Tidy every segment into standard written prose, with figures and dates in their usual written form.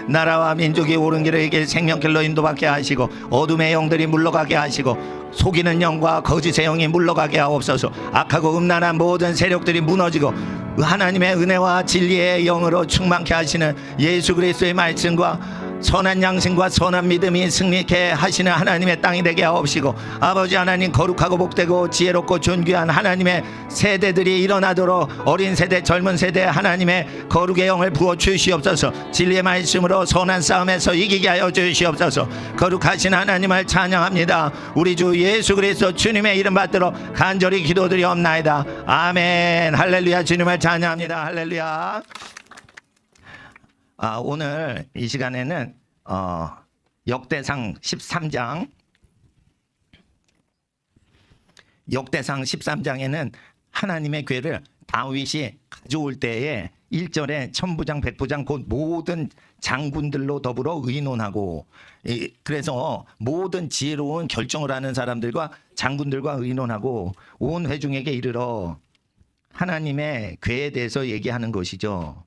나라와 민족이 옳은 길을 이길 생명길로 인도받게 하시고 어둠의 영들이 물러가게 하시고 속이는 영과 거짓의 영이 물러가게 하옵소서. 악하고 음란한 모든 세력들이 무너지고 하나님의 은혜와 진리의 영으로 충만케 하시는 예수 그리스도의 말씀과 선한 양심과 선한 믿음이 승리케 하시는 하나님의 땅이 되게 하옵시고, 아버지 하나님, 거룩하고 복되고 지혜롭고 존귀한 하나님의 세대들이 일어나도록 어린 세대 젊은 세대 하나님의 거룩의 영을 부어 주시옵소서. 진리의 말씀으로 선한 싸움에서 이기게 하여 주시옵소서. 거룩하신 하나님을 찬양합니다. 우리 주 예수 그리스도 주님의 이름 받들어 간절히 기도드리옵나이다. 아멘. 할렐루야. 주님을 찬양합니다. 할렐루야. 오늘 이 시간에는 역대상 13장에는 하나님의 궤를 다윗이 가져올 때에 1절에 천부장 백부장 곧 모든 장군들로 더불어 의논하고, 그래서 모든 지혜로운 결정을 하는 사람들과 장군들과 의논하고 온 회중에게 이르러 하나님의 궤에 대해서 얘기하는 것이죠.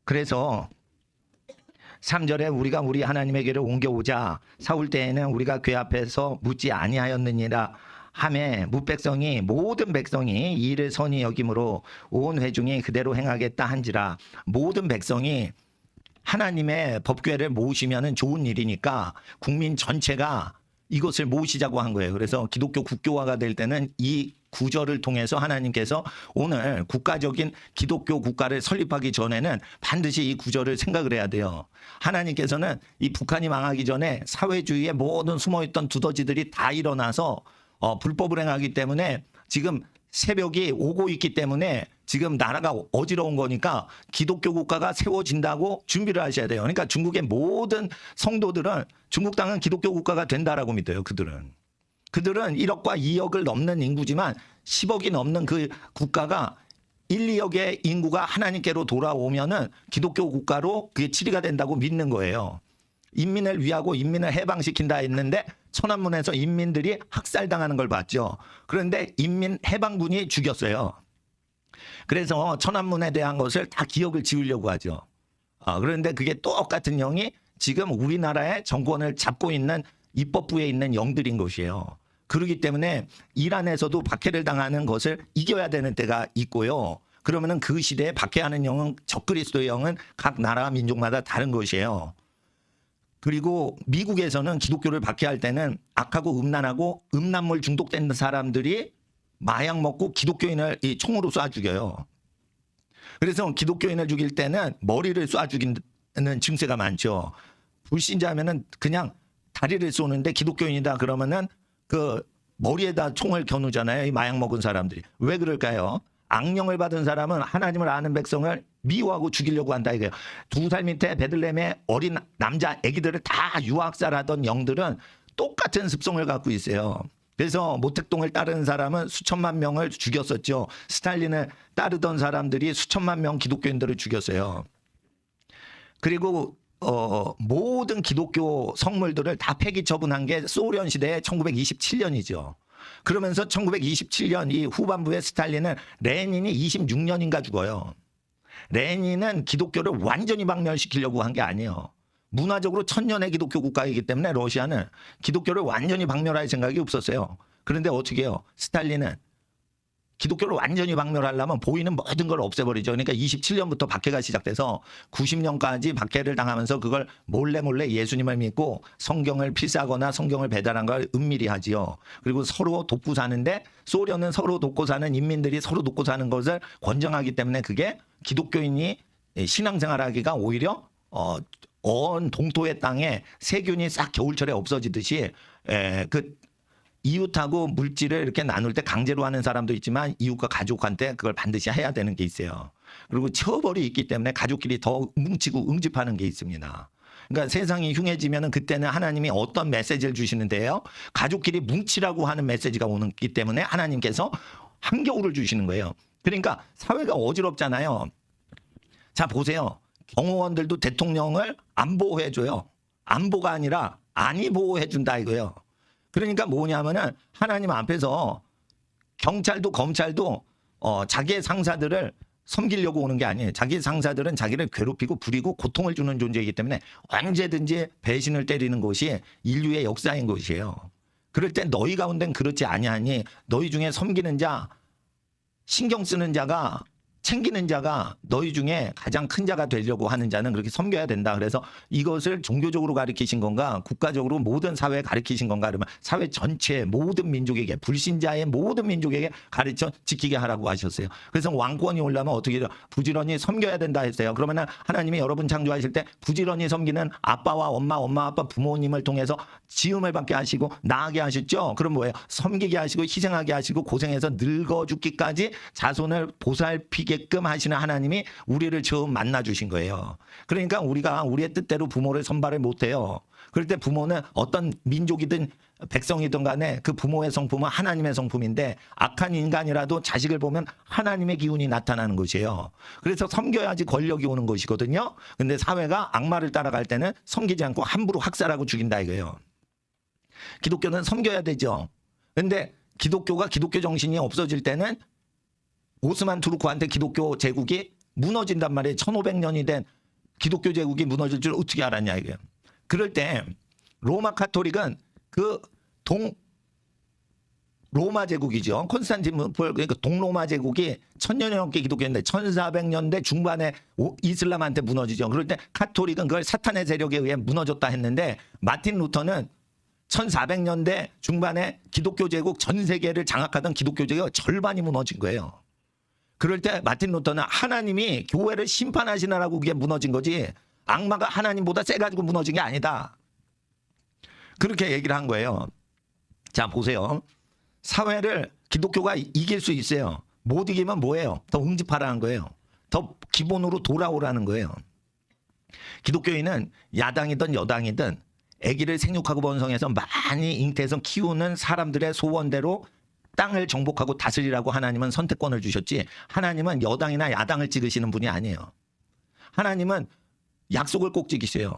그래서 3절에 우리가 우리 하나님의 궤를 옮겨오자 사울 때에는 우리가 궤 앞에서 묻지 아니하였느니라 하매 모든 백성이 이 일을 선히 여김으로 온 회중이 그대로 행하겠다 한지라. 모든 백성이 하나님의 법궤를 모으시면 좋은 일이니까 국민 전체가 이것을 모으시자고 한 거예요. 그래서 기독교 국교화가 될 때는 이 구절을 통해서 하나님께서 오늘 국가적인 기독교 국가를 설립하기 전에는 반드시 이 구절을 생각을 해야 돼요. 하나님께서는 이 북한이 망하기 전에 사회주의의 모든 숨어있던 두더지들이 다 일어나서 불법을 행하기 때문에 지금 새벽이 오고 있기 때문에 지금 나라가 어지러운 거니까 기독교 국가가 세워진다고 준비를 하셔야 돼요. 그러니까 중국의 모든 성도들은 중국 땅은 기독교 국가가 된다라고 믿어요. 그들은 1억과 2억을 넘는 인구지만 10억이 넘는 그 국가가 1, 2억의 인구가 하나님께로 돌아오면은 기독교 국가로 그게 치리가 된다고 믿는 거예요. 인민을 위하고 인민을 해방시킨다 했는데 천안문에서 인민들이 학살당하는 걸 봤죠. 그런데 인민 해방군이 죽였어요. 그래서 천안문에 대한 것을 다 기억을 지우려고 하죠. 그런데 그게 똑같은 영이 지금 우리나라의 정권을 잡고 있는 입법부에 있는 영들인 것이에요. 그렇기 때문에 이란에서도 박해를 당하는 것을 이겨야 되는 때가 있고요. 그러면은 그 시대에 박해하는 영은 적그리스도의 영은 각 나라 민족마다 다른 것이에요. 그리고 미국에서는 기독교를 박해할 때는 악하고 음란하고 음란물 중독된 사람들이 마약 먹고 기독교인을 이 총으로 쏴 죽여요. 그래서 기독교인을 죽일 때는 머리를 쏴 죽이는 증세가 많죠. 불신자면은 그냥 다리를 쏘는데 기독교인이다 그러면은 그 머리에다 총을 겨누잖아요. 이 마약 먹은 사람들이. 왜 그럴까요? 악령을 받은 사람은 하나님을 아는 백성을 미워하고 죽이려고 한다 이거예요. 2살 밑에 베들레헴의 어린 남자 아기들을 다 유학살하던 영들은 똑같은 습성을 갖고 있어요. 그래서 모택동을 따르는 사람은 수천만 명을 죽였었죠. 스탈린을 따르던 사람들이 수천만 명 기독교인들을 죽였어요. 그리고 모든 기독교 성물들을 다 폐기 처분한 게 소련 시대의 1927년이죠. 그러면서 1927년 이 후반부에 스탈린은 레닌이 26년인가 죽어요. 레닌은 기독교를 완전히 박멸시키려고 한 게 아니에요. 문화적으로 천년의 기독교 국가이기 때문에 러시아는 기독교를 완전히 박멸할 생각이 없었어요. 그런데 어떻게 해요? 스탈린은 기독교를 완전히 박멸하려면 보이는 모든 걸 없애버리죠. 그러니까 27년부터 박해가 시작돼서 90년까지 박해를 당하면서 그걸 몰래 예수님을 믿고 성경을 필사하거나 성경을 배달한 걸 은밀히 하지요. 그리고 서로 돕고 사는데 소련은 서로 돕고 사는 인민들이 서로 돕고 사는 것을 권장하기 때문에 그게 기독교인이 신앙생활하기가 오히려 온 동토의 땅에 세균이 싹 겨울철에 없어지듯이 그 이웃하고 물질을 이렇게 나눌 때 강제로 하는 사람도 있지만 이웃과 가족한테 그걸 반드시 해야 되는 게 있어요. 그리고 처벌이 있기 때문에 가족끼리 더 뭉치고 응집하는 게 있습니다. 그러니까 세상이 흉해지면 그때는 하나님이 어떤 메시지를 주시는데요. 가족끼리 뭉치라고 하는 메시지가 오기 때문에 하나님께서 한겨울을 주시는 거예요. 그러니까 사회가 어지럽잖아요. 자 보세요. 경호원들도 대통령을 안 보호해줘요. 안보가 아니라 안이 보호해준다 이거예요. 그러니까 뭐냐면은 하나님 앞에서 경찰도 검찰도 자기의 상사들을 섬기려고 오는 게 아니에요. 자기 상사들은 자기를 괴롭히고 부리고 고통을 주는 존재이기 때문에 언제든지 배신을 때리는 것이 인류의 역사인 것이에요. 그럴 때 너희 가운데는 그렇지 아니하니 너희 중에 섬기는 자, 신경 쓰는 자가, 챙기는 자가 너희 중에 가장 큰 자가 되려고 하는 자는 그렇게 섬겨야 된다. 그래서 이것을 종교적으로 가르치신 건가, 국가적으로 모든 사회에 가르치신 건가, 그러면 사회 전체 모든 민족에게, 불신자의 모든 민족에게 가르쳐 지키게 하라고 하셨어요. 그래서 왕권이 올라면 어떻게 해요? 부지런히 섬겨야 된다 했어요. 그러면 하나님이 여러분 창조하실 때 부지런히 섬기는 아빠와 엄마, 아빠, 부모님을 통해서 지음을 받게 하시고 나게 하셨죠. 그럼 뭐예요? 섬기게 하시고 희생하게 하시고 고생해서 늙어 죽기까지 자손을 보살피게끔 하시는 하나님이 우리를 처음 만나 주신 거예요. 그러니까 우리가 우리의 뜻대로 부모를 선발을 못해요. 그럴 때 부모는 어떤 민족이든 백성이든 간에 그 부모의 성품은 하나님의 성품인데 악한 인간이라도 자식을 보면 하나님의 기운이 나타나는 것이에요. 그래서 섬겨야지 권력이 오는 것이거든요. 근데 사회가 악마를 따라갈 때는 섬기지 않고 함부로 학살하고 죽인다 이거예요. 기독교는 섬겨야 되죠. 근데 기독교가 기독교 정신이 없어질 때는 오스만 투르크한테 기독교 제국이 무너진단 말이에요. 1500년이 된 기독교 제국이 무너질 줄 어떻게 알았냐 이거예요. 그럴 때 로마 카톨릭은 그 로마 제국이죠. 콘스탄티노플, 그러니까 동로마 제국이 1000년이 넘게 기독교인데 1400년대 중반에 이슬람한테 무너지죠. 그럴 때 카톨릭은 그걸 사탄의 세력에 의해 무너졌다 했는데 마틴 루터는 1400년대 중반에 기독교 제국 전 세계를 장악하던 기독교 제국 절반이 무너진 거예요. 그럴 때 마틴 루터는 하나님이 교회를 심판하시느라고 그게 무너진 거지 악마가 하나님보다 세가지고 무너진 게 아니다. 그렇게 얘기를 한 거예요. 자 보세요. 사회를 기독교가 이길 수 있어요. 못 이기면 뭐예요? 더 응집하라는 거예요. 더 기본으로 돌아오라는 거예요. 기독교인은 야당이든 여당이든 아기를 생육하고 번성해서 많이 잉태해서 키우는 사람들의 소원대로 땅을 정복하고 다스리라고 하나님은 선택권을 주셨지 하나님은 여당이나 야당을 찍으시는 분이 아니에요. 하나님은 약속을 꼭 지키세요.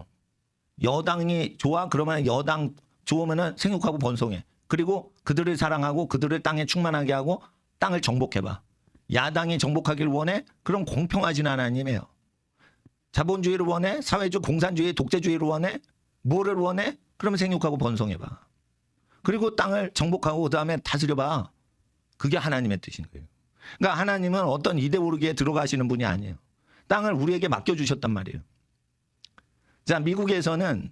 여당이 좋아? 그러면 여당 좋으면 생육하고 번성해. 그리고 그들을 사랑하고 그들을 땅에 충만하게 하고 땅을 정복해봐. 야당이 정복하길 원해? 그럼 공평하진 하나님이에요. 자본주의를 원해? 사회주의, 공산주의, 독재주의를 원해? 뭐를 원해? 그러면 생육하고 번성해봐. 그리고 땅을 정복하고 그다음에 다스려봐. 그게 하나님의 뜻인 거예요. 그러니까 하나님은 어떤 이데올로기에 들어가시는 분이 아니에요. 땅을 우리에게 맡겨주셨단 말이에요. 자, 미국에서는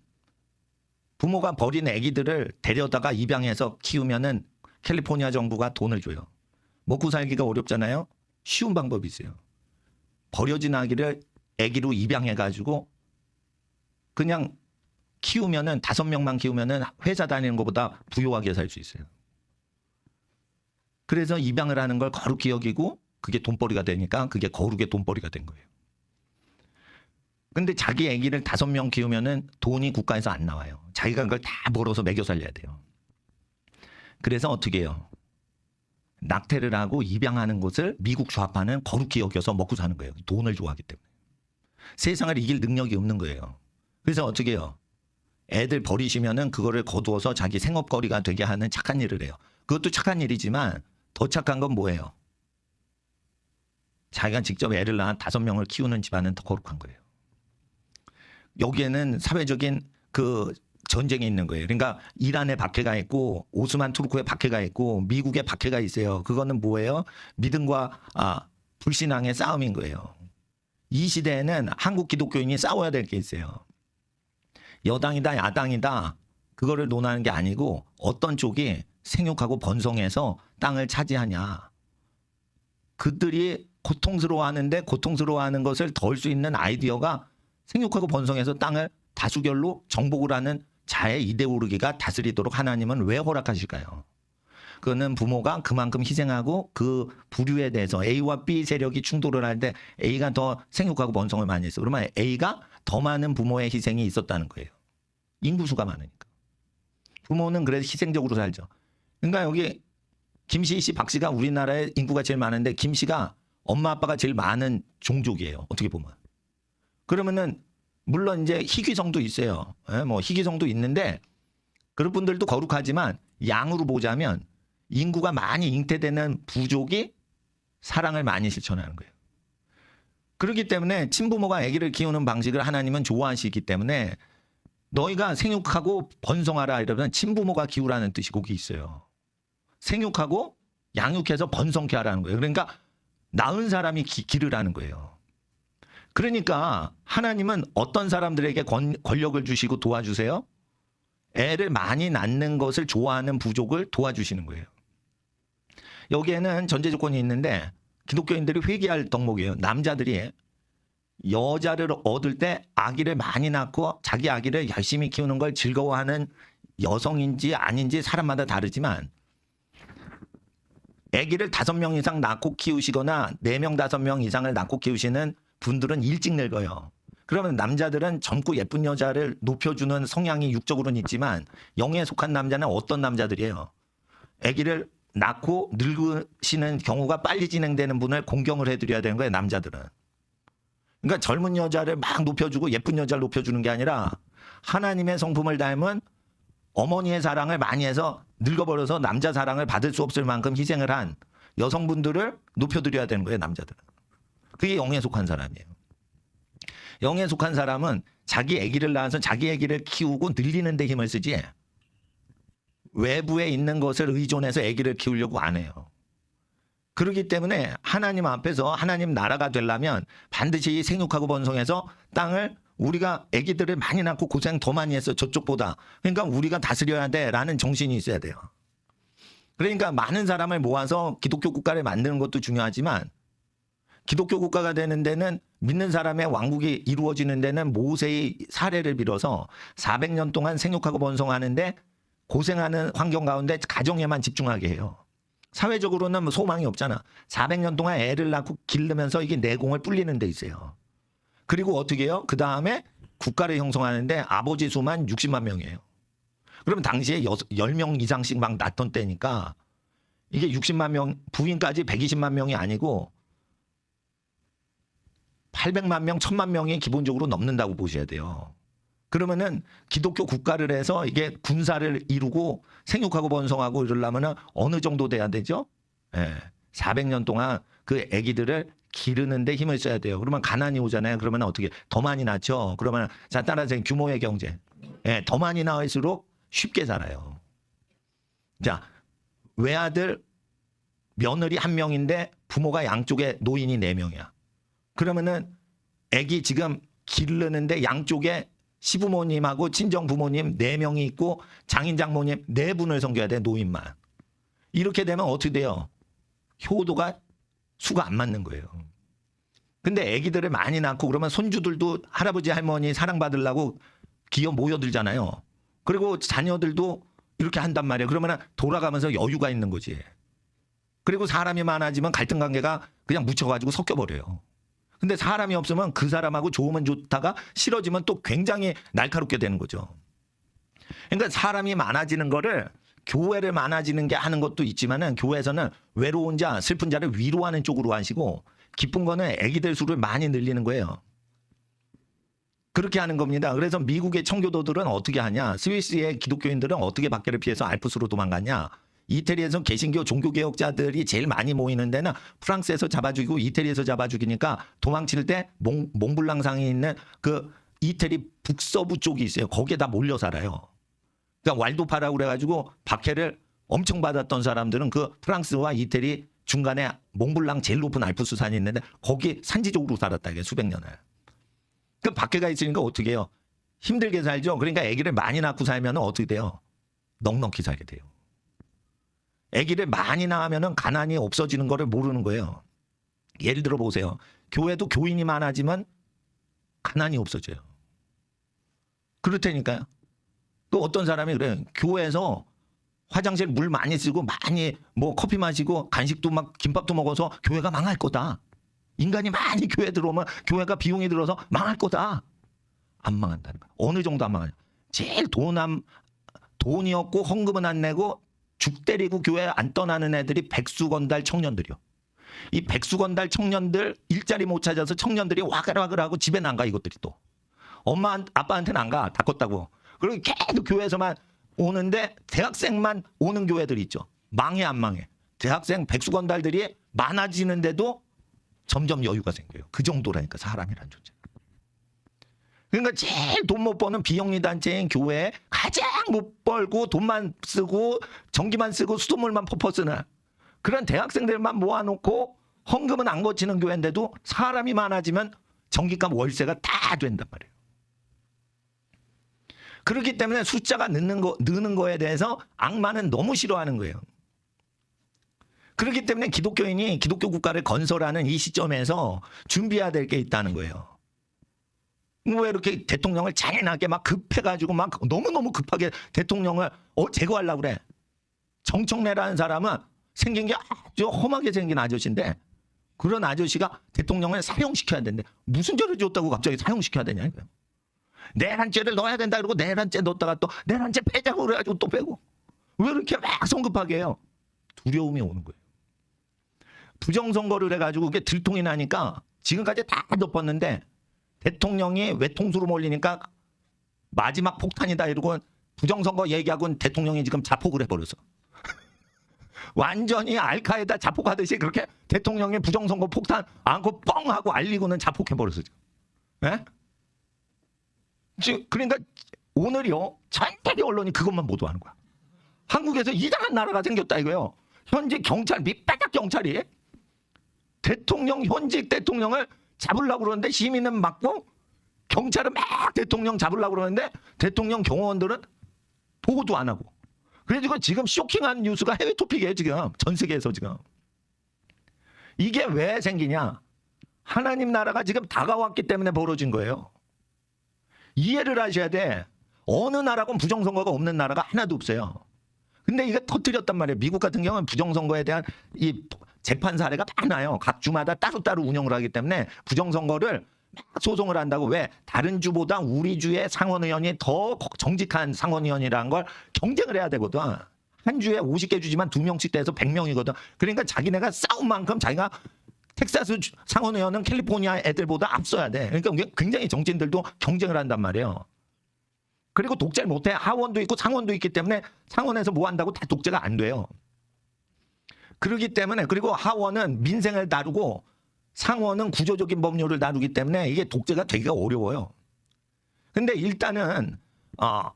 부모가 버린 아기들을 데려다가 입양해서 키우면은 캘리포니아 정부가 돈을 줘요. 먹고 살기가 어렵잖아요. 쉬운 방법이 있어요. 버려진 아기를 아기로 입양해가지고 그냥 키우면은 5명만 키우면은 회사 다니는 것보다 부유하게 살 수 있어요. 그래서 입양을 하는 걸 거룩히 여기고 그게 돈벌이가 되니까 그게 거룩의 돈벌이가 된 거예요. 근데 자기 아기를 5명 키우면은 돈이 국가에서 안 나와요. 자기가 그걸 다 벌어서 먹여 살려야 돼요. 그래서 어떻게 해요? 낙태를 하고 입양하는 것을 미국 좌파는 거룩히 여겨서 먹고 사는 거예요. 돈을 좋아하기 때문에. 세상을 이길 능력이 없는 거예요. 그래서 어떻게 해요? 애들 버리시면은 그거를 거두어서 자기 생업거리가 되게 하는 착한 일을 해요. 그것도 착한 일이지만 더 착한 건 뭐예요? 자기가 직접 애를 낳아 5명을 키우는 집안은 더 거룩한 거예요. 여기에는 사회적인 그 전쟁이 있는 거예요. 그러니까 이란에 박해가 있고 오스만 투르크에 박해가 있고 미국에 박해가 있어요. 그거는 뭐예요? 믿음과 불신앙의 싸움인 거예요. 이 시대에는 한국 기독교인이 싸워야 될 게 있어요. 여당이다 야당이다 그거를 논하는 게 아니고 어떤 쪽이 생육하고 번성해서 땅을 차지하냐. 그들이 고통스러워하는데 고통스러워하는 것을 덜 수 있는 아이디어가 생육하고 번성해서 땅을 다수결로 정복을 하는 자의 이데올로기가 다스리도록 하나님은 왜 허락하실까요? 그거는 부모가 그만큼 희생하고 그 부류에 대해서 A와 B 세력이 충돌을 할 때 A가 더 생육하고 번성을 많이 했어. 그러면 A가 더 많은 부모의 희생이 있었다는 거예요. 인구수가 많으니까. 부모는 그래서 희생적으로 살죠. 그러니까 여기 김씨 씨, 박 씨가 우리나라에 인구가 제일 많은데 김 씨가 엄마 아빠가 제일 많은 종족이에요. 어떻게 보면. 그러면은 물론 이제 희귀성도 있어요. 뭐 희귀성도 있는데 그런 분들도 거룩하지만 양으로 보자면 인구가 많이 잉태되는 부족이 사랑을 많이 실천하는 거예요. 그렇기 때문에 친부모가 아기를 키우는 방식을 하나님은 좋아하시기 때문에 너희가 생육하고 번성하라 이러면 친부모가 키우라는 뜻이 거기 있어요. 생육하고 양육해서 번성케 하라는 거예요. 그러니까 낳은 사람이 기르라는 거예요. 그러니까 하나님은 어떤 사람들에게 권력을 주시고 도와주세요? 애를 많이 낳는 것을 좋아하는 부족을 도와주시는 거예요. 여기에는 전제 조건이 있는데 기독교인들이 회개할 덕목이에요. 남자들이 여자를 얻을 때 아기를 많이 낳고 자기 아기를 열심히 키우는 걸 즐거워하는 여성인지 아닌지 사람마다 다르지만 아기를 5명 이상 낳고 키우시거나 4명, 5명 이상을 낳고 키우시는 분들은 일찍 늙어요. 그러면 남자들은 젊고 예쁜 여자를 높여주는 성향이 육적으로는 있지만 영에 속한 남자는 어떤 남자들이에요? 아기를 낳고 늙으시는 경우가 빨리 진행되는 분을 공경을 해드려야 되는 거예요. 남자들은. 그러니까 젊은 여자를 막 높여주고 예쁜 여자를 높여주는 게 아니라 하나님의 성품을 닮은 어머니의 사랑을 많이 해서 늙어버려서 남자 사랑을 받을 수 없을 만큼 희생을 한 여성분들을 높여드려야 되는 거예요. 남자들은. 그게 영에 속한 사람이에요. 영에 속한 사람은 자기 아기를 낳아서 자기 아기를 키우고 늘리는 데 힘을 쓰지 외부에 있는 것을 의존해서 아기를 키우려고 안 해요. 그렇기 때문에 하나님 앞에서 하나님 나라가 되려면 반드시 생육하고 번성해서 땅을 우리가 아기들을 많이 낳고 고생 더 많이 했어 저쪽보다. 그러니까 우리가 다스려야 돼라는 정신이 있어야 돼요. 그러니까 많은 사람을 모아서 기독교 국가를 만드는 것도 중요하지만 기독교 국가가 되는 데는 믿는 사람의 왕국이 이루어지는 데는 모세의 사례를 빌어서 400년 동안 생육하고 번성하는데 고생하는 환경 가운데 가정에만 집중하게 해요. 사회적으로는 뭐 소망이 없잖아. 400년 동안 애를 낳고 기르면서 이게 내공을 불리는 데 있어요. 그리고 어떻게 해요? 그 다음에 국가를 형성하는데 아버지 수만 60만 명이에요. 그러면 당시에 10명 이상씩 막 낳던 때니까 이게 60만 명, 부인까지 120만 명이 아니고 800만 명, 1000만 명이 기본적으로 넘는다고 보셔야 돼요. 그러면은 기독교 국가를 해서 이게 군사를 이루고 생육하고 번성하고 이러려면 어느 정도 돼야 되죠? 예. 400년 동안 그 아기들을 기르는데 힘을 써야 돼요. 그러면 가난이 오잖아요. 그러면 어떻게 더 많이 낳죠? 그러면 자 따라서 규모의 경제. 예, 더 많이 낳을수록 쉽게 살아요. 자, 외아들 며느리 1명인데 부모가 양쪽에 노인이 4명이야. 그러면은 아기 지금 기르는데 양쪽에 시부모님하고 친정 부모님 4명이 있고 장인 장모님 4분을 섬겨야 돼. 노인만. 이렇게 되면 어떻게 돼요? 효도가 수가 안 맞는 거예요. 근데 아기들을 많이 낳고 그러면 손주들도 할아버지 할머니 사랑받으려고 기어 모여들잖아요. 그리고 자녀들도 이렇게 한단 말이에요. 그러면 돌아가면서 여유가 있는 거지. 그리고 사람이 많아지면 갈등 관계가 그냥 묻혀가지고 섞여버려요. 근데 사람이 없으면 그 사람하고 좋으면 좋다가 싫어지면 또 굉장히 날카롭게 되는 거죠. 그러니까 사람이 많아지는 거를 교회를 많아지는 게 하는 것도 있지만은 교회에서는 외로운 자, 슬픈 자를 위로하는 쪽으로 하시고 기쁜 거는 아기들 수를 많이 늘리는 거예요. 그렇게 하는 겁니다. 그래서 미국의 청교도들은 어떻게 하냐? 스위스의 기독교인들은 어떻게 박해를 피해서 알프스로 도망가냐? 이태리에서 개신교 종교개혁자들이 제일 많이 모이는 데는 프랑스에서 잡아 죽이고 이태리에서 잡아 죽이니까 도망칠 때 몽블랑상에 있는 그 이태리 북서부 쪽이 있어요. 거기에 다 몰려 살아요. 그러니까 왈도파라고 그래가지고 박해를 엄청 받았던 사람들은 그 프랑스와 이태리 중간에 몽블랑 제일 높은 알프스 산이 있는데 거기 산지적으로 살았다 이게 수백 년을. 그 박해가 있으니까 어떻게 해요? 힘들게 살죠. 그러니까 아기를 많이 낳고 살면 어떻게 돼요? 넉넉히 살게 돼요. 아기를 많이 낳으면 가난이 없어지는 거를 모르는 거예요. 예를 들어 보세요. 교회도 교인이 많아지면 가난이 없어져요. 그렇다니까요. 또 어떤 사람이 그래요. 교회에서 화장실 물 많이 쓰고 많이 뭐 커피 마시고 간식도 막 김밥도 먹어서 교회가 망할 거다. 인간이 많이 교회 들어오면 교회가 비용이 들어서 망할 거다. 안 망한다는 거예요. 어느 정도 안 망하냐. 제일 돈이 없고 헌금은 안 내고 죽 때리고 교회 안 떠나는 애들이 백수건달 청년들이요. 이 백수건달 청년들 일자리 못 찾아서 청년들이 와글와글하고 집에 안 가. 이것들이 또 엄마 아빠한테는 안 가. 다 컸다고. 그리고 계속 교회에서만 오는데 대학생만 오는 교회들이 있죠. 망해 안 망해. 대학생 백수건달들이 많아지는데도 점점 여유가 생겨요. 그 정도라니까 사람이란 존재. 그러니까 제일 돈 못 버는 비영리 단체인 교회에 가장 못 벌고 돈만 쓰고 전기만 쓰고 수돗물만 퍼퍼 쓰는 그런 대학생들만 모아놓고 헌금은 안 거치는 교회인데도 사람이 많아지면 전기값 월세가 다 된단 말이에요. 그렇기 때문에 숫자가 느는 거에 대해서 악마는 너무 싫어하는 거예요. 그렇기 때문에 기독교인이 기독교 국가를 건설하는 이 시점에서 준비해야 될 게 있다는 거예요. 왜 이렇게 대통령을 잔인하게 막 급해가지고 막 너무너무 급하게 대통령을 제거하려고 그래. 정청래라는 사람은 생긴 게 아주 험하게 생긴 아저씨인데 그런 아저씨가 대통령을 사형시켜야 된대. 무슨 죄를 줬다고 갑자기 사형시켜야 되냐. 내란죄를 넣어야 된다 그러고 내란죄 넣었다가 또 내란죄 빼자고 그래가지고 또 빼고. 왜 이렇게 막 성급하게 해요. 두려움이 오는 거예요. 부정선거를 해가지고 그게 들통이 나니까 지금까지 다 덮었는데 대통령이 외통수로 몰리니까 마지막 폭탄이다 이러고 부정선거 얘기하고는 대통령이 지금 자폭을 해버렸어. 완전히 알카에다 자폭하듯이 그렇게 대통령이 부정선거 폭탄 안고 뻥 하고 알리고는 자폭해버렸어. 예? 그러니까 오늘이요 전 세계 언론이 그것만 보도하는 거야. 한국에서 이상한 나라가 생겼다 이거예요. 현직 경찰 밑바닥 경찰이 대통령 현직 대통령을 잡으려고 그러는데 시민은 막고 경찰은 막 대통령 잡으려고 그러는데 대통령 경호원들은 보고도 안 하고. 그래가지고 지금 쇼킹한 뉴스가 해외 토픽이에요. 지금 전 세계에서 지금. 이게 왜 생기냐. 하나님 나라가 지금 다가왔기 때문에 벌어진 거예요. 이해를 하셔야 돼. 어느 나라건 부정선거가 없는 나라가 하나도 없어요. 근데 이게 터뜨렸단 말이에요. 미국 같은 경우는 부정선거에 대한 이 재판 사례가 많아요. 각 주마다 따로따로 운영을 하기 때문에 부정선거를 막 소송을 한다고. 왜? 다른 주보다 우리 주의 상원의원이 더 정직한 상원의원이라는 걸 경쟁을 해야 되거든. 한 주에 50개 주지만 2명씩 돼서 100명이거든. 그러니까 자기네가 싸운 만큼 자기가 텍사스 상원의원은 캘리포니아 애들보다 앞서야 돼. 그러니까 굉장히 정치인들도 경쟁을 한단 말이에요. 그리고 독재를 못해. 하원도 있고 상원도 있기 때문에 상원에서 뭐 한다고 다 독재가 안 돼요. 그렇기 때문에 그리고 하원은 민생을 다루고 상원은 구조적인 법률을 다루기 때문에 이게 독재가 되기가 어려워요. 근데 일단은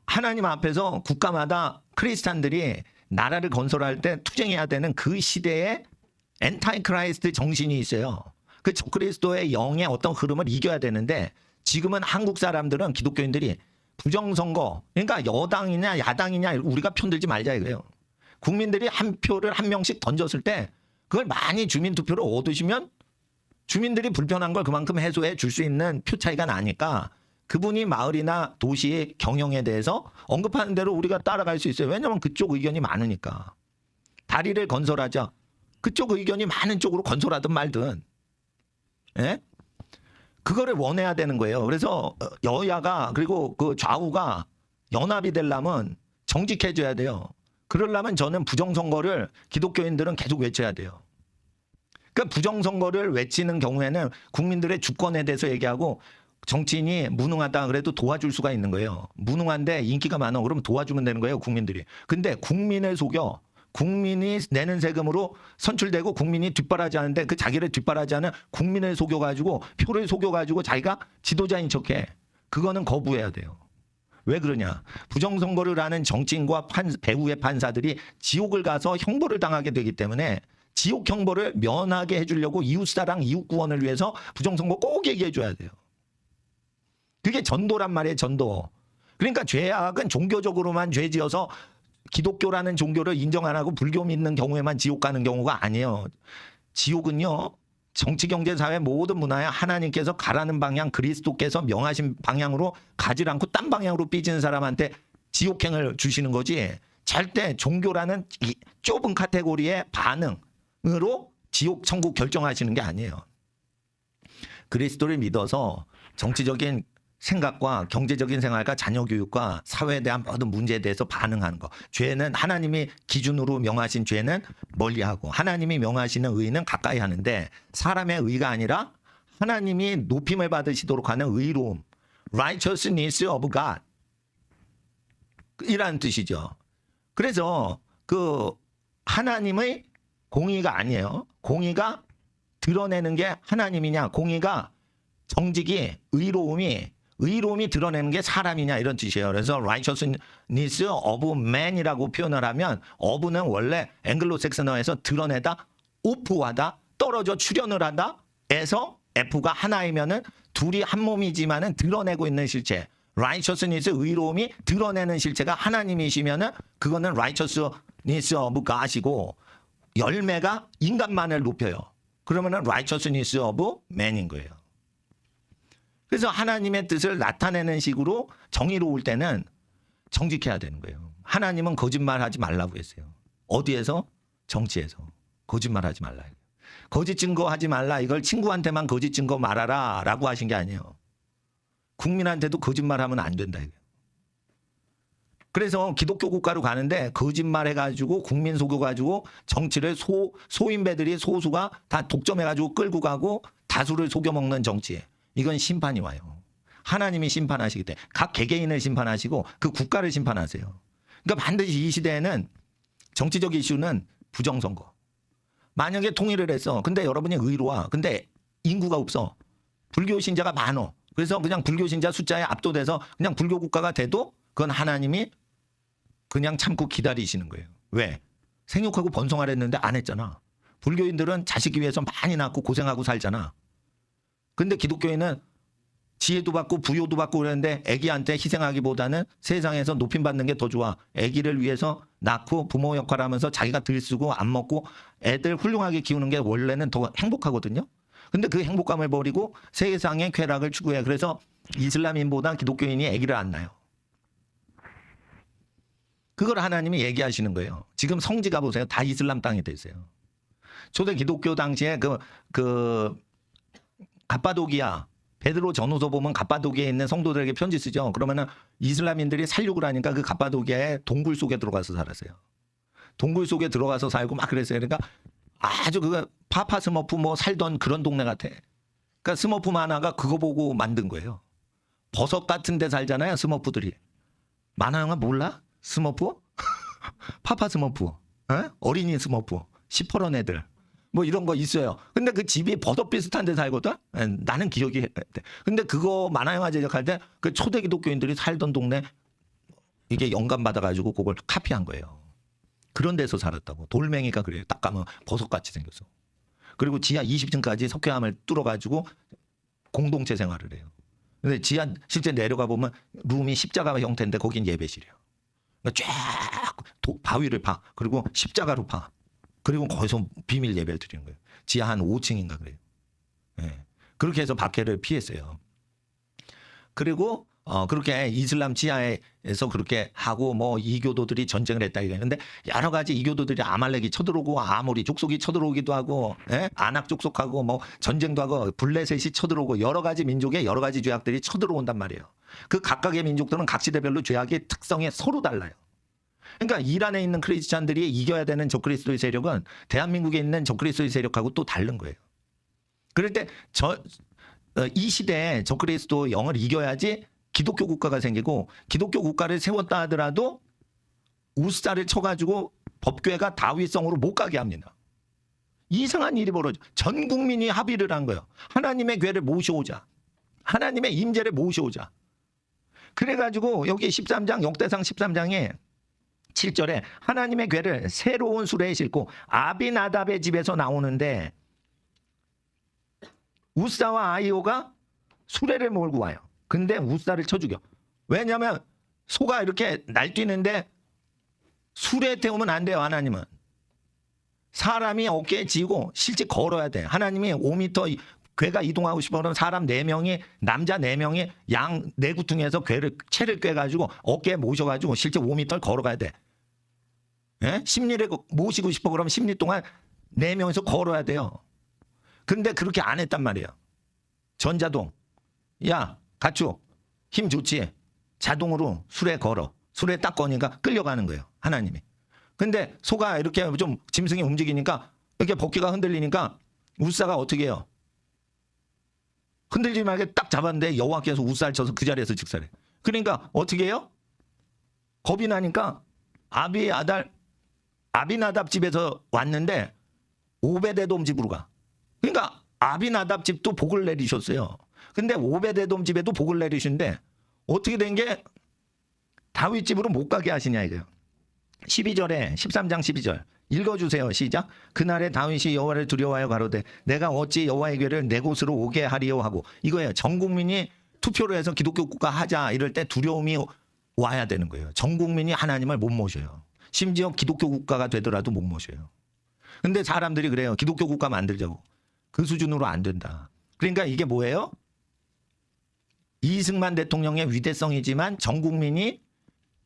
하나님 앞에서 국가마다 크리스찬들이 나라를 건설할 때 투쟁해야 되는 그 시대에 엔타이크라이스트 정신이 있어요. 그 적그리스도의 영의 어떤 흐름을 이겨야 되는데 지금은 한국 사람들은 기독교인들이 부정선거, 그러니까 여당이냐 야당이냐 우리가 편들지 말자 이거예요. 국민들이 한 표를 한 명씩 던졌을 때 그걸 많이 주민투표를 얻으시면 주민들이 불편한 걸 그만큼 해소해 줄 수 있는 표 차이가 나니까 그분이 마을이나 도시의 경영에 대해서 언급하는 대로 우리가 따라갈 수 있어요. 왜냐하면 그쪽 의견이 많으니까. 다리를 건설하자. 그쪽 의견이 많은 쪽으로 건설하든 말든. 예? 그거를 원해야 되는 거예요. 그래서 여야가 그리고 그 좌우가 연합이 되려면 정직해져야 돼요. 그러려면 저는 부정선거를 기독교인들은 계속 외쳐야 돼요. 그러니까 부정선거를 외치는 경우에는 국민들의 주권에 대해서 얘기하고 정치인이 무능하다 그래도 도와줄 수가 있는 거예요. 무능한데 인기가 많아 그러면 도와주면 되는 거예요. 국민들이. 근데 국민을 속여. 국민이 내는 세금으로 선출되고 국민이 뒷바라지하는데 그 자기를 뒷바라지하는 국민을 속여가지고 표를 속여가지고 자기가 지도자인 척해. 그거는 거부해야 돼요. 왜 그러냐. 부정선거를 하는 정치인과 배후의 판사들이 지옥을 가서 형벌을 당하게 되기 때문에 지옥 형벌을 면하게 해주려고 이웃사랑 이웃구원을 위해서 부정선거 꼭 얘기해 줘야 돼요. 그게 전도란 말이에요. 전도. 그러니까 죄악은 종교적으로만 죄지어서 기독교라는 종교를 인정 안 하고 불교 믿는 경우에만 지옥 가는 경우가 아니에요. 지옥은요. 정치, 경제, 사회 모든 문화에 하나님께서 가라는 방향, 그리스도께서 명하신 방향으로 가지 않고 딴 방향으로 삐지는 사람한테 지옥행을 주시는 거지. 절대 종교라는 이 좁은 카테고리의 반응으로 지옥, 천국 결정하시는 게 아니에요. 그리스도를 믿어서 정치적인 생각과 경제적인 생활과 자녀 교육과 사회에 대한 모든 문제에 대해서 반응하는 거. 죄는 하나님이 기준으로 명하신 죄는 멀리하고 하나님이 명하시는 의는 가까이 하는데 사람의 의가 아니라 하나님이 높임을 받으시도록 하는 의로움. Righteousness of God. 이라는 뜻이죠. 그래서 그 하나님의 공의가 아니에요. 공의가 드러내는 게 하나님이냐, 공의가, 정직이, 의로움이 드러내는 게 사람이냐, 이런 뜻이에요. 그래서 righteousness of man이라고 표현을 하면, of는 원래 앵글로색슨어에서 드러내다, 오프하다, 떨어져 출현을 하다 에서 F가 하나이면은 둘이 한 몸이지만은 드러내고 있는 실체. righteousness, 의로움이 드러내는 실체가 하나님이시면은 그거는 righteousness of God이고, 열매가 인간만을 높여요. 그러면은 righteousness of man인 거예요. 그래서 하나님의 뜻을 나타내는 식으로 정의로울 때는 정직해야 되는 거예요. 하나님은 거짓말하지 말라고 했어요. 어디에서? 정치에서. 거짓말하지 말라. 거짓 증거하지 말라. 이걸 친구한테만 거짓 증거 말하라 라고 하신 게 아니에요. 국민한테도 거짓말하면 안 된다. 그래서 기독교 국가로 가는데 거짓말해가지고 국민 속여가지고 정치를 소인배들이 소수가 다 독점해가지고 끌고 가고 다수를 속여먹는 정치. 이건 심판이 와요. 하나님이 심판하시기 때문에 각 개개인을 심판하시고 그 국가를 심판하세요. 그러니까 반드시 이 시대에는 정치적 이슈는 부정선거. 만약에 통일을 했어. 근데 여러분이 의로와. 근데 인구가 없어. 불교 신자가 많어. 그래서 그냥 불교 신자 숫자에 압도돼서 그냥 불교 국가가 돼도 그건 하나님이 그냥 참고 기다리시는 거예요. 왜? 생육하고 번성하랬는데 안 했잖아. 불교인들은 자식 위해서 많이 낳고 고생하고 살잖아. 근데 기독교인은 지혜도 받고 부요도 받고 그러는데 애기한테 희생하기보다는 세상에서 높임받는 게 더 좋아. 애기를 위해서 낳고 부모 역할하면서 자기가 들쓰고 안 먹고 애들 훌륭하게 키우는 게 원래는 더 행복하거든요. 근데 그 행복감을 버리고 세상의 쾌락을 추구해. 그래서 이슬람인보다 기독교인이 애기를 안 낳아요. 그걸 하나님이 얘기하시는 거예요. 지금 성지 가보세요. 다 이슬람 땅이 됐어요. 초대 기독교 당시에 갑바도기아, 베드로 전후서 보면 갑바도기아에 있는 성도들에게 편지 쓰죠. 그러면은 이슬람인들이 살육을 하니까 그 갑바도기아의 동굴 속에 들어가서 살았어요. 동굴 속에 들어가서 살고 막 그랬어요. 그러니까 아주 파파 스머프 뭐 살던 그런 동네 같아. 그러니까 스머프 만화가 그거 보고 만든 거예요. 버섯 같은 데 살잖아요, 스머프들이. 만화 영화 몰라? 스머프? 파파 스머프. 어린이 스머프. 시퍼런 애들. 뭐 이런 거 있어요. 근데 그 집이 버섯 비슷한 데 살거든? 나는 기억이 돼. 근데 그거 만화영화 제작할 때 그 초대 기독교인들이 살던 동네 이게 영감 받아가지고 그걸 카피한 거예요. 그런 데서 살았다고. 돌멩이가 그래요. 딱 가면 버섯같이 생겼어. 그리고 지하 20층까지 석회암을 뚫어가지고 공동체 생활을 해요. 근데 지하 실제 내려가 보면 룸이 십자가 형태인데 거긴 예배실이에요. 그러니까 쫙 바위를 파. 그리고 십자가로 파. 그리고 거기서 비밀 예배를 드리는 거예요. 지하 한 5층인가 그래요. 예. 그렇게 해서 박해를 피했어요. 그리고 그렇게 이슬람 지하에서 그렇게 하고 뭐 이교도들이 전쟁을 했다 이거예요. 근데 여러 가지 이교도들이 아말렉이 쳐들어오고 아모리 족속이 쳐들어오기도 하고 아낙 족속하고 뭐 전쟁도 하고 블레셋이 쳐들어오고 여러 가지 민족의 여러 가지 죄악들이 쳐들어온단 말이에요. 그 각각의 민족들은 각 시대별로 죄악의 특성이 서로 달라요. 그러니까 이란에 있는 크리스찬들이 이겨야 되는 적그리스도의 세력은 대한민국에 있는 적그리스도의 세력하고 또 다른 거예요. 그럴 때 이 시대에 적그리스도 영을 이겨야지 기독교 국가가 생기고 기독교 국가를 세웠다 하더라도 우스자를 쳐가지고 법궤가 다윗성으로 못 가게 합니다. 이상한 일이 벌어져. 전 국민이 합의를 한 거예요. 하나님의 궤를 모셔오자. 하나님의 임재를 모셔오자. 그래가지고 여기 13장 역대상 13장에 7절에 하나님의 궤를 새로운 수레에 싣고 아비나답의 집에서 나오는데 우사와 아이오가 수레를 몰고 와요. 근데 우사를 쳐 죽여. 왜냐하면 소가 이렇게 날뛰는데 수레에 태우면 안 돼요. 하나님은. 사람이 어깨에 지고 실제 걸어야 돼. 하나님이 5m 궤가 이동하고 싶어 그러면 사람 4명이 남자 4명이 양 4구퉁에서 채를 꿰가지고 어깨에 모셔가지고 실제 5m를 걸어가야 돼. 예? 심리를 모시고 싶어 그러면 심리 동안 4명이서 걸어야 돼요. 근데 그렇게 안 했단 말이에요. 전자동. 야, 가축. 힘 좋지? 자동으로 수레 걸어. 수레 딱 거니까 끌려가는 거예요. 하나님이. 근데 소가 이렇게 좀 짐승이 움직이니까 이렇게 버키가 흔들리니까 우사가 어떻게 해요? 흔들지 말게 딱 잡았는데 여호와께서 우사를 쳐서 그 자리에서 즉사해. 그러니까 어떻게 해요? 겁이 나니까 아비나답 집에서 왔는데 오베데돔 집으로 가. 그러니까 아비나답 집도 복을 내리셨어요. 근데 오베데돔 집에도 복을 내리시는데 어떻게 된 게 다윗 집으로 못 가게 하시냐 이거예요. 12절에 13장 12절 읽어주세요. 시작. 그날에 다윗이 여호와를 두려워하여 가로되 내가 어찌 여호와의 궤를 내 곳으로 오게 하리요 하고 이거예요. 전 국민이 투표를 해서 기독교 국가 하자 이럴 때 두려움이 와야 되는 거예요. 전 국민이 하나님을 못 모셔요. 심지어 기독교 국가가 되더라도 못 모셔요. 근데 사람들이 그래요. 기독교 국가 만들자고. 그 수준으로 안 된다. 그러니까 이게 뭐예요? 이승만 대통령의 위대성이지만 전 국민이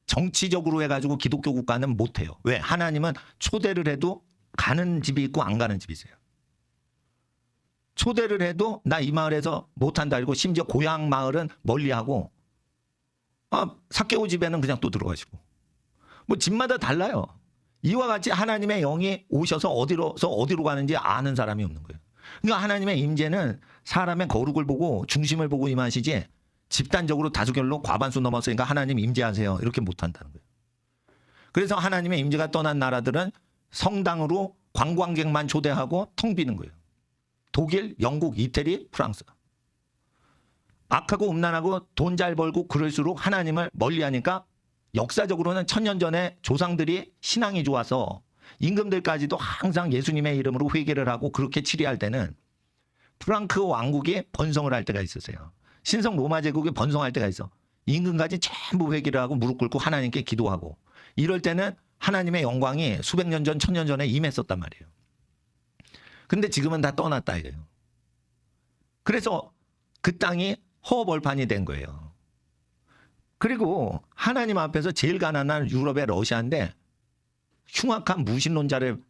정치적으로 해가지고 기독교 국가는 못해요. 왜? 하나님은 초대를 해도 가는 집이 있고 안 가는 집이 있어요. 초대를 해도 나 이 마을에서 못한다 이러고 심지어 고향 마을은 멀리하고 사개오 집에는 그냥 또 들어가시고 뭐 집마다 달라요. 이와 같이 하나님의 영이 오셔서 어디로 가는지 아는 사람이 없는 거예요. 그러니까 하나님의 임재는 사람의 거룩을 보고 중심을 보고 임하시지 집단적으로 다수결로 과반수 넘었으니까 하나님 임재하세요. 이렇게 못한다는 거예요. 그래서 하나님의 임재가 떠난 나라들은 성당으로 관광객만 초대하고 텅 비는 거예요. 독일, 영국, 이태리, 프랑스. 악하고 음란하고 돈 잘 벌고 그럴수록 하나님을 멀리하니까 역사적으로는 1000년 전에 조상들이 신앙이 좋아서 임금들까지도 항상 예수님의 이름으로 회개를 하고 그렇게 치리할 때는 프랑크 왕국이 번성을 할 때가 있었어요. 신성 로마 제국이 번성할 때가 있어. 임금까지 전부 회개를 하고 무릎 꿇고 하나님께 기도하고 이럴 때는 하나님의 영광이 수백 년 전, 1000년 전에 임했었단 말이에요. 근데 지금은 다 떠났다 이거예요. 그래서 그 땅이 허벌판이 된 거예요. 그리고 하나님 앞에서 제일 가난한 유럽의 러시아인데 흉악한 무신론자를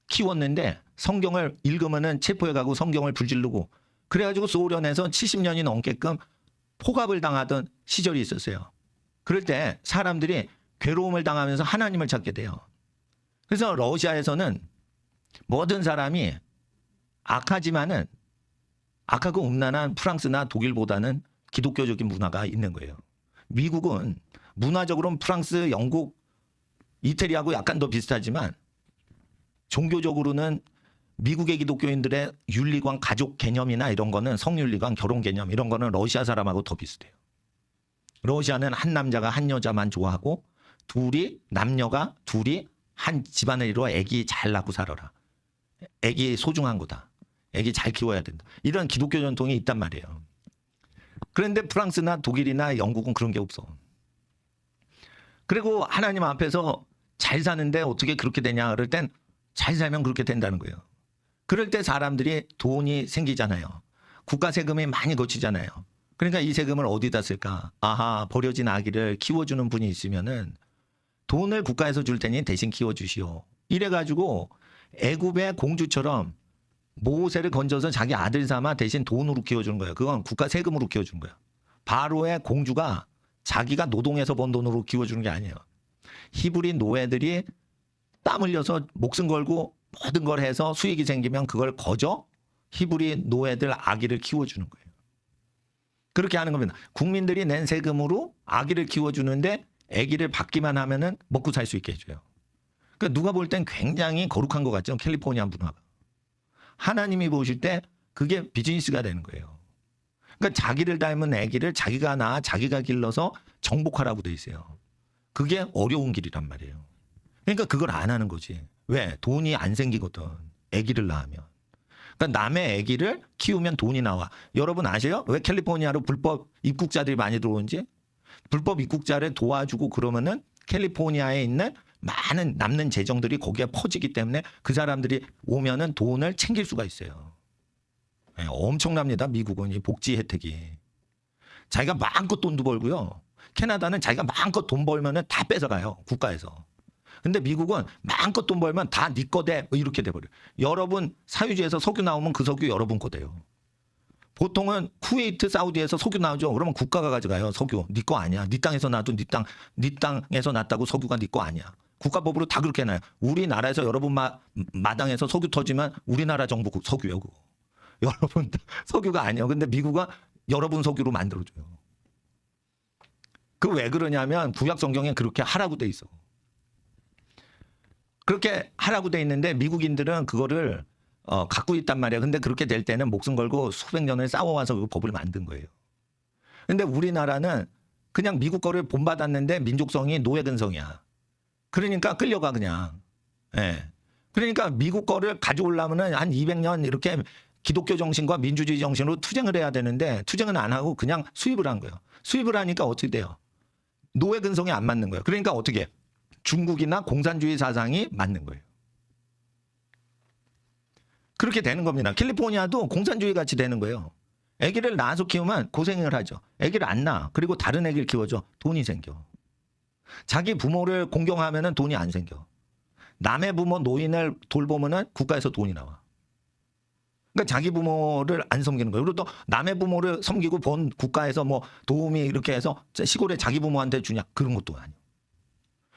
키웠는데 성경을 읽으면은 체포해 가고 성경을 불질르고 그래가지고 소련에서 70년이 넘게끔 포갑을 당하던 시절이 있었어요. 그럴 때 사람들이 괴로움을 당하면서 하나님을 찾게 돼요. 그래서 러시아에서는 모든 사람이 악하지만은 악하고 음란한 프랑스나 독일보다는 기독교적인 문화가 있는 거예요. 미국은 문화적으로는 프랑스, 영국, 이태리하고 약간 더 비슷하지만 종교적으로는 미국의 기독교인들의 윤리관, 가족 개념이나 이런 거는 성윤리관, 결혼 개념 이런 거는 러시아 사람하고 더 비슷해요. 러시아는 한 남자가 한 여자만 좋아하고 남녀가 둘이 한 집안을 이루어 애기 잘 낳고 살아라. 애기 소중한 거다. 애기 잘 키워야 된다. 이런 기독교 전통이 있단 말이에요. 그런데 프랑스나 독일이나 영국은 그런 게 없어. 그리고 하나님 앞에서 잘 사는데 어떻게 그렇게 되냐 그럴 땐 잘 살면 그렇게 된다는 거예요. 그럴 때 사람들이 돈이 생기잖아요. 국가 세금이 많이 거치잖아요. 그러니까 이 세금을 어디다 쓸까? 아하, 버려진 아기를 키워주는 분이 있으면은 돈을 국가에서 줄 테니 대신 키워주시오. 이래가지고 애굽의 공주처럼 모세를 건져서 자기 아들 삼아 대신 돈으로 키워주는 거예요. 그건 국가 세금으로 키워주는 거예요. 바로의 공주가 자기가 노동해서 번 돈으로 키워주는 게 아니에요. 히브리 노예들이 땀 흘려서 목숨 걸고 모든 걸 해서 수익이 생기면 그걸 거저 히브리 노예들 아기를 키워주는 거예요. 그렇게 하는 겁니다. 국민들이 낸 세금으로 아기를 키워주는데 아기를 받기만 하면은 먹고 살 수 있게 해줘요. 그러니까 누가 볼 땐 굉장히 거룩한 것 같죠. 캘리포니아 문화가. 하나님이 보실 때 그게 비즈니스가 되는 거예요. 그러니까 자기를 닮은 아기를 자기가 낳아 자기가 길러서 정복하라고 돼 있어요. 그게 어려운 길이란 말이에요. 그러니까 그걸 안 하는 거지. 왜? 돈이 안 생기거든. 아기를 낳으면. 그러니까 남의 아기를 키우면 돈이 나와. 여러분 아세요? 왜 캘리포니아로 불법 입국자들이 많이 들어오는지? 불법 입국자를 도와주고 그러면은 캘리포니아에 있는 많은 남는 재정들이 거기에 퍼지기 때문에 그 사람들이 오면은 돈을 챙길 수가 있어요. 네, 엄청납니다. 미국은 이 복지 혜택이. 자기가 마음껏 돈도 벌고요. 캐나다는 자기가 마음껏 돈 벌면은 다 뺏어가요. 국가에서. 근데 미국은 마음껏 돈 벌면 다 네 거 돼. 이렇게 돼버려요. 여러분 사유지에서 석유 나오면 그 석유 여러분 거 돼요. 보통은 쿠웨이트, 사우디에서 석유 나오죠. 그러면 국가가 가져가요. 석유. 네 거 아니야. 네 땅에서 나도 네 땅에서 났다고 석유가 네 거 아니야. 국가법으로 다 그렇게 해놔요. 우리나라에서 여러분 마당에서 석유 터지면 우리나라 정부 석유요. 그거. 여러분 석유가 아니에요. 근데 미국은 여러분 석유로 만들어줘요. 그 왜 그러냐면 구약 성경에 그렇게 하라고 돼 있어. 그렇게 하라고 돼 있는데 미국인들은 그거를 갖고 있단 말이에요. 근데 그렇게 될 때는 목숨 걸고 수백 년을 싸워와서 그 법을 만든 거예요. 근데 우리나라는 그냥 미국 거를 본받았는데 민족성이 노예 근성이야. 그러니까 끌려가 그냥. 예. 그러니까 미국 거를 가져오려면은 한 200년 이렇게 기독교 정신과 민주주의 정신으로 투쟁을 해야 되는데 투쟁은 안 하고 그냥 수입을 한 거예요. 수입을 하니까 어떻게 돼요? 노예 근성이 안 맞는 거예요. 그러니까 어떻게 해? 중국이나 공산주의 사상이 맞는 거예요. 그렇게 되는 겁니다. 캘리포니아도 공산주의 같이 되는 거예요. 아기를 낳아서 키우면 고생을 하죠. 아기를 안 낳아. 그리고 다른 아기를 키워줘. 돈이 생겨. 자기 부모를 공경하면 돈이 안 생겨. 남의 부모 노인을 돌보면 국가에서 돈이 나와. 그러니까 자기 부모를 안 섬기는 거예요. 그리고 또 남의 부모를 섬기고 본 국가에서 뭐 도움이 이렇게 해서 시골에 자기 부모한테 주냐. 그런 것도 아니에요.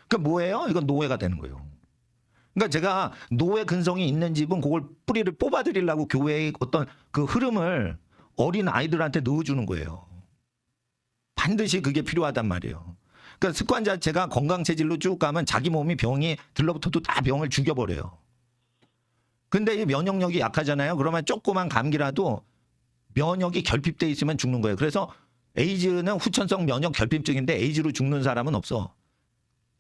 그러니까 뭐예요? 이건 노예가 되는 거예요. 그러니까 제가 노예 근성이 있는 집은 그걸 뿌리를 뽑아드리려고 교회의 어떤 그 흐름을 어린 아이들한테 넣어주는 거예요. 반드시 그게 필요하단 말이에요. 그러니까 습관 자체가 건강 체질로 쭉 가면 자기 몸이 병이 들러붙어도 다 병을 죽여버려요. 근데 이 면역력이 약하잖아요. 그러면 조그만 감기라도 면역이 결핍돼 있으면 죽는 거예요. 그래서 에이즈는 후천성 면역 결핍증인데 에이즈로 죽는 사람은 없어.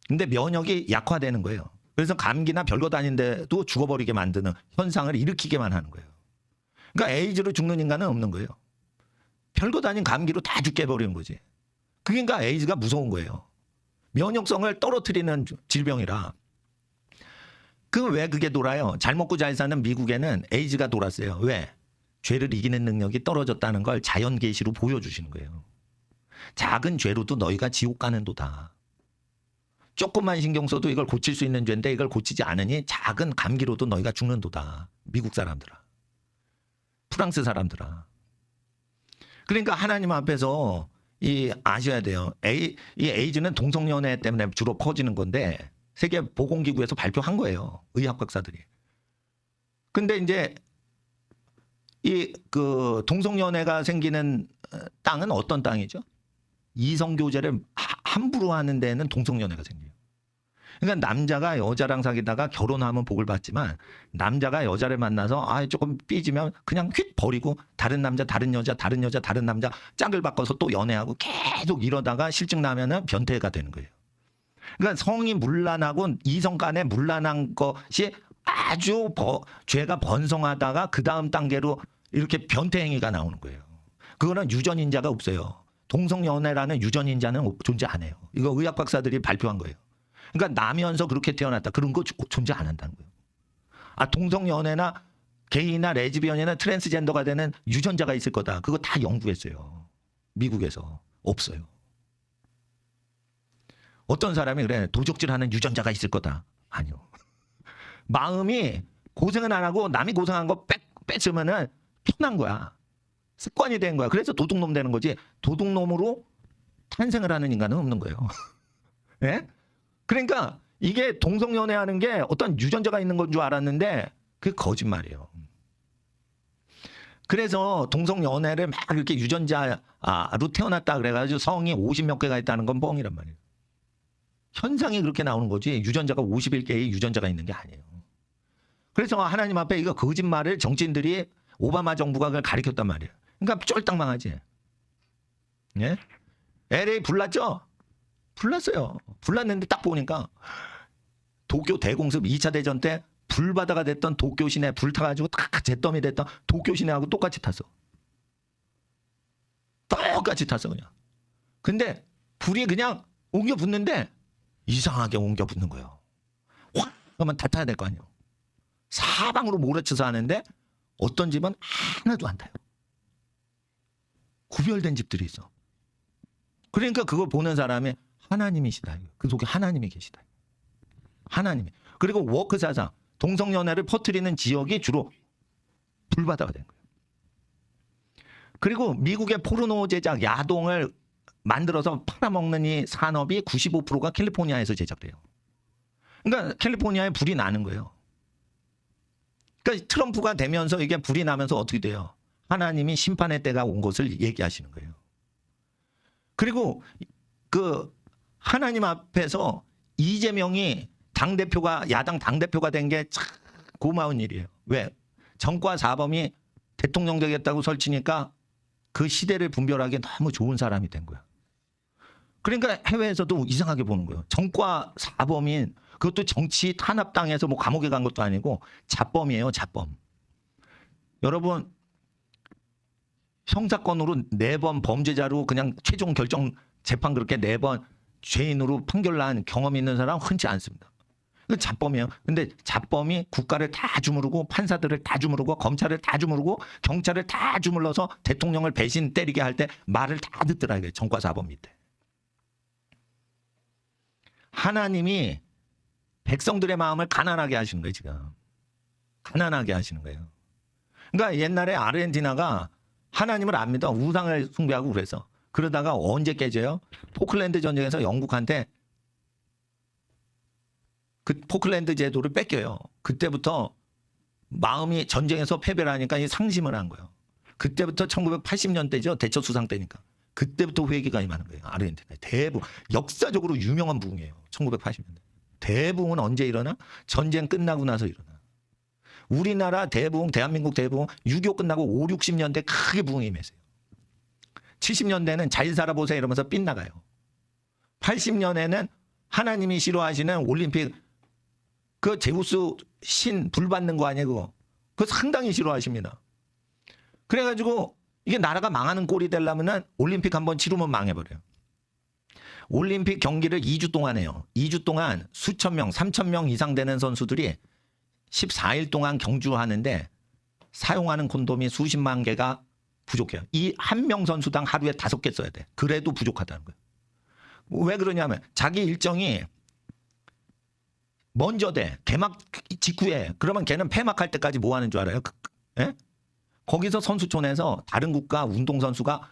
근데 면역이 약화되는 거예요. 그래서 감기나 별거 다닌데도 죽어버리게 만드는 현상을 일으키게만 하는 거예요. 그러니까 에이즈로 죽는 인간은 없는 거예요. 별거 다닌 감기로 다 죽게 해버리는 거지. 그러니까 에이즈가 무서운 거예요. 면역성을 떨어뜨리는 질병이라. 왜 그게 돌아요? 잘 먹고 잘 사는 미국에는 에이즈가 돌았어요. 왜? 죄를 이기는 능력이 떨어졌다는 걸 자연 계시로 보여주시는 거예요. 작은 죄로도 너희가 지옥 가는도다. 조금만 신경 써도 이걸 고칠 수 있는 죄인데 이걸 고치지 않으니 작은 감기로도 너희가 죽는도다. 미국 사람들아. 프랑스 사람들아. 그러니까 하나님 앞에서 아셔야 돼요. 이 에이즈는 동성연애 때문에 주로 퍼지는 건데 세계 보건기구에서 발표한 거예요. 의학 박사들이. 근데 이제 동성연애가 생기는 땅은 어떤 땅이죠? 이성교제를 함부로 하는 데는 동성연애가 생겨요. 그러니까 남자가 여자랑 사귀다가 결혼하면 복을 받지만 남자가 여자를 만나서 조금 삐지면 그냥 휙 버리고 다른 남자, 다른 여자, 다른 여자, 다른 남자 짝을 바꿔서 또 연애하고 계속 이러다가 실증 나면은 변태가 되는 거예요. 그러니까 성이 문란하고 이성 간에 문란한 것이 아주 죄가 번성하다가 그 다음 단계로 이렇게 변태 행위가 나오는 거예요. 그거는 유전인자가 없어요. 동성연애라는 유전인자는 존재 안 해요. 이거 의학 박사들이 발표한 거예요. 그러니까 나면서 그렇게 태어났다. 그런 거 존재 안 한다는 거예요. 동성연애나 게이나 레즈비언이나 트랜스젠더가 되는 유전자가 있을 거다. 그거 다 연구했어요. 미국에서. 없어요. 어떤 사람이 그래. 도적질하는 유전자가 있을 거다. 아니요. 마음이 고생은 안 하고 남이 고생한 거 뺏으면은 편한 거야. 습관이 된 거야. 그래서 도둑놈 되는 거지. 도둑놈으로 탄생을 하는 인간은 없는 거예요. 예? 그러니까 이게 동성연애하는 게 어떤 유전자가 있는 건 줄 알았는데 그게 거짓말이에요. 그래서 동성연애를 막 이렇게 유전자로 태어났다 그래가지고 성이 50몇 개가 있다는 건 뻥이란 말이에요. 현상이 그렇게 나오는 거지 유전자가 51개의 유전자가 있는 게 아니에요. 그래서 하나님 앞에 이거 거짓말을 정치인들이 오바마 정부가 그걸 가르쳤단 말이에요. 그러니까 쫄딱 망하지. 예? LA 불났죠? 불났어요. 불났는데 딱 보니까 도쿄 대공습 2차 대전 때 불바다가 됐던 도쿄 시내 불 타가지고 탁 잿더미 됐던 도쿄 시내하고 똑같이 탔어. 똑같이 탔어 그냥. 근데 불이 그냥 옮겨 붙는데 이상하게 옮겨 붙는 거예요. 확 그러면 다 타야 될 거 아니에요. 사방으로 몰아쳐서 하는데 어떤 집은 하나도 안 타요. 구별된 집들이 있어. 그러니까 그걸 보는 사람이 하나님이시다. 그 속에 하나님이 계시다. 하나님이. 그리고 워크 사상, 동성연애를 퍼뜨리는 지역이 주로 불바다가 된 거예요. 그리고 미국의 포르노 제작, 야동을 만들어서 팔아먹는 이 산업이 95%가 캘리포니아에서 제작돼요. 그러니까 캘리포니아에 불이 나는 거예요. 그러니까 트럼프가 되면서 이게 불이 나면서 어떻게 돼요? 하나님이 심판의 때가 온 것을 얘기하시는 거예요. 그리고 하나님 앞에서 이재명이 야당 당대표가 된 게 참 고마운 일이에요. 왜? 정과 사범이 대통령 되겠다고 설치니까 그 시대를 분별하기 너무 좋은 사람이 된 거야. 그러니까 해외에서도 이상하게 보는 거예요. 정과 사범인, 그것도 정치 탄압당해서 뭐 감옥에 간 것도 아니고 자범이에요, 자범. 여러분, 형사건으로 4번 범죄자로 그냥 최종 결정 재판 그렇게 4번 죄인으로 판결난 경험이 있는 사람 흔치 않습니다. 자범이에요. 근데 자범이 국가를 다 주무르고 판사들을 다 주무르고 검찰을 다 주무르고 경찰을 다 주물러서 대통령을 배신 때리게 할 때 말을 다 듣더라. 이게 정과 사범 밑에. 하나님이 백성들의 마음을 가난하게 하시는 거예요. 지금. 가난하게 하시는 거예요. 그러니까 옛날에 아르헨티나가 하나님을 안 믿어 우상을 숭배하고 그래서 그러다가 언제 깨져요? 포클랜드 전쟁에서 영국한테 그 포클랜드 제도를 뺏겨요. 그때부터 마음이 전쟁에서 패배를 하니까 상심을 한 거예요. 그때부터 1980년대죠. 대처 수상 때니까. 그때부터 회개가 임하는 거예요. 아르헨티나에. 대부흥. 역사적으로 유명한 부흥이에요. 1980년대. 대부흥은 언제 일어나? 전쟁 끝나고 나서 일어나. 우리나라 대부흥, 대한민국 대부흥 6.25 끝나고 5, 60년대 크게 부흥이 임했어요. 70년대는 잘 살아보세요 이러면서 빗나가요. 80년에는 하나님이 싫어하시는 올림픽 그 제우스 신 불 받는 거 아니에요 그거. 그거 상당히 싫어하십니다. 그래가지고 이게 나라가 망하는 꼴이 되려면은 올림픽 한번 치르면 망해버려요. 올림픽 경기를 2주 동안 해요. 2주 동안 수천 명, 3천 명 이상 되는 선수들이 14일 동안 경주하는데 사용하는 콘돔이 수십만 개가 부족해요. 이 한 명 선수당 하루에 5개 써야 돼. 그래도 부족하다는 거예요. 왜 그러냐면 자기 일정이 먼저 돼. 개막 직후에. 그러면 걔는 폐막할 때까지 뭐 하는 줄 알아요? 예? 거기서 선수촌에서 다른 국가 운동선수가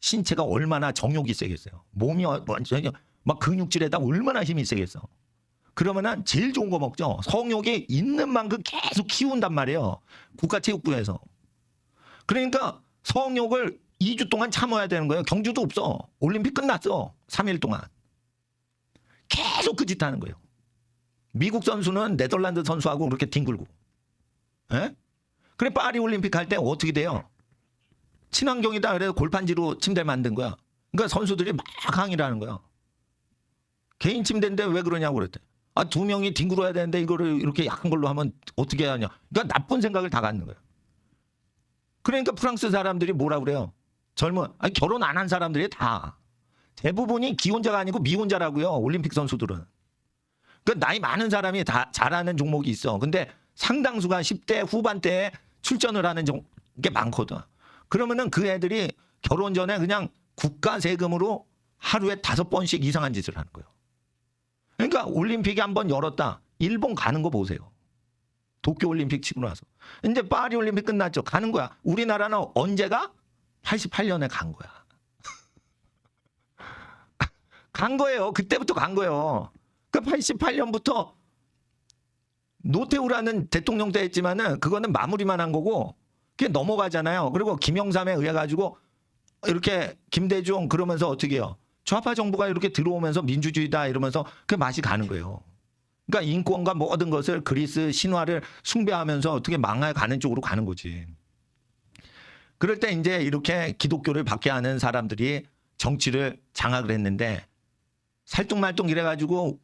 신체가 얼마나 정욕이 세겠어요. 몸이 완전히 막 근육질에다 얼마나 힘이 세겠어. 그러면은 제일 좋은 거 먹죠. 성욕이 있는 만큼 계속 키운단 말이에요. 국가체육부에서. 그러니까 성욕을 2주 동안 참아야 되는 거예요. 경주도 없어. 올림픽 끝났어. 3일 동안. 계속 그 짓 하는 거예요. 미국 선수는 네덜란드 선수하고 그렇게 뒹굴고. 예? 그래 파리 올림픽 할 때 어떻게 돼요? 친환경이다 그래서 골판지로 침대 만든 거야. 그러니까 선수들이 막 항의를 하는 거야. 개인 침대인데 왜 그러냐고 그랬대. 아, 2명이 뒹굴어야 되는데 이거를 이렇게 약한 걸로 하면 어떻게 하냐. 그러니까 나쁜 생각을 다 갖는 거예요. 그러니까 프랑스 사람들이 뭐라 그래요? 아니, 결혼 안 한 사람들이 다. 대부분이 기혼자가 아니고 미혼자라고요. 올림픽 선수들은. 그러니까 나이 많은 사람이 다 잘하는 종목이 있어. 근데 상당수가 10대 후반대에 출전을 하는 게 많거든. 그러면은 그 애들이 결혼 전에 그냥 국가 세금으로 하루에 5번씩 이상한 짓을 하는 거예요. 그러니까 올림픽이 한번 열었다. 일본 가는 거 보세요. 도쿄올림픽 치고 나서. 이제 파리올림픽 끝났죠. 가는 거야. 우리나라는 언제가? 88년에 간 거야. 간 거예요. 그때부터 간 거예요. 그 88년부터 노태우라는 대통령도 했지만은 그거는 마무리만 한 거고 그게 넘어가잖아요. 그리고 김영삼에 의해 가지고 이렇게 김대중 그러면서 어떻게 해요? 좌파 정부가 이렇게 들어오면서 민주주의다 이러면서 그 맛이 가는 거예요. 그러니까 인권과 모든 것을 그리스 신화를 숭배하면서 어떻게 망해 가는 쪽으로 가는 거지. 그럴 때 이제 이렇게 기독교를 받게 하는 사람들이 정치를 장악을 했는데 살뚱말뚱 이래가지고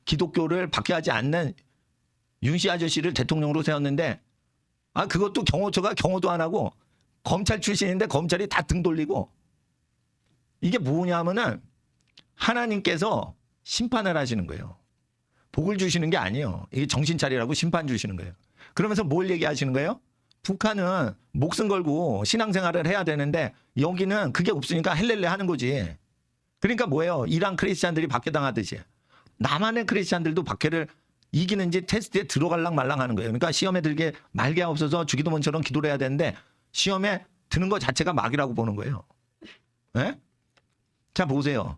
기독교를 받게 하지 않는 윤씨 아저씨를 대통령으로 세웠는데 아 그것도 경호처가 경호도 안 하고 검찰 출신인데 검찰이 다 등 돌리고 이게 뭐냐 하면은 하나님께서 심판을 하시는 거예요. 복을 주시는 게 아니에요. 이게 정신 차리라고 심판 주시는 거예요. 그러면서 뭘 얘기하시는 거예요? 북한은 목숨 걸고 신앙생활을 해야 되는데 여기는 그게 없으니까 헬렐레 하는 거지. 그러니까 뭐예요? 이란 크리스찬들이 박해당하듯이 남한의 크리스찬들도 박해를 이기는지 테스트에 들어갈랑 말랑 하는 거예요. 그러니까 시험에 들게 말게 없어서 주기도문처럼 기도를 해야 되는데 시험에 드는 것 자체가 막이라고 보는 거예요. 네? 자 보세요.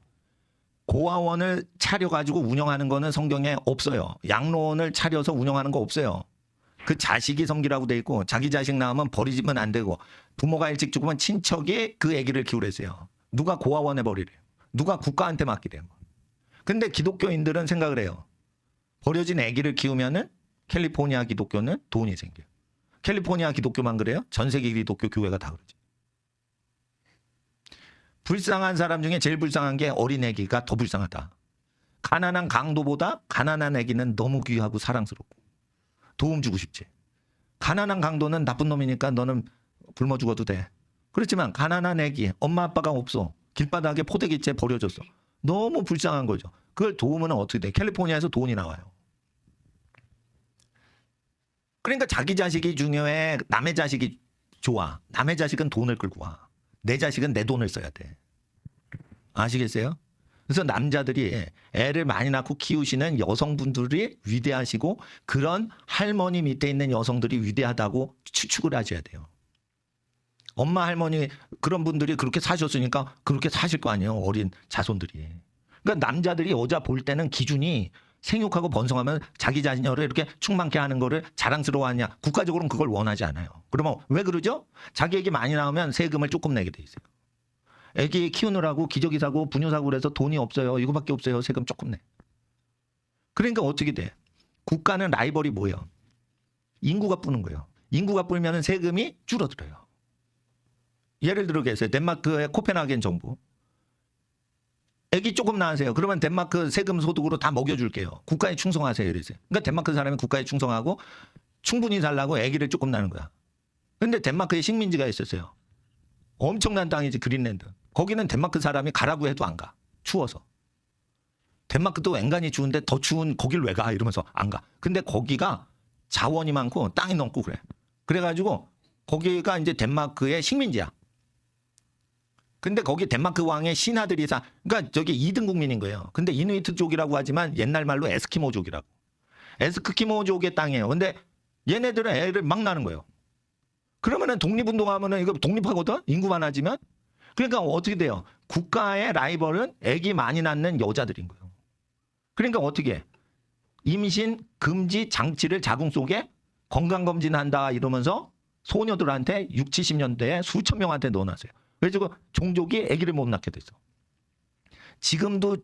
고아원을 차려가지고 운영하는 거는 성경에 없어요. 양로원을 차려서 운영하는 거 없어요. 그 자식이 섬기라고 돼 있고 자기 자식 낳으면 버리지면 안 되고 부모가 일찍 죽으면 친척이 그 아기를 키우래서요. 누가 고아원에 버리래요. 누가 국가한테 맡기래요. 근데 기독교인들은 생각을 해요. 버려진 아기를 키우면은 캘리포니아 기독교는 돈이 생겨요. 캘리포니아 기독교만 그래요? 전 세계 기독교 교회가 다 그러지. 불쌍한 사람 중에 제일 불쌍한 게 어린애기가 더 불쌍하다. 가난한 강도보다 가난한 애기는 너무 귀하고 사랑스럽고 도움 주고 싶지. 가난한 강도는 나쁜 놈이니까 너는 굶어 죽어도 돼. 그렇지만 가난한 애기, 엄마 아빠가 없어. 길바닥에 포대기째 버려졌어. 너무 불쌍한 거죠. 그걸 도우면 어떻게 돼? 캘리포니아에서 돈이 나와요. 그러니까 자기 자식이 중요해. 남의 자식이 좋아. 남의 자식은 돈을 끌고 와. 내 자식은 내 돈을 써야 돼. 아시겠어요? 그래서 남자들이 애를 많이 낳고 키우시는 여성분들이 위대하시고 그런 할머니 밑에 있는 여성들이 위대하다고 추측을 하셔야 돼요. 엄마 할머니 그런 분들이 그렇게 사셨으니까 그렇게 사실 거 아니에요. 어린 자손들이. 그러니까 남자들이 여자 볼 때는 기준이 생육하고 번성하면 자기 자녀를 이렇게 충만케 하는 거를 자랑스러워하냐. 국가적으로는 그걸 원하지 않아요. 그러면 왜 그러죠? 자기 애기 많이 나오면 세금을 조금 내게 돼 있어요. 애기 키우느라고 기저귀 사고 분유 사고 그래서 돈이 없어요. 이거밖에 없어요. 세금 조금 내. 그러니까 어떻게 돼? 국가는 라이벌이 뭐예요? 인구가 뿌는 거예요. 인구가 뿌면 세금이 줄어들어요. 예를 들어 계세요. 덴마크의 코펜하겐 정부. 애기 조금 낳으세요. 그러면 덴마크 세금 소득으로 다 먹여줄게요. 국가에 충성하세요. 이러세요. 그러니까 덴마크 사람이 국가에 충성하고 충분히 살라고 애기를 조금 낳는 거야. 근데 덴마크에 식민지가 있었어요. 엄청난 땅이지 그린랜드. 거기는 덴마크 사람이 가라고 해도 안 가. 추워서. 덴마크도 앵간히 추운데 더 추운 거길 왜 가? 이러면서 안 가. 근데 거기가 자원이 많고 땅이 넓고 그래. 그래가지고 거기가 이제 덴마크의 식민지야. 근데 거기 덴마크 왕의 신하들이 그러니까 저기 2등 국민인 거예요. 근데 이누이트족이라고 하지만 옛날 말로 에스키모족이라고. 에스키모족의 땅이에요. 근데 얘네들은 애를 막 낳는 거예요. 그러면은 독립운동하면은 이거 독립하거든? 인구 많아지면? 그러니까 어떻게 돼요? 국가의 라이벌은 애기 많이 낳는 여자들인 거예요. 그러니까 어떻게 해? 임신 금지 장치를 자궁 속에 건강검진한다 이러면서 소녀들한테 60, 70년대에 수천 명한테 넣어놨어요. 그래서 종족이 아기를 못 낳게 됐어. 지금도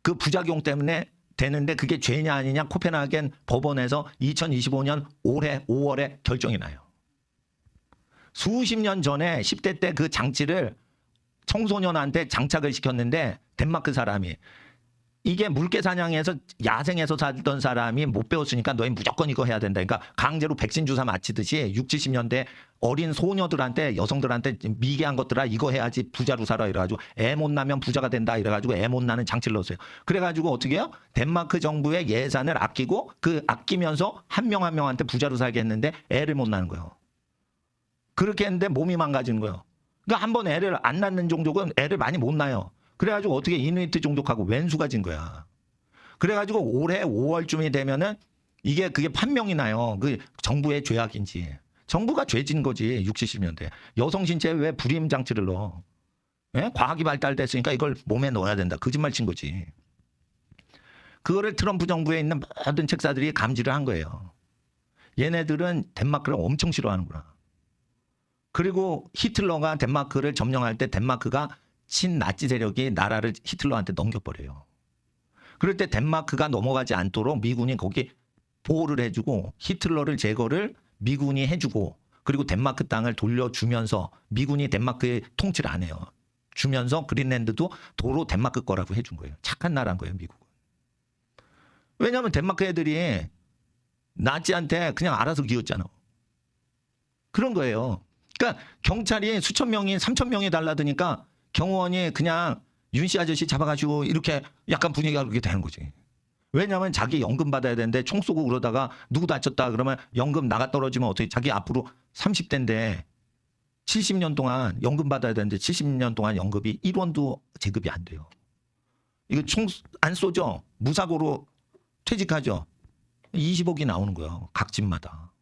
그 부작용 때문에 되는데 그게 죄냐 아니냐 코펜하겐 법원에서 2025년 올해 5월에 결정이 나요. 수십 년 전에 10대 때 그 장치를 청소년한테 장착을 시켰는데 덴마크 사람이 이게 물개 사냥에서 야생에서 살던 사람이 못 배웠으니까 너희 무조건 이거 해야 된다. 그러니까 강제로 백신 주사 맞히듯이 60, 70년대 어린 소녀들한테 여성들한테 미개한 것들아 이거 해야지 부자로 살아 이래가지고 애 못 낳으면 부자가 된다 이래가지고 애 못 낳는 장치를 넣었어요. 그래가지고 어떻게 해요? 덴마크 정부의 예산을 아끼고 그 아끼면서 한 명 한 명한테 부자로 살게 했는데 애를 못 낳는 거예요. 그렇게 했는데 몸이 망가지는 거예요. 그러니까 한 번 애를 안 낳는 종족은 애를 많이 못 낳아요. 그래가지고 어떻게 이누이트 종족하고 왼수가 진 거야. 그래가지고 올해 5월쯤이 되면은 그게 판명이 나요. 그 정부의 죄악인지. 정부가 죄진 거지 60, 70년대. 여성 신체에 왜 불임 장치를 넣어? 예? 과학이 발달됐으니까 이걸 몸에 넣어야 된다. 거짓말 친 거지. 그거를 트럼프 정부에 있는 모든 책사들이 감지를 한 거예요. 얘네들은 덴마크를 엄청 싫어하는구나. 그리고 히틀러가 덴마크를 점령할 때 덴마크가 친나치 세력이 나라를 히틀러한테 넘겨버려요. 그럴 때 덴마크가 넘어가지 않도록 미군이 거기 보호를 해주고 히틀러를 제거를 미군이 해주고 그리고 덴마크 땅을 돌려주면서 미군이 덴마크의 통치를 안 해요. 주면서 그린랜드도 도로 덴마크 거라고 해준 거예요. 착한 나라인 거예요, 미국은. 왜냐하면 덴마크 애들이 나치한테 그냥 알아서 기었잖아. 그런 거예요. 그러니까 경찰이 수천 명이 3천 명이 달라드니까 경호원이 그냥 윤씨 아저씨 잡아가지고 이렇게 약간 분위기가 그렇게 되는 거지. 왜냐하면 자기 연금 받아야 되는데 총 쏘고 그러다가 누구 다쳤다 그러면 연금 나가 떨어지면 어떻게 자기 앞으로 30대인데 70년 동안 연금 받아야 되는데 70년 동안 연금이 1원도 제급이 안 돼요. 이거 총 안 쏘죠? 무사고로 퇴직하죠? 20억이 나오는 거예요. 각 집마다.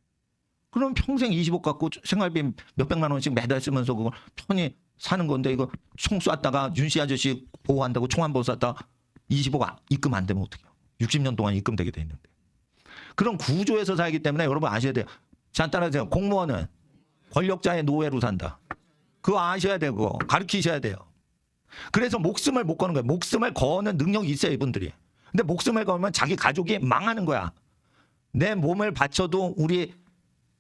그럼 평생 20억 갖고 생활비 몇백만 원씩 매달 쓰면서 그걸 편히 사는 건데 이거 총 쐈다가 윤씨 아저씨 보호한다고 총 한 번 쐈다 20억 입금 안 되면 어떡해요. 60년 동안 입금되게 돼 있는데. 그런 구조에서 살기 때문에 여러분 아셔야 돼요. 자, 따라하세요. 공무원은 권력자의 노예로 산다. 그거 아셔야 되고 가르치셔야 돼요. 그래서 목숨을 못 거는 거예요. 목숨을 거는 능력이 있어요, 이분들이. 근데 목숨을 걸면 자기 가족이 망하는 거야. 내 몸을 바쳐도 우리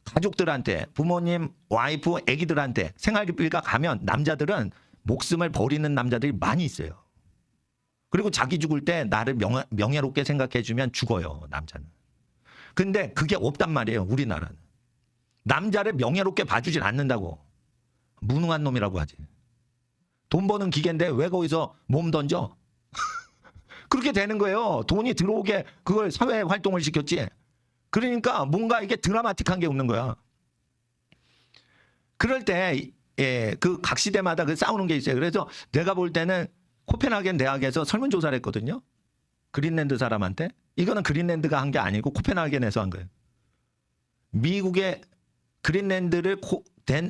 가족들한테, 부모님, 와이프, 아기들한테 생활비가 가면 남자들은 목숨을 버리는 남자들이 많이 있어요. 그리고 자기 죽을 때 나를 명예롭게 생각해주면 죽어요, 남자는. 근데 그게 없단 말이에요, 우리나라는. 남자를 명예롭게 봐주질 않는다고. 무능한 놈이라고 하지. 돈 버는 기계인데 왜 거기서 몸 던져? 그렇게 되는 거예요. 돈이 들어오게 그걸 사회 활동을 시켰지. 그러니까 뭔가 이게 드라마틱한 게 없는 거야. 그럴 때, 그 각 시대마다 그 싸우는 게 있어요. 그래서 내가 볼 때는 코펜하겐 대학에서 설문조사를 했거든요. 그린랜드 사람한테. 이거는 그린랜드가 한 게 아니고 코펜하겐에서 한 거예요. 미국의 그린랜드를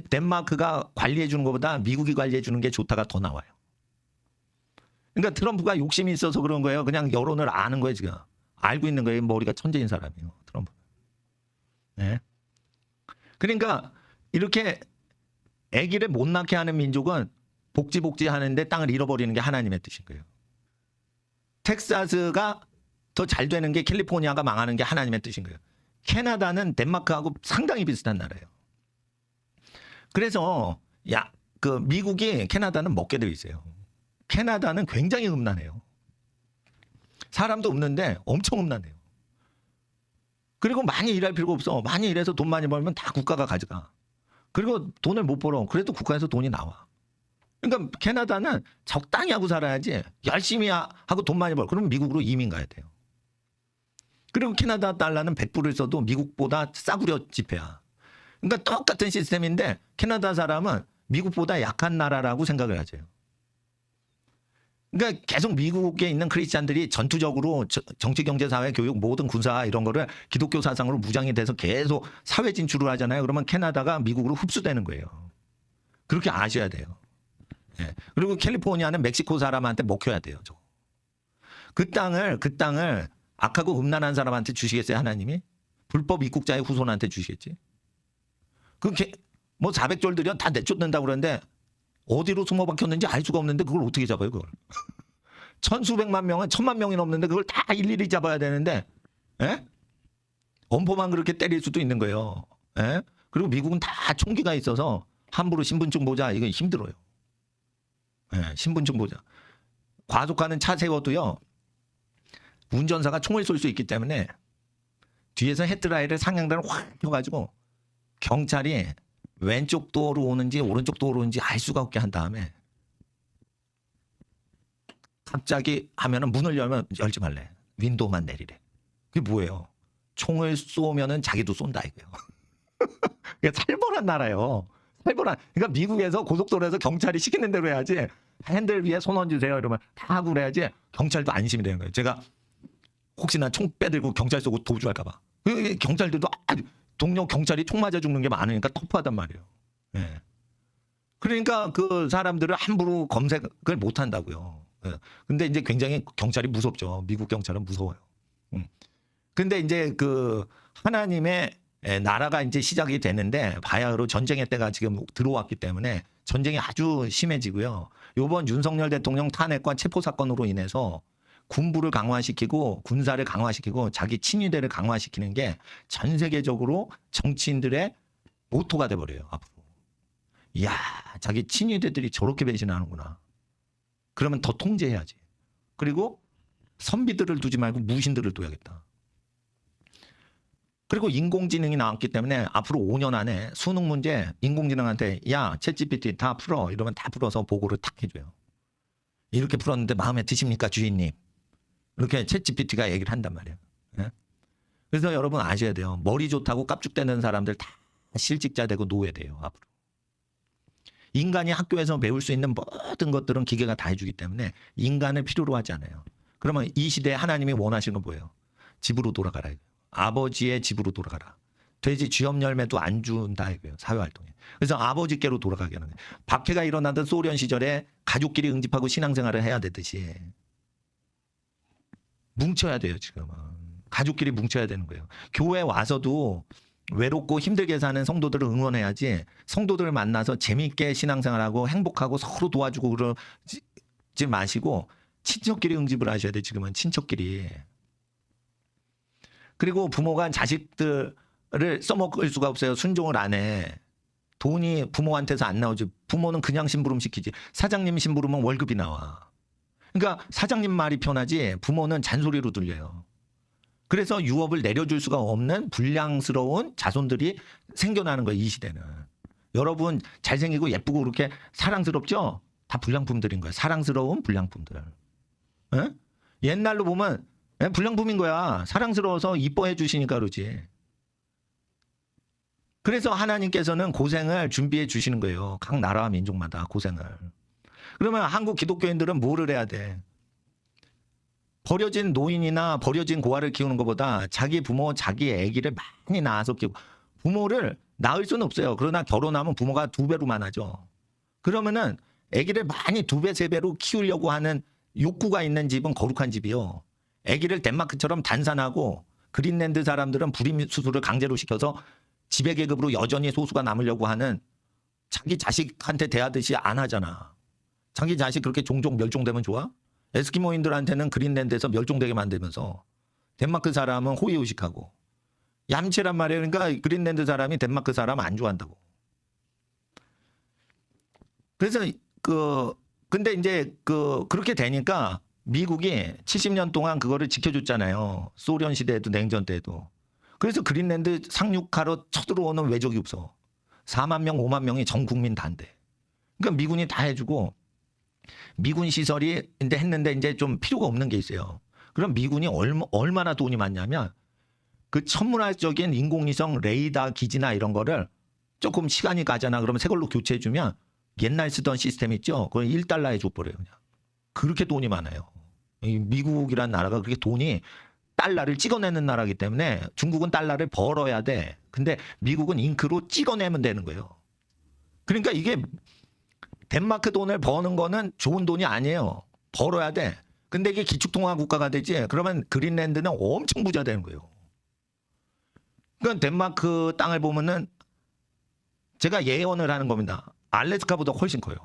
덴마크가 관리해 주는 것보다 미국이 관리해 주는 게 좋다가 더 나와요. 그러니까 트럼프가 욕심이 있어서 그런 거예요. 그냥 여론을 아는 거예요, 지금. 알고 있는 거예요. 머리가 천재인 사람이에요, 트럼프. 네. 그러니까 이렇게 아기를 못 낳게 하는 민족은 복지 하는데 땅을 잃어버리는 게 하나님의 뜻인 거예요. 텍사스가 더 잘 되는 게 캘리포니아가 망하는 게 하나님의 뜻인 거예요. 캐나다는 덴마크하고 상당히 비슷한 나라예요. 그래서 그 미국이 캐나다는 먹게 되어 있어요. 캐나다는 굉장히 음란해요. 사람도 없는데 엄청 음란해요. 그리고 많이 일할 필요가 없어. 많이 일해서 돈 많이 벌면 다 국가가 가져가. 그리고 돈을 못 벌어. 그래도 국가에서 돈이 나와. 그러니까 캐나다는 적당히 하고 살아야지. 열심히 하고 돈 많이 벌어. 그러면 미국으로 이민 가야 돼요. 그리고 캐나다 달러는 100불을 써도 미국보다 싸구려 지폐야. 그러니까 똑같은 시스템인데 캐나다 사람은 미국보다 약한 나라라고 생각을 하죠. 그러니까 계속 미국에 있는 크리스찬들이 전투적으로 정치, 경제, 사회, 교육, 모든 군사 이런 거를 기독교 사상으로 무장이 돼서 계속 사회 진출을 하잖아요. 그러면 캐나다가 미국으로 흡수되는 거예요. 그렇게 아셔야 돼요. 예. 그리고 캘리포니아는 멕시코 사람한테 먹혀야 돼요. 그 땅을 악하고 음란한 사람한테 주시겠어요, 하나님이? 불법 입국자의 후손한테 주시겠지? 뭐 400졸들이요 다 내쫓는다고 그러는데 어디로 숨어 박혔는지 알 수가 없는데 그걸 어떻게 잡아요, 그걸? 천수백만 명은 1000만 명이 넘는데 그걸 다 일일이 잡아야 되는데, 예? 엄포만 그렇게 때릴 수도 있는 거예요. 예? 그리고 미국은 다 총기가 있어서 함부로 신분증 보자, 이건 힘들어요. 예, 신분증 보자. 과속하는 차 세워도요, 운전사가 총을 쏠 수 있기 때문에 뒤에서 헤드라이트를 상향단을 확 펴가지고 경찰이 왼쪽 도로 오는지 오른쪽 도로 오는지 알 수가 없게 한 다음에 갑자기 하면은 문을 열지 말래. 윈도우만 내리래. 그게 뭐예요? 총을 쏘면은 자기도 쏜다 이거예요. 그게 살벌한 나라예요. 살벌한. 그러니까 미국에서 고속도로에서 경찰이 시키는 대로 해야지. 핸들 위에 손 얹으세요 이러면 다 하고 그래야지 경찰도 안심이 되는 거예요. 제가 혹시나 총 빼들고 경찰 쏘고 도주할까 봐. 경찰들도 동료 경찰이 총 맞아 죽는 게 많으니까 터프하단 말이에요. 예. 그러니까 그 사람들을 함부로 검색을 못 한다고요. 예. 근데 이제 굉장히 경찰이 무섭죠. 미국 경찰은 무서워요. 근데 이제 그 하나님의 나라가 이제 시작이 되는데 바야흐로 전쟁의 때가 지금 들어왔기 때문에 전쟁이 아주 심해지고요. 이번 윤석열 대통령 탄핵과 체포 사건으로 인해서 군부를 강화시키고 군사를 강화시키고 자기 친위대를 강화시키는 게 전 세계적으로 정치인들의 모토가 돼버려요. 앞으로. 이야, 자기 친위대들이 저렇게 배신하는구나. 그러면 더 통제해야지. 그리고 선비들을 두지 말고 무신들을 둬야겠다. 그리고 인공지능이 나왔기 때문에 앞으로 5년 안에 수능 문제 인공지능한테 야, 챗GPT 다 풀어. 이러면 다 풀어서 보고를 탁 해줘요. 이렇게 풀었는데 마음에 드십니까, 주인님? 이렇게 챗GPT가 얘기를 한단 말이에요. 예? 그래서 여러분 아셔야 돼요. 머리 좋다고 깝죽대는 사람들 다 실직자 되고 노예 돼요. 앞으로. 인간이 학교에서 배울 수 있는 모든 것들은 기계가 다 해주기 때문에 인간을 필요로 하지 않아요. 그러면 이 시대에 하나님이 원하시는 건 뭐예요? 집으로 돌아가라. 아버지의 집으로 돌아가라. 돼지 쥐염 열매도 안 준다 이거예요. 사회활동에. 그래서 아버지께로 돌아가게 하는 거예요. 박해가 일어나던 소련 시절에 가족끼리 응집하고 신앙생활을 해야 되듯이 뭉쳐야 돼요. 지금은. 가족끼리 뭉쳐야 되는 거예요. 교회 와서도 외롭고 힘들게 사는 성도들을 응원해야지 성도들을 만나서 재미있게 신앙생활하고 행복하고 서로 도와주고 그러지 마시고 친척끼리 응집을 하셔야 돼요. 지금은 친척끼리. 그리고 부모가 자식들 써먹을 수가 없어요. 순종을 안 해. 돈이 부모한테서 안 나오지. 부모는 그냥 심부름 시키지. 사장님 심부름은 월급이 나와. 그러니까 사장님 말이 편하지 부모는 잔소리로 들려요. 그래서 유업을 내려줄 수가 없는 불량스러운 자손들이 생겨나는 거예요. 이 시대는. 여러분 잘생기고 예쁘고 그렇게 사랑스럽죠? 다 불량품들인 거예요. 사랑스러운 불량품들. 에? 옛날로 보면 불량품인 거야. 사랑스러워서 이뻐해 주시니까 그러지. 그래서 하나님께서는 고생을 준비해 주시는 거예요. 각 나라와 민족마다 고생을. 그러면 한국 기독교인들은 뭐를 해야 돼? 버려진 노인이나 버려진 고아를 키우는 것보다 자기 부모, 자기 아기를 많이 낳아서 키우고, 부모를 낳을 수는 없어요. 그러나 결혼하면 부모가 2배로 많아져. 그러면은 아기를 많이 2배, 3배로 키우려고 하는 욕구가 있는 집은 거룩한 집이요. 아기를 덴마크처럼 단산하고 그린랜드 사람들은 불임 수술을 강제로 시켜서 지배계급으로 여전히 소수가 남으려고 하는, 자기 자식한테 대하듯이 안 하잖아. 자기 자식 그렇게 종종 멸종되면 좋아? 에스키모인들한테는 그린랜드에서 멸종되게 만들면서 덴마크 사람은 호의호식하고 얌체란 말이에요. 그러니까 그린랜드 사람이 덴마크 사람 안 좋아한다고. 그래서 근데 이제 그렇게 되니까 미국이 70년 동안 그거를 지켜줬잖아요. 소련 시대에도 냉전 때에도. 그래서 그린랜드 상륙하러 쳐들어오는 외적이 없어. 4만 명, 5만 명이 전 국민 다인데. 그러니까 미군이 다 해주고, 미군 시설이 이제 했는데 이제 좀 필요가 없는 게 있어요. 그럼 미군이 얼마나 돈이 많냐면 그 천문학적인 인공위성 레이더 기지나 이런 거를 조금 시간이 가잖아. 그러면 새 걸로 교체해주면 옛날 쓰던 시스템 있죠. 그걸 1달러에 줘버려요. 그냥. 그렇게 돈이 많아요. 이 미국이라는 나라가 그렇게 돈이 달러를 찍어내는 나라이기 때문에 중국은 달러를 벌어야 돼. 근데 미국은 잉크로 찍어내면 되는 거예요. 그러니까 이게 덴마크 돈을 버는 거는 좋은 돈이 아니에요. 벌어야 돼. 근데 이게 기축통화 국가가 되지. 그러면 그린랜드는 엄청 부자 되는 거예요. 그러니까 덴마크 땅을 보면은 제가 예언을 하는 겁니다. 알래스카보다 훨씬 커요.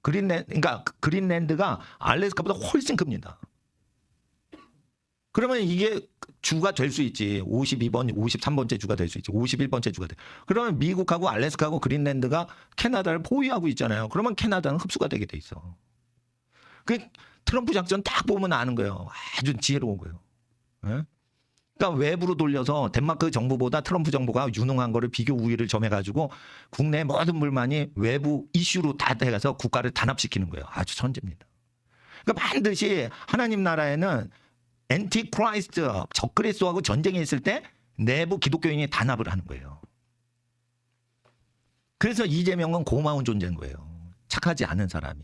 그러니까 그린랜드가 알래스카보다 훨씬 큽니다. 그러면 이게 주가 될 수 있지. 52번, 53번째 주가 될 수 있지. 51번째 주가 돼. 그러면 미국하고 알래스카하고 그린랜드가 캐나다를 포위하고 있잖아요. 그러면 캐나다는 흡수가 되게 돼 있어. 그 트럼프 작전 딱 보면 아는 거예요. 아주 지혜로운 거예요. 네? 그러니까 외부로 돌려서 덴마크 정부보다 트럼프 정부가 유능한 거를 비교 우위를 점해가지고 국내 모든 불만이 외부 이슈로 다 돼가서 국가를 단합시키는 거예요. 아주 천재입니다. 그러니까 반드시 하나님 나라에는 엔티크라이스트, 적그리스도하고 전쟁이 있을 때 내부 기독교인이 단합을 하는 거예요. 그래서 이재명은 고마운 존재인 거예요. 착하지 않은 사람이.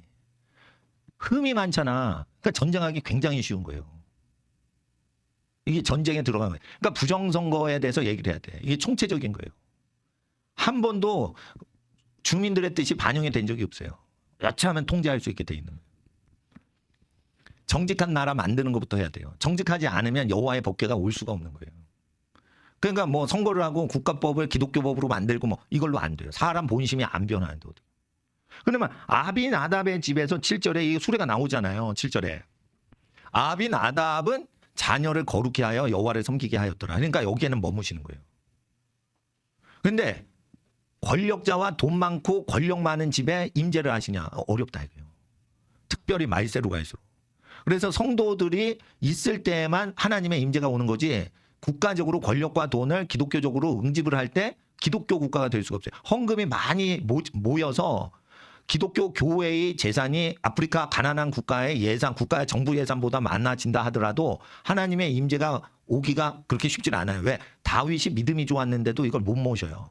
흠이 많잖아. 그러니까 전쟁하기 굉장히 쉬운 거예요. 이게 전쟁에 들어가는 거예요. 그러니까 부정선거에 대해서 얘기를 해야 돼. 이게 총체적인 거예요. 한 번도 주민들의 뜻이 반영이 된 적이 없어요. 여차하면 통제할 수 있게 돼 있는 거예요. 정직한 나라 만드는 것부터 해야 돼요. 정직하지 않으면 여호와의 법궤가 올 수가 없는 거예요. 그러니까 뭐 선거를 하고 국가법을 기독교법으로 만들고 뭐 이걸로 안 돼요. 사람 본심이 안 변하는데. 그러면 아비나답의 집에서 7절에 이 수레가 나오잖아요. 7절에. 아비나답은 자녀를 거룩히 하여 여호와를 섬기게 하였더라. 그러니까 여기에는 머무시는 거예요. 그런데 권력자와 돈 많고 권력 많은 집에 임재를 하시냐? 어렵다 이거예요. 특별히 말세로 갈수록. 그래서 성도들이 있을 때만 하나님의 임재가 오는 거지, 국가적으로 권력과 돈을 기독교적으로 응집을 할 때 기독교 국가가 될 수가 없어요. 헌금이 많이 모여서 기독교 교회의 재산이 아프리카 가난한 국가의 예산, 국가의 정부 예산보다 많아진다 하더라도 하나님의 임재가 오기가 그렇게 쉽지 않아요. 왜? 다윗이 믿음이 좋았는데도 이걸 못 모셔요.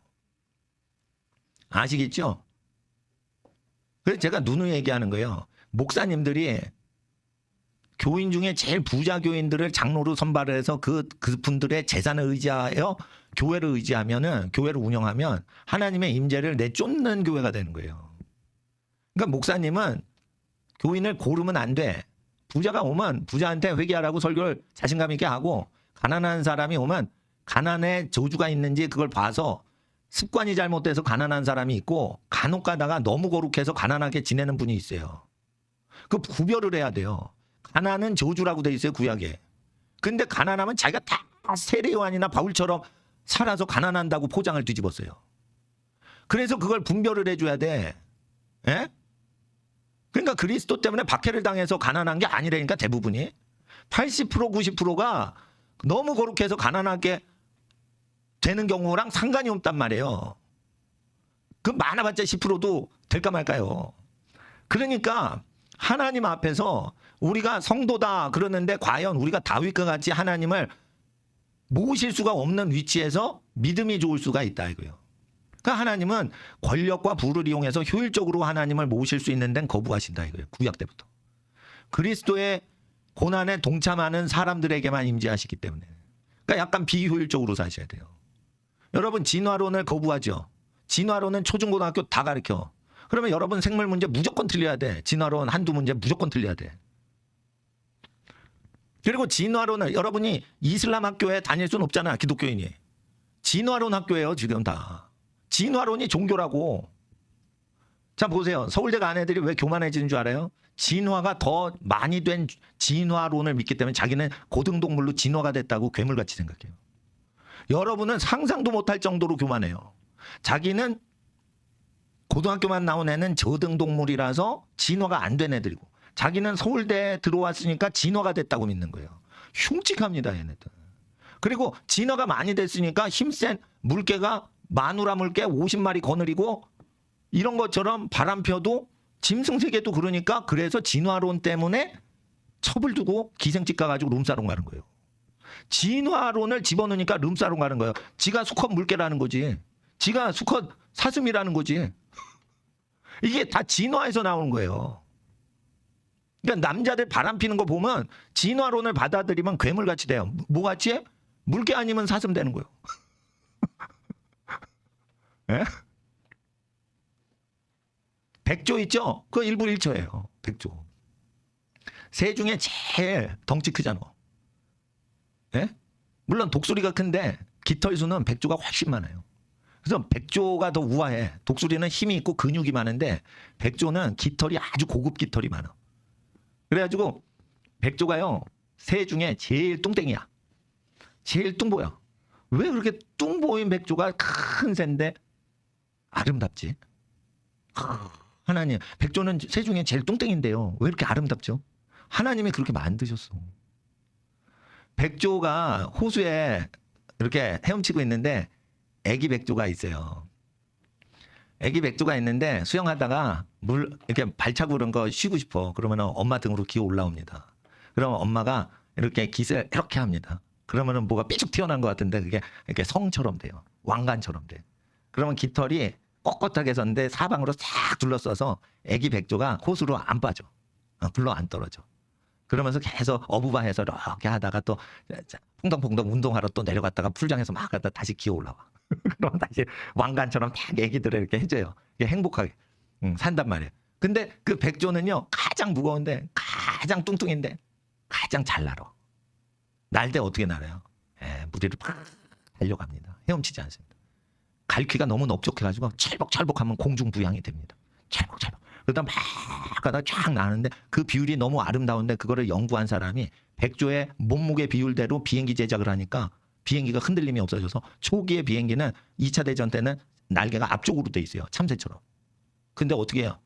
아시겠죠? 그래서 제가 누누이 얘기하는 거예요. 목사님들이 교인 중에 제일 부자 교인들을 장로로 선발을 해서 그분들의 재산을 의지하여 교회를 의지하면은, 교회를 운영하면 하나님의 임재를 내쫓는 교회가 되는 거예요. 그러니까 목사님은 교인을 고르면 안 돼. 부자가 오면 부자한테 회개하라고 설교를 자신감 있게 하고, 가난한 사람이 오면 가난에 저주가 있는지 그걸 봐서, 습관이 잘못돼서 가난한 사람이 있고 간혹 가다가 너무 거룩해서 가난하게 지내는 분이 있어요. 그 구별을 해야 돼요. 가난은 저주라고 돼 있어요, 구약에. 근데 가난하면 자기가 다 세례요한이나 바울처럼 살아서 가난한다고 포장을 뒤집었어요. 그래서 그걸 분별을 해줘야 돼. 예? 그러니까 그리스도 때문에 박해를 당해서 가난한 게 아니라니까 대부분이. 80% 90%가 너무 거룩해서 가난하게 되는 경우랑 상관이 없단 말이에요. 그 많아봤자 10%도 될까 말까요. 그러니까 하나님 앞에서 우리가 성도다 그러는데 과연 우리가 다윗과 같이 하나님을 모실 수가 없는 위치에서 믿음이 좋을 수가 있다 이거예요. 그러니까 하나님은 권력과 부를 이용해서 효율적으로 하나님을 모실 수 있는 데는 거부하신다 이거예요. 구약 때부터. 그리스도의 고난에 동참하는 사람들에게만 임재하시기 때문에. 그러니까 약간 비효율적으로 사셔야 돼요. 여러분 진화론을 거부하죠. 진화론은 초중고등학교 다 가르쳐. 그러면 여러분 생물 문제 무조건 틀려야 돼. 진화론 한두 문제 무조건 틀려야 돼. 그리고 진화론을 여러분이 이슬람 학교에 다닐 수는 없잖아. 기독교인이. 진화론 학교예요 지금 다. 진화론이 종교라고. 자 보세요. 서울대 간 애들이 왜 교만해지는 줄 알아요? 진화가 더 많이 된 진화론을 믿기 때문에 자기는 고등동물로 진화가 됐다고 괴물같이 생각해요. 여러분은 상상도 못할 정도로 교만해요. 자기는 고등학교만 나온 애는 저등동물이라서 진화가 안 된 애들이고 자기는 서울대에 들어왔으니까 진화가 됐다고 믿는 거예요. 흉측합니다 얘네들. 그리고 진화가 많이 됐으니까 힘센 물개가 마누라 물개 50마리 거느리고 이런 것처럼 바람 펴도 짐승세계도 그러니까 그래서 진화론 때문에 첩을 두고 기생집 가가지고 룸사롱 가는 거예요. 진화론을 집어넣으니까 룸사롱 가는 거예요. 지가 수컷 물개라는 거지. 지가 수컷 사슴이라는 거지. 이게 다 진화에서 나오는 거예요. 그러니까 남자들 바람 피는 거 보면 진화론을 받아들이면 괴물같이 돼요. 뭐같이? 물개 아니면 사슴 되는 거예요. 예? 백조 있죠? 그거 1분 1초예요. 백조. 새 중에 제일 덩치 크잖아. 예? 물론 독수리가 큰데 깃털 수는 백조가 훨씬 많아요. 그래서 백조가 더 우아해. 독수리는 힘이 있고 근육이 많은데 백조는 깃털이 아주 고급 깃털이 많아. 그래가지고 백조가요. 새 중에 제일 뚱땡이야. 제일 뚱보야. 왜 그렇게 뚱보인 백조가 큰 새인데 아름답지? 하나님, 백조는 새 중에 제일 뚱땡인데요. 왜 이렇게 아름답죠? 하나님이 그렇게 만드셨어. 백조가 호수에 이렇게 헤엄치고 있는데 애기 백조가 있어요. 애기 백조가 있는데 수영하다가 물 이렇게 발차고 그런 거 쉬고 싶어. 그러면 엄마 등으로 기어 올라옵니다. 그러면 엄마가 이렇게 깃을 이렇게 합니다. 그러면은 뭐가 삐죽 튀어나온 것 같은데 그게 이렇게 성처럼 돼요. 왕관처럼 돼. 그러면 깃털이 꼿꼿하게 섰는데 사방으로 싹 둘러싸서 애기 백조가 호수로 안 빠져. 불러 안 떨어져. 그러면서 계속 어부바해서 이렇게 하다가 또 퐁덩퐁덩 운동하러 또 내려갔다가 풀장에서 막 갔다 다시 기어 올라와. 그러면 다시 왕관처럼 딱 애기들을 이렇게 해줘요. 행복하게 산단 말이에요. 근데 그 백조는요 가장 무거운데 가장 뚱뚱인데 가장 잘 날아. 날 때 어떻게 날아요? 무리를 팍 달려갑니다. 헤엄치지 않습니다. 갈퀴가 너무 넓적해가지고 철벅철벅하면 공중부양이 됩니다. 철벅철벅. 그러다 막 가다가 쫙 나는데 그 비율이 너무 아름다운데 그거를 연구한 사람이 백조의 몸무게 비율대로 비행기 제작을 하니까 비행기가 흔들림이 없어져서 초기의 비행기는 2차 대전 때는 날개가 앞쪽으로 돼 있어요. 참새처럼. 근데 어떻게 해요?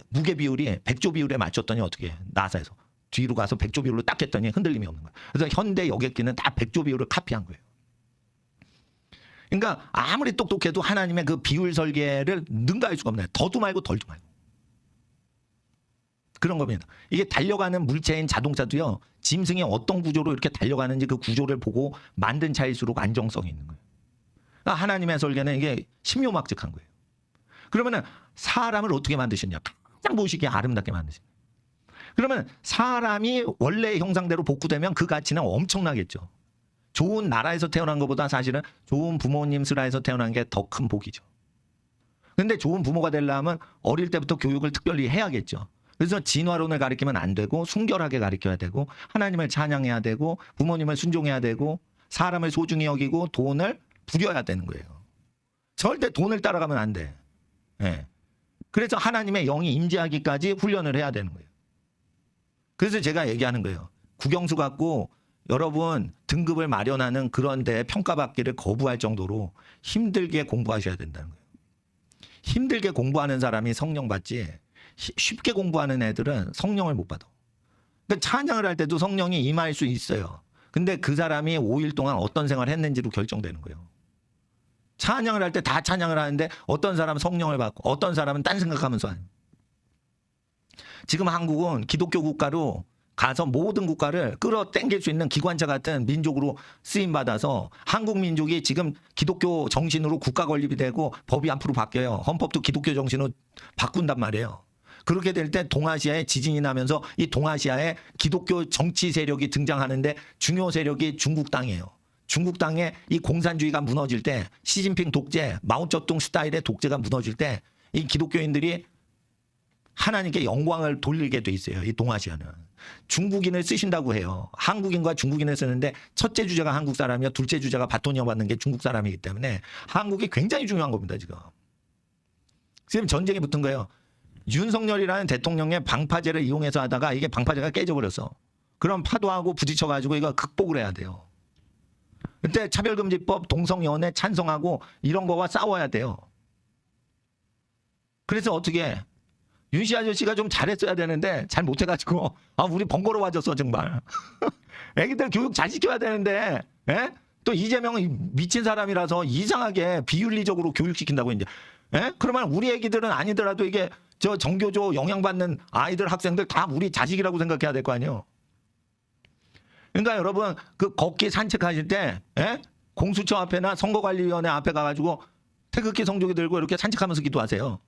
무게 비율이 백조 비율에 맞췄더니 어떻게 해? 나사에서 뒤로 가서 백조 비율로 딱 했더니 흔들림이 없는 거예요. 그래서 현대 여객기는 다 백조 비율을 카피한 거예요. 그러니까 아무리 똑똑해도 하나님의 그 비율 설계를 능가할 수가 없나요? 더도 말고 덜도 말고. 그런 겁니다. 이게 달려가는 물체인 자동차도요. 짐승이 어떤 구조로 이렇게 달려가는지 그 구조를 보고 만든 차일수록 안정성이 있는 거예요. 그러니까 하나님의 설계는 이게 신묘막측한 거예요. 그러면은 사람을 어떻게 만드셨냐? 가장 보시기에 아름답게 만드셨냐? 그러면 사람이 원래의 형상대로 복구되면 그 가치는 엄청나겠죠. 좋은 나라에서 태어난 것보다 사실은 좋은 부모님 슬하에서 태어난 게 더 큰 복이죠. 근데 좋은 부모가 되려면 어릴 때부터 교육을 특별히 해야겠죠. 그래서 진화론을 가르치면 안 되고 순결하게 가르쳐야 되고 하나님을 찬양해야 되고 부모님을 순종해야 되고 사람을 소중히 여기고 돈을 부려야 되는 거예요. 절대 돈을 따라가면 안 돼. 그래서 하나님의 영이 임재하기까지 훈련을 해야 되는 거예요. 그래서 제가 얘기하는 거예요. 국영수 갖고 여러분 등급을 마련하는 그런 데 평가받기를 거부할 정도로 힘들게 공부하셔야 된다는 거예요. 힘들게 공부하는 사람이 성령 받지 쉽게 공부하는 애들은 성령을 못 받아. 그러니까 찬양을 할 때도 성령이 임할 수 있어요. 근데 그 사람이 5일 동안 어떤 생활을 했는지로 결정되는 거예요. 찬양을 할 때 다 찬양을 하는데 어떤 사람은 성령을 받고 어떤 사람은 딴 생각하면서 하는. 지금 한국은 기독교 국가로 가서 모든 국가를 끌어당길 수 있는 기관차 같은 민족으로 쓰임받아서 한국 민족이 지금 기독교 정신으로 국가 건립이 되고 법이 앞으로 바뀌어요. 헌법도 기독교 정신으로 바꾼단 말이에요. 그렇게 될 때 동아시아에 지진이 나면서 이 동아시아에 기독교 정치 세력이 등장하는데 중요 세력이 중국 땅이에요. 중국 땅에 이 공산주의가 무너질 때 시진핑 독재, 마오쩌둥 스타일의 독재가 무너질 때 이 기독교인들이 하나님께 영광을 돌리게 돼 있어요. 이 동아시아는. 중국인을 쓰신다고 해요. 한국인과 중국인을 쓰는데 첫째 주자가 한국 사람이요. 둘째 주자가 바토니아 받는 게 중국 사람이기 때문에 한국이 굉장히 중요한 겁니다. 지금 전쟁이 붙은 거예요. 윤석열이라는 대통령의 방파제를 이용해서 하다가 이게 방파제가 깨져버렸어. 그럼 파도하고 부딪혀가지고 이거 극복을 해야 돼요. 그때 차별금지법, 동성연애 찬성하고 이런 거와 싸워야 돼요. 그래서 어떻게 해? 윤씨 아저씨가 좀 잘했어야 되는데 잘 못해가지고 우리 번거로워졌어 정말. 애기들 교육 잘 시켜야 되는데 또 이재명이 미친 사람이라서 이상하게 비윤리적으로 교육시킨다고 이제. 그러면 우리 애기들은 아니더라도 이게 저 정교조 영향받는 아이들 학생들 다 우리 자식이라고 생각해야 될 거 아니에요. 그러니까 여러분 그 걷기 산책하실 때 공수처 앞에나 선거관리위원회 앞에 가가지고 태극기 성조기 들고 이렇게 산책하면서 기도하세요.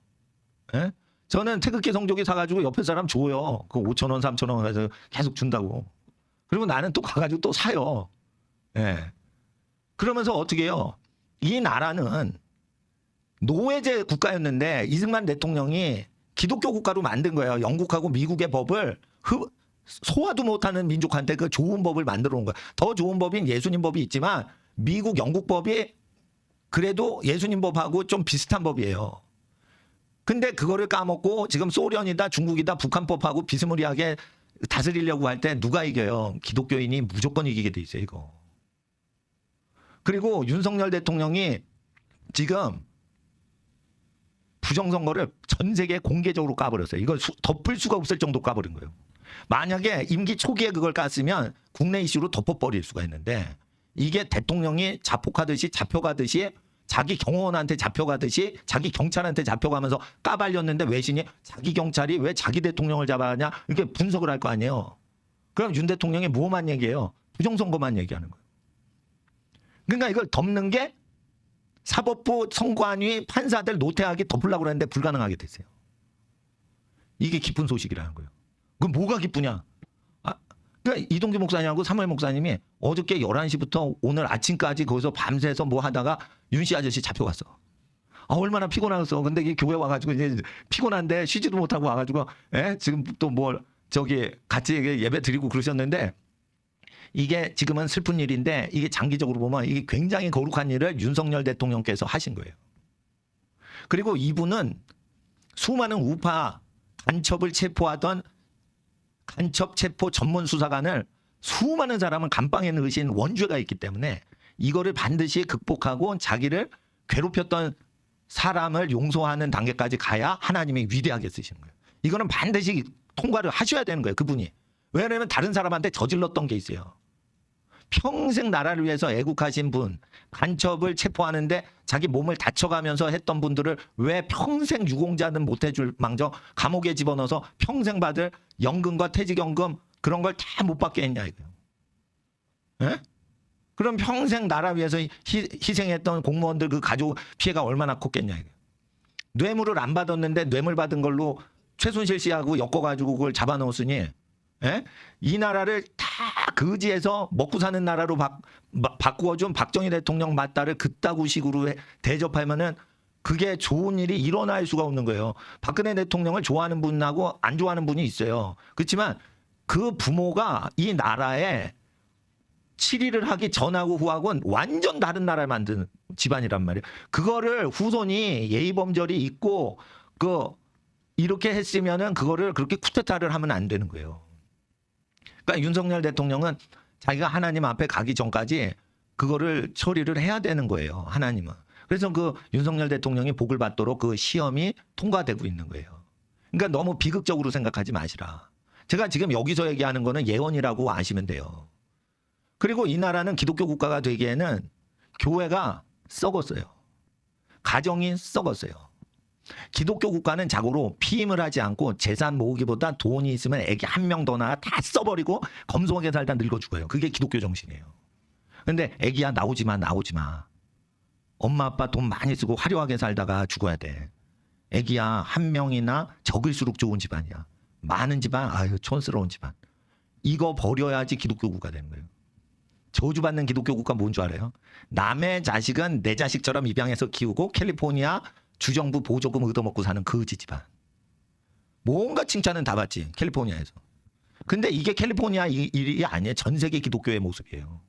저는 태극기 성조기 사가지고 옆에 사람 줘요. 그 5,000원, 3,000원 해서 계속 준다고. 그리고 나는 또 가가지고 또 사요. 그러면서 어떻게 해요? 이 나라는 노예제 국가였는데 이승만 대통령이 기독교 국가로 만든 거예요. 영국하고 미국의 법을 소화도 못하는 민족한테 그 좋은 법을 만들어 온 거예요. 더 좋은 법인 예수님 법이 있지만 미국, 영국 법이 그래도 예수님 법하고 좀 비슷한 법이에요. 근데 그거를 까먹고 지금 소련이다 중국이다 북한법하고 비스무리하게 다스리려고 할 때 누가 이겨요? 기독교인이 무조건 이기게 돼 있어요. 이거. 그리고 윤석열 대통령이 지금 부정선거를 전 세계에 공개적으로 까버렸어요. 이걸 덮을 수가 없을 정도 까버린 거예요. 만약에 임기 초기에 그걸 깠으면 국내 이슈로 덮어버릴 수가 있는데 이게 대통령이 자폭하듯이 잡혀가듯이 자기 경호원한테 잡혀가듯이 자기 경찰한테 잡혀가면서 까발렸는데 외신이 자기 경찰이 왜 자기 대통령을 잡아가냐 이렇게 분석을 할 거 아니에요. 그럼 윤 대통령이 뭐만 얘기해요? 부정선거만 얘기하는 거예요. 그러니까 이걸 덮는 게 사법부, 선관위, 판사들 노태하게 덮으려고 그랬는데 불가능하게 됐어요. 이게 기쁜 소식이라는 거예요. 그럼 뭐가 기쁘냐? 그러니까 이동규 목사님하고 사무엘 목사님이 어저께 11시부터 오늘 아침까지 거기서 밤새서 뭐 하다가 윤씨 아저씨 잡혀갔어. 얼마나 피곤하겠어. 근데 이 교회 와가지고 이제 피곤한데 쉬지도 못하고 와가지고 지금 또 뭐 저기 같이 예배 드리고 그러셨는데 이게 지금은 슬픈 일인데 이게 장기적으로 보면 이게 굉장히 거룩한 일을 윤석열 대통령께서 하신 거예요. 그리고 이분은 수많은 우파 간첩을 체포하던 간첩 체포 전문 수사관을 수많은 사람을 감방에 넣으신 원죄가 있기 때문에 이거를 반드시 극복하고 자기를 괴롭혔던 사람을 용서하는 단계까지 가야 하나님이 위대하게 쓰시는 거예요. 이거는 반드시 통과를 하셔야 되는 거예요. 그분이. 왜냐하면 다른 사람한테 저질렀던 게 있어요. 평생 나라를 위해서 애국하신 분, 간첩을 체포하는데 자기 몸을 다쳐가면서 했던 분들을 왜 평생 유공자는 못해줄 망정 감옥에 집어넣어서 평생 받을 연금과 퇴직연금 그런 걸 다 못 받게 했냐 이거예요. 그럼 평생 나라 위해서 희생했던 공무원들 그 가족 피해가 얼마나 컸겠냐 이거예요. 뇌물을 안 받았는데 뇌물 받은 걸로 최순실 씨하고 엮어가지고 그걸 잡아넣었으니 이 나라를 다 거지에서 먹고 사는 나라로 바꾸어준 박정희 대통령 맞다를 그따구 식으로 대접하면은 그게 좋은 일이 일어날 수가 없는 거예요. 박근혜 대통령을 좋아하는 분하고 안 좋아하는 분이 있어요. 그렇지만 그 부모가 이 나라에 7일을 하기 전하고 후하고는 완전 다른 나라를 만든 집안이란 말이에요. 그거를 후손이 예의범절이 있고 이렇게 했으면은 그거를 그렇게 쿠데타를 하면 안 되는 거예요. 그러니까 윤석열 대통령은 자기가 하나님 앞에 가기 전까지 그거를 처리를 해야 되는 거예요. 하나님은. 그래서 그 윤석열 대통령이 복을 받도록 그 시험이 통과되고 있는 거예요. 그러니까 너무 비극적으로 생각하지 마시라. 제가 지금 여기서 얘기하는 거는 예언이라고 아시면 돼요. 그리고 이 나라는 기독교 국가가 되기에는 교회가 썩었어요. 가정이 썩었어요. 기독교 국가는 자고로 피임을 하지 않고 재산 모으기보다 돈이 있으면 애기 한 명 더 낳아 다 써버리고 검소하게 살다 늙어 죽어요. 그게 기독교 정신이에요. 근데 애기야 나오지 마. 엄마 아빠 돈 많이 쓰고 화려하게 살다가 죽어야 돼. 애기야 한 명이나 적을수록 좋은 집안이야. 많은 집안 아유 촌스러운 집안. 이거 버려야지 기독교 국가 되는 거예요. 저주받는 기독교 국가 뭔 줄 알아요? 남의 자식은 내 자식처럼 입양해서 키우고 캘리포니아 주정부 보조금 얻어먹고 사는 거지 집안. 뭔가 칭찬은 다 받지 캘리포니아에서. 근데 이게 캘리포니아 일이 아니에요. 전 세계 기독교의 모습이에요.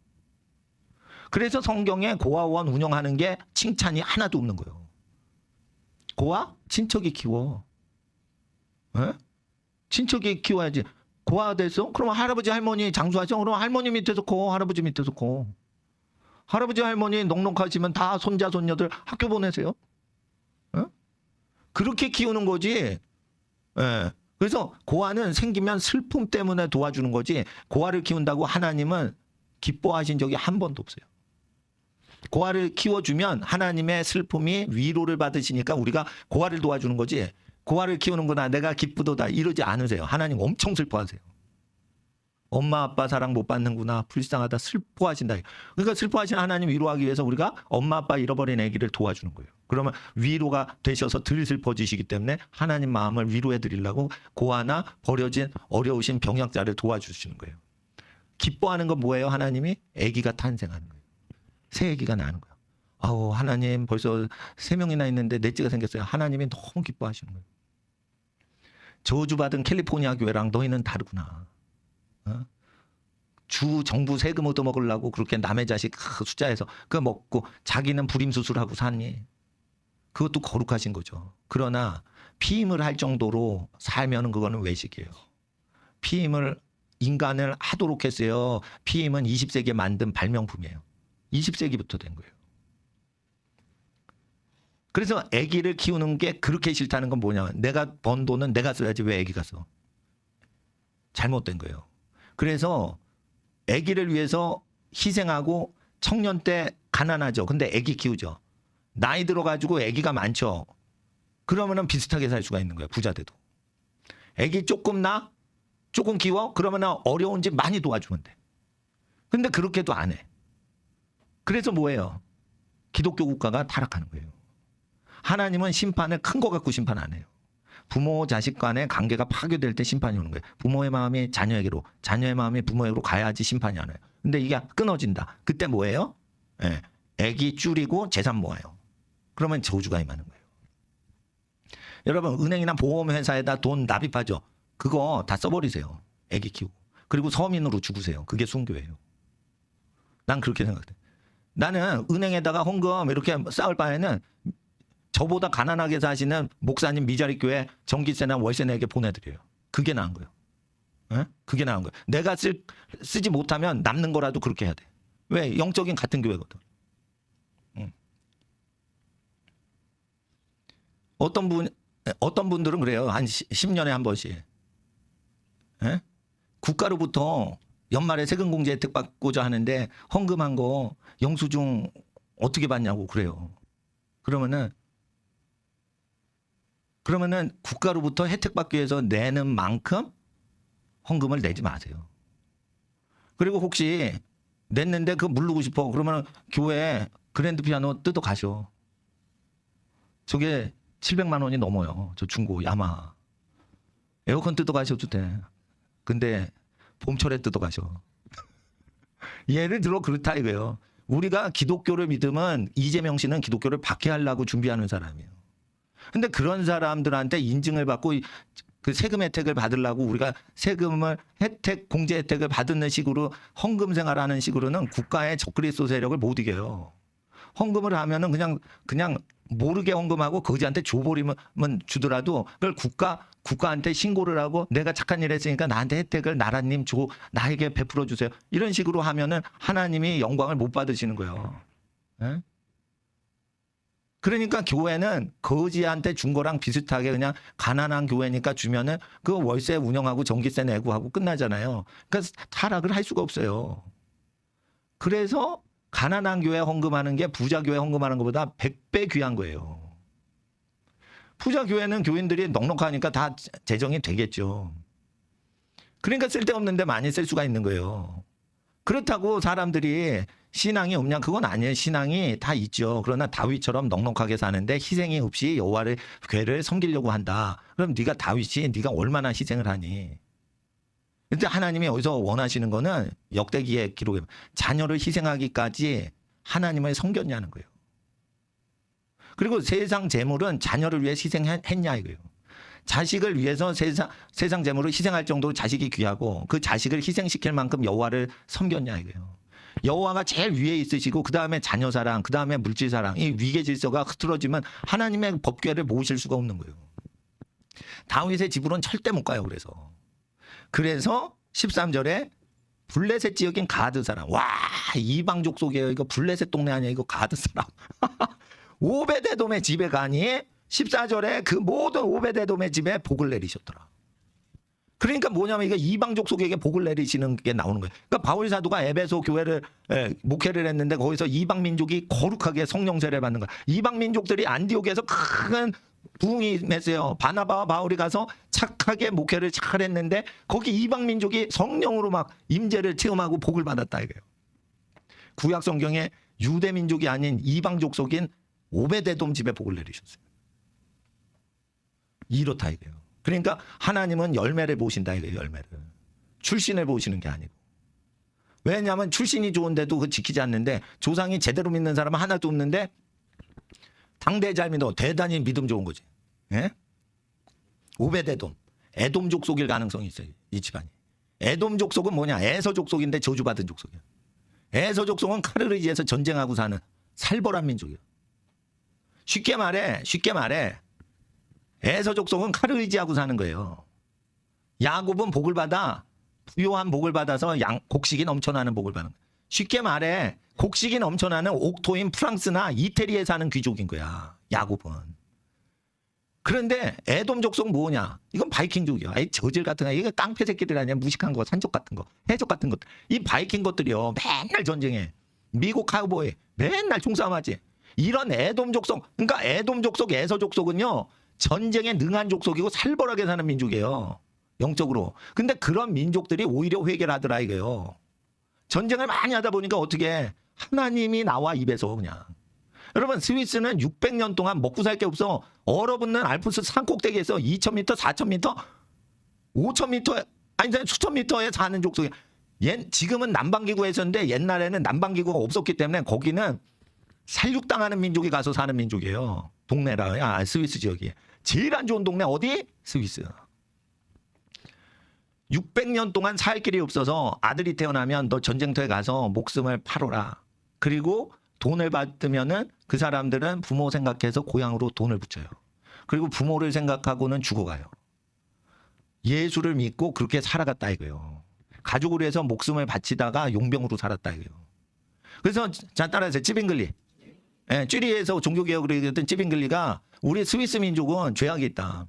그래서 성경에 고아원 운영하는 게 칭찬이 하나도 없는 거예요. 고아? 친척이 키워. 에? 친척이 키워야지. 고아가 됐어? 그럼 할아버지 할머니 장수하죠? 그럼 할머니 밑에서 커. 할아버지 밑에서 커. 할아버지 할머니 넉넉하시면 다 손자 손녀들 학교 보내세요. 에? 그렇게 키우는 거지. 예. 그래서 고아는 생기면 슬픔 때문에 도와주는 거지 고아를 키운다고 하나님은 기뻐하신 적이 한 번도 없어요. 고아를 키워주면 하나님의 슬픔이 위로를 받으시니까 우리가 고아를 도와주는 거지 고아를 키우는구나 내가 기쁘도다 이러지 않으세요. 하나님 엄청 슬퍼하세요. 엄마 아빠 사랑 못 받는구나 불쌍하다 슬퍼하신다. 그러니까 슬퍼하신 하나님 위로하기 위해서 우리가 엄마 아빠 잃어버린 아기를 도와주는 거예요. 그러면 위로가 되셔서 덜 슬퍼지시기 때문에 하나님 마음을 위로해 드리려고 고아나 버려진 어려우신 병약자를 도와주시는 거예요. 기뻐하는 건 뭐예요? 하나님이 아기가 탄생하는 거예요. 새 아기가 나는 거예요. 아우 하나님 벌써 3명이나 있는데 넷째가 생겼어요. 하나님이 너무 기뻐하시는 거예요. 저주받은 캘리포니아 교회랑 너희는 다르구나. 어? 주 정부 세금 얻어 먹으려고 그렇게 남의 자식 숫자에서 그거 먹고 자기는 불임 수술하고 사니 그것도 거룩하신 거죠. 그러나 피임을 할 정도로 살면은 그거는 외식이에요. 피임을 인간을 하도록 했어요. 피임은 20세기에 만든 발명품이에요. 20세기부터 된 거예요. 그래서 아기를 키우는 게 그렇게 싫다는 건 뭐냐면 내가 번 돈은 내가 써야지 왜 아기가 써. 잘못된 거예요. 그래서 아기를 위해서 희생하고 청년 때 가난하죠. 근데 아기 키우죠. 나이 들어가지고 아기가 많죠. 그러면은 비슷하게 살 수가 있는 거예요. 부자 돼도. 아기 조금 나? 조금 키워? 그러면은 어려운 집 많이 도와주면 돼. 근데 그렇게도 안 해. 그래서 뭐예요? 기독교 국가가 타락하는 거예요. 하나님은 심판을 큰 거 갖고 심판 안 해요. 부모 자식 간의 관계가 파괴될 때 심판이 오는 거예요. 부모의 마음이 자녀에게로, 자녀의 마음이 부모에게로 가야지 심판이 안 와요. 근데 이게 끊어진다. 그때 뭐예요? 예, 애기 줄이고 재산 모아요. 그러면 저주가 임하는 거예요. 여러분 은행이나 보험회사에다 돈 납입하죠. 그거 다 써버리세요. 애기 키우고. 그리고 서민으로 죽으세요. 그게 순교예요. 난 그렇게 생각해. 나는 은행에다가 헌금 이렇게 쌓을 바에는 저보다 가난하게 사시는 목사님 미자리 교회 전기세나 월세 내게 보내드려요. 그게 나은 거예요. 에? 그게 나은 거예요. 내가 쓰지 못하면 남는 거라도 그렇게 해야 돼. 왜? 영적인 같은 교회거든. 어떤 분들은 그래요. 한 10년에 한 번씩. 에? 국가로부터 연말에 세금공제 혜택 받고자 하는데 헌금한 거 영수증 어떻게 받냐고 그래요. 그러면은 국가로부터 혜택 받기 위해서 내는 만큼 헌금을 내지 마세요. 그리고 혹시 냈는데 그거 모르고 싶어. 그러면 교회 그랜드 피아노 뜯어 가셔. 저게 700만 원이 넘어요. 저 중고 야마. 에어컨 뜯어 가셔도 돼. 근데 봄철에 뜯어 가셔. 예를 들어 그렇다 이거예요. 우리가 기독교를 믿으면 이재명 씨는 기독교를 박해하려고 준비하는 사람이에요. 근데 그런 사람들한테 인증을 받고 그 세금 혜택을 받으려고 우리가 세금을 공제 혜택을 받는 식으로 헌금 생활하는 식으로는 국가의 적그리스도 세력을 못 이겨요. 헌금을 하면은 그냥 모르게 헌금하고 거지한테 줘버리면 주더라도 그걸 국가한테 신고를 하고 내가 착한 일 했으니까 나한테 혜택을 나라님 줘, 나에게 베풀어 주세요. 이런 식으로 하면은 하나님이 영광을 못 받으시는 거예요. 예? 그러니까 교회는 거지한테 준 거랑 비슷하게 그냥 가난한 교회니까 주면은 그 월세 운영하고 전기세 내고 하고 끝나잖아요. 그러니까 타락을 할 수가 없어요. 그래서 가난한 교회 헌금하는 게 부자 교회 헌금하는 것보다 100배 귀한 거예요. 부자 교회는 교인들이 넉넉하니까 다 재정이 되겠죠. 그러니까 쓸데없는데 많이 쓸 수가 있는 거예요. 그렇다고 사람들이 신앙이 없냐? 그건 아니에요. 신앙이 다 있죠. 그러나 다윗처럼 넉넉하게 사는데 희생이 없이 여호와를 교회를 섬기려고 한다. 그럼 네가 다윗이 네가 얼마나 희생을 하니? 근데 하나님이 여기서 원하시는 거는 역대기의 기록에 자녀를 희생하기까지 하나님을 섬겼냐는 거예요. 그리고 세상 재물은 자녀를 위해 희생했냐 이거예요. 자식을 위해서 세상 재물을 희생할 정도로 자식이 귀하고 그 자식을 희생시킬 만큼 여호와를 섬겼냐 이거예요. 여호와가 제일 위에 있으시고 그 다음에 자녀 사랑, 그 다음에 물질 사랑, 이 위계 질서가 흐트러지면 하나님의 법궤를 모실 수가 없는 거예요. 다윗의 집으로는 절대 못 가요. 그래서 13절에 블레셋 지역인 가드 사람, 와 이방족 속이에요. 이거 블레셋 동네 아니야 이거 가드 사람. 오베데돔의 집에 가니 14절에 그 모든 오베데돔의 집에 복을 내리셨더라. 그러니까 뭐냐면 이게 이방족 속에게 복을 내리시는 게 나오는 거예요. 그러니까 바울 사도가 에베소 교회를 목회를 했는데 거기서 이방 민족이 거룩하게 성령 세례를 받는 거예요. 이방 민족들이 안디옥에서 큰 부흥이 임했어요. 바나바와 바울이 가서 착하게 목회를 잘했는데 거기 이방 민족이 성령으로 막 임재를 체험하고 복을 받았다 이거예요. 구약 성경에 유대 민족이 아닌 이방족 속인 오베데돔 집에 복을 내리셨어요. 이렇다 이거예요. 그러니까 하나님은 열매를 보신다 이거예요. 열매를. 출신을 보시는 게 아니고. 왜냐하면 출신이 좋은데도 그거 지키지 않는데 조상이 제대로 믿는 사람은 하나도 없는데 당대 잘 믿어. 대단히 믿음 좋은 거지. 예? 오베데돔. 에돔 족속일 가능성이 있어요. 이 집안이. 에돔 족속은 뭐냐. 에서 족속인데 저주받은 족속이야. 에서 족속은 칼을 의지해서 전쟁하고 사는 살벌한 민족이야. 쉽게 말해 에서 족속은 칼을 의지하고 사는 거예요. 야곱은 복을 받아 부요한 복을 받아서 곡식이 넘쳐나는 복을 받는 거예요. 쉽게 말해 곡식이 넘쳐나는 옥토인 프랑스나 이태리에 사는 귀족인 거야. 야곱은. 그런데 에돔 족속 뭐냐? 이건 바이킹족이야. 이 저질 같은 거. 이거 깡패 새끼들 아니야. 무식한 거, 산족 같은 거, 해적 같은 것. 이 바이킹 것들이요. 맨날 전쟁해. 미국 카우보이 맨날 총싸움하지. 이런 에돔 족속. 그러니까 에돔 족속, 에서 족속은요. 전쟁에 능한 족속이고 살벌하게 사는 민족이에요. 영적으로. 근데 그런 민족들이 오히려 회개를 하더라 이거예요. 전쟁을 많이 하다 보니까 어떻게 하나님이 나와 입에서 그냥. 여러분 스위스는 600년 동안 먹고 살 게 없어. 얼어붙는 알프스 산꼭대기에서 2000m, 4000m, 5000m 아니 수천 미터에 사는 족속이야. 지금은 난방기구가 있었는데 옛날에는 난방기구가 없었기 때문에 거기는 살육당하는 민족이 가서 사는 민족이에요. 동네라. 스위스 지역이. 제일 안 좋은 동네 어디? 스위스. 600년 동안 살 길이 없어서 아들이 태어나면 너 전쟁터에 가서 목숨을 팔아라. 그리고 돈을 받으면은 그 사람들은 부모 생각해서 고향으로 돈을 붙여요. 그리고 부모를 생각하고는 죽어가요. 예수를 믿고 그렇게 살아갔다 이거예요. 가족을 위해서 목숨을 바치다가 용병으로 살았다 이거예요. 그래서 자 따라하세요. 찌빙글리. 예, 쥐리에서 종교개혁을 했던 찌빙글리가 우리 스위스 민족은 죄악이 있다.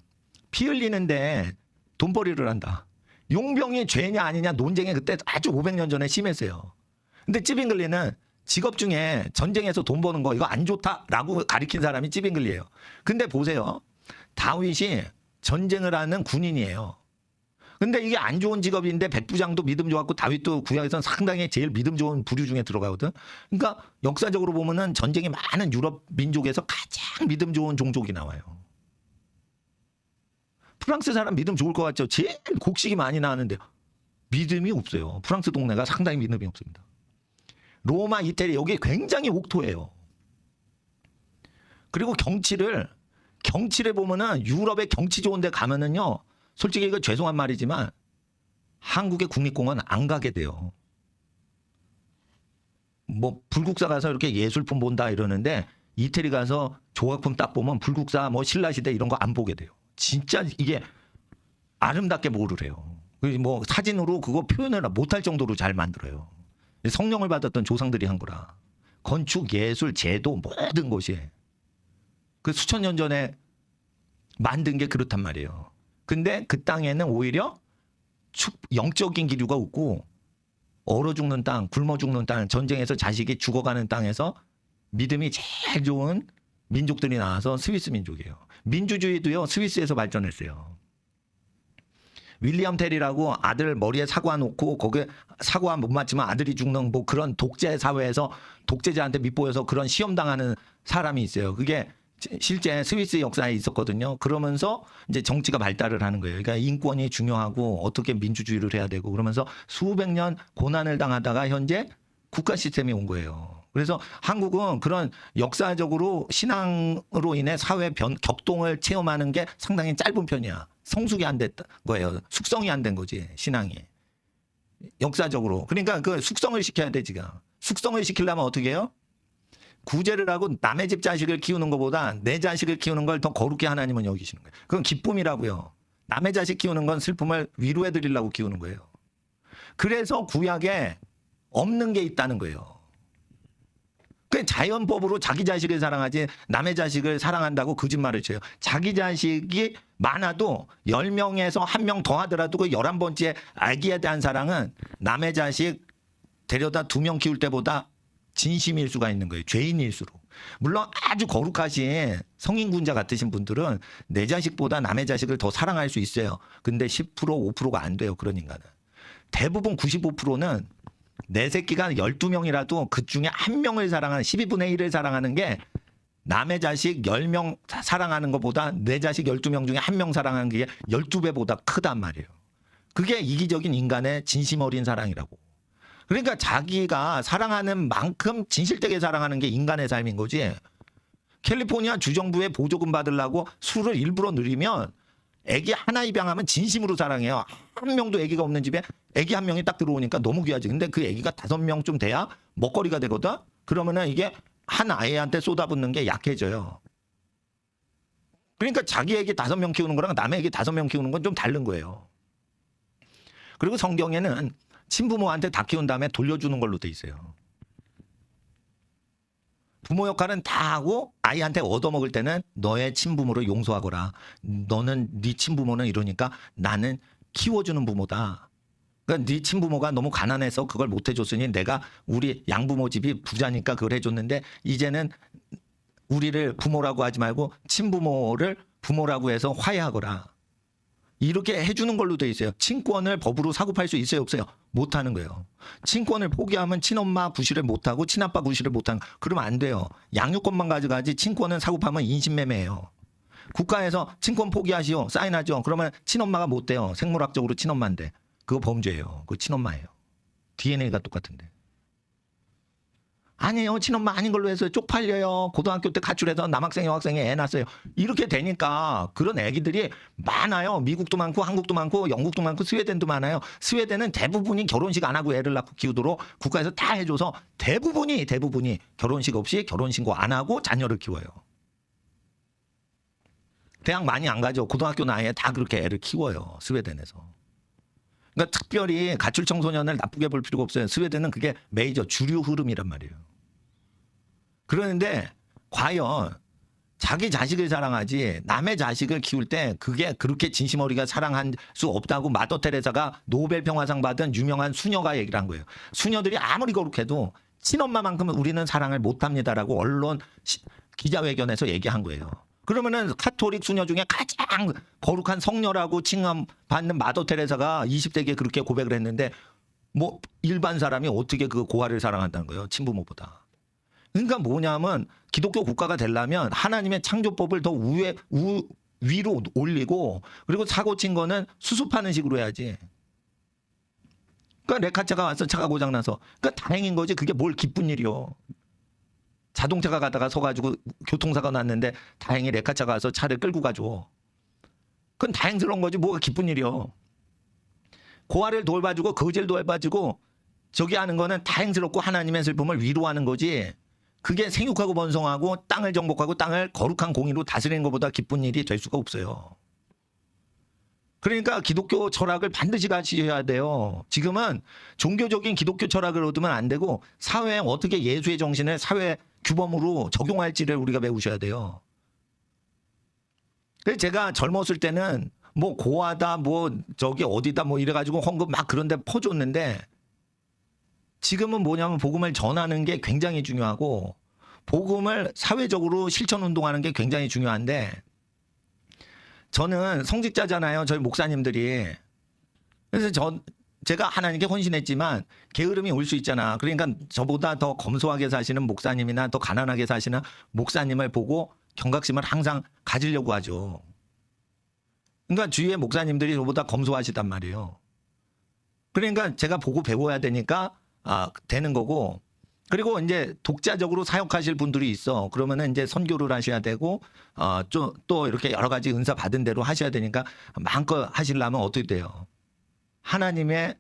피 흘리는데 돈벌이를 한다. 용병이 죄냐 아니냐 논쟁이 그때 아주 500년 전에 심했어요. 근데 찌빙글리는 직업 중에 전쟁에서 돈 버는 거 이거 안 좋다라고 가리킨 사람이 찌빙글리예요. 근데 보세요. 다윗이 전쟁을 하는 군인이에요. 근데 이게 안 좋은 직업인데 백부장도 믿음 좋았고 다윗도 구약에서는 상당히 제일 믿음 좋은 부류 중에 들어가거든. 그러니까 역사적으로 보면은 전쟁이 많은 유럽 민족에서 가장 믿음 좋은 종족이 나와요. 프랑스 사람 믿음 좋을 것 같죠? 제일 곡식이 많이 나는데 믿음이 없어요. 프랑스 동네가 상당히 믿음이 없습니다. 로마, 이태리 여기 굉장히 옥토예요. 그리고 경치를 보면은 유럽의 경치 좋은 데 가면은요. 솔직히 이거 죄송한 말이지만 한국의 국립공원 안 가게 돼요. 뭐 불국사 가서 이렇게 예술품 본다 이러는데 이태리 가서 조각품 딱 보면 불국사 뭐 신라시대 이런 거 안 보게 돼요. 진짜 이게 아름답게 모르래요. 뭐 사진으로 그거 표현을 못할 정도로 잘 만들어요. 성령을 받았던 조상들이 한 거라. 건축, 예술, 제도 모든 것이 그 수천 년 전에 만든 게 그렇단 말이에요. 근데 그 땅에는 오히려 영적인 기류가 없고 얼어 죽는 땅, 굶어 죽는 땅, 전쟁에서 자식이 죽어가는 땅에서 믿음이 제일 좋은 민족들이 나와서 스위스 민족이에요. 민주주의도요 스위스에서 발전했어요. 윌리엄 텔이라고 아들 머리에 사과 놓고 거기에 사과 못 맞추면 아들이 죽는 뭐 그런 독재 사회에서 독재자한테 밑보여서 그런 시험 당하는 사람이 있어요. 그게 실제 스위스 역사에 있었거든요. 그러면서 이제 정치가 발달을 하는 거예요. 그러니까 인권이 중요하고 어떻게 민주주의를 해야 되고 그러면서 수백 년 고난을 당하다가 현재 국가 시스템이 온 거예요. 그래서 한국은 그런 역사적으로 신앙으로 인해 사회 격동을 체험하는 게 상당히 짧은 편이야. 성숙이 안 됐던 거예요. 숙성이 안 된 거지, 신앙이. 역사적으로. 그러니까 그 숙성을 시켜야 돼, 지금. 숙성을 시키려면 어떻게 해요? 구제를 하고 남의 집 자식을 키우는 것보다 내 자식을 키우는 걸 더 거룩히 하나님은 여기시는 거예요. 그건 기쁨이라고요. 남의 자식 키우는 건 슬픔을 위로해 드리려고 키우는 거예요. 그래서 구약에 없는 게 있다는 거예요. 그 자연법으로 자기 자식을 사랑하지 남의 자식을 사랑한다고 거짓말을 쳐요. 자기 자식이 많아도 10명에서 1명 더 하더라도 그 11번째 아기에 대한 사랑은 남의 자식 데려다 2명 키울 때보다 진심일 수가 있는 거예요. 죄인일수록. 물론 아주 거룩하신 성인군자 같으신 분들은 내 자식보다 남의 자식을 더 사랑할 수 있어요. 근데 10% 5%가 안 돼요. 그런 인간은. 대부분 95%는 내 새끼가 12명이라도 그 중에 1명을 사랑하는 12분의 1을 사랑하는 게 남의 자식 10명 사랑하는 것보다 내 자식 12명 중에 1명 사랑하는 게 12배보다 크단 말이에요. 그게 이기적인 인간의 진심 어린 사랑이라고. 그러니까 자기가 사랑하는 만큼 진실되게 사랑하는 게 인간의 삶인 거지. 캘리포니아 주정부에 보조금 받으려고 술을 일부러 늘리면 애기 하나 입양하면 진심으로 사랑해요. 한 명도 애기가 없는 집에 애기 한 명이 딱 들어오니까 너무 귀하지. 근데 그 애기가 5명쯤 돼야 먹거리가 되거든. 그러면은 이게 한 아이한테 쏟아붓는 게 약해져요. 그러니까 자기 애기 5명 키우는 거랑 남의 애기 5명 키우는 건 좀 다른 거예요. 그리고 성경에는 친부모한테 다 키운 다음에 돌려주는 걸로 돼 있어요. 부모 역할은 다 하고 아이한테 얻어먹을 때는 너의 친부모를 용서하거라. 너는 네 친부모는 이러니까 나는 키워주는 부모다. 그러니까 네 친부모가 너무 가난해서 그걸 못 해줬으니 내가 우리 양부모 집이 부자니까 그걸 해줬는데 이제는 우리를 부모라고 하지 말고 친부모를 부모라고 해서 화해하거라. 이렇게 해주는 걸로 돼 있어요. 친권을 법으로 사고팔 수 있어요, 없어요? 못하는 거예요. 친권을 포기하면 친엄마 구실을 못하고 친아빠 구실을 못하는 거. 그러면 안 돼요. 양육권만 가져가지 친권은 사고팔면 인신매매예요. 국가에서 친권 포기하시오, 사인하죠. 그러면 친엄마가 못 돼요. 생물학적으로 친엄마인데 그거 범죄예요. 그거 친엄마예요. DNA가 똑같은데. 아니에요. 친엄마 아닌 걸로 해서 쪽팔려요. 고등학교 때 가출해서 남학생 여학생이 애 낳았어요. 이렇게 되니까 그런 애기들이 많아요. 미국도 많고 한국도 많고 영국도 많고 스웨덴도 많아요. 스웨덴은 대부분이 결혼식 안 하고 애를 낳고 키우도록 국가에서 다 해줘서 대부분이 결혼식 없이 결혼신고 안 하고 자녀를 키워요. 대학 많이 안 가죠. 고등학교 나이에 다 그렇게 애를 키워요. 스웨덴에서. 그러니까 특별히 가출 청소년을 나쁘게 볼 필요가 없어요. 스웨덴은 그게 메이저 주류 흐름이란 말이에요. 그러는데 과연 자기 자식을 사랑하지 남의 자식을 키울 때 그게 그렇게 진심 어리게 사랑할 수 없다고 마더 테레사가 노벨 평화상 받은 유명한 수녀가 얘기를 한 거예요. 수녀들이 아무리 거룩해도 친엄마만큼은 우리는 사랑을 못합니다라고 언론 기자회견에서 얘기한 거예요. 그러면은 카톨릭 수녀 중에 가장 거룩한 성녀라고 칭함받는 마더 테레사가 20세기에 그렇게 고백을 했는데 뭐 일반 사람이 어떻게 그 고아를 사랑한다는 거예요. 친부모보다. 그러니까 뭐냐면 기독교 국가가 되려면 하나님의 창조법을 더 위로 올리고 그리고 사고 친 거는 수습하는 식으로 해야지. 그러니까 레카차가 와서 차가 고장나서 그러니까 다행인 거지. 그게 뭘 기쁜 일이요. 자동차가 가다가 서가지고 교통사가 났는데 다행히 레카차가 와서 차를 끌고 가죠. 그건 다행스러운 거지 뭐가 기쁜 일이요. 고아를 돌봐주고 거지를 돌봐주고 저기 하는 거는 다행스럽고 하나님의 슬픔을 위로하는 거지. 그게 생육하고 번성하고 땅을 정복하고 땅을 거룩한 공의로 다스리는 것보다 기쁜 일이 될 수가 없어요. 그러니까 기독교 철학을 반드시 가지셔야 돼요. 지금은 종교적인 기독교 철학을 얻으면 안 되고 사회에 어떻게 예수의 정신을 사회 규범으로 적용할지를 우리가 배우셔야 돼요. 그래서 제가 젊었을 때는 뭐 고아다 뭐 저기 어디다 뭐 이래가지고 헌금 막 그런 데 퍼줬는데 지금은 뭐냐면 복음을 전하는 게 굉장히 중요하고 복음을 사회적으로 실천 운동하는 게 굉장히 중요한데 저는 성직자잖아요. 저희 목사님들이. 그래서 제가 하나님께 헌신했지만 게으름이 올 수 있잖아. 그러니까 저보다 더 검소하게 사시는 목사님이나 더 가난하게 사시는 목사님을 보고 경각심을 항상 가지려고 하죠. 그러니까 주위의 목사님들이 저보다 검소하시단 말이에요. 그러니까 제가 보고 배워야 되니까 되는 거고. 그리고 이제 독자적으로 사역하실 분들이 있어. 그러면은 이제 선교를 하셔야 되고, 또 이렇게 여러 가지 은사 받은 대로 하셔야 되니까 마음껏 하시려면 어떻게 돼요? 하나님의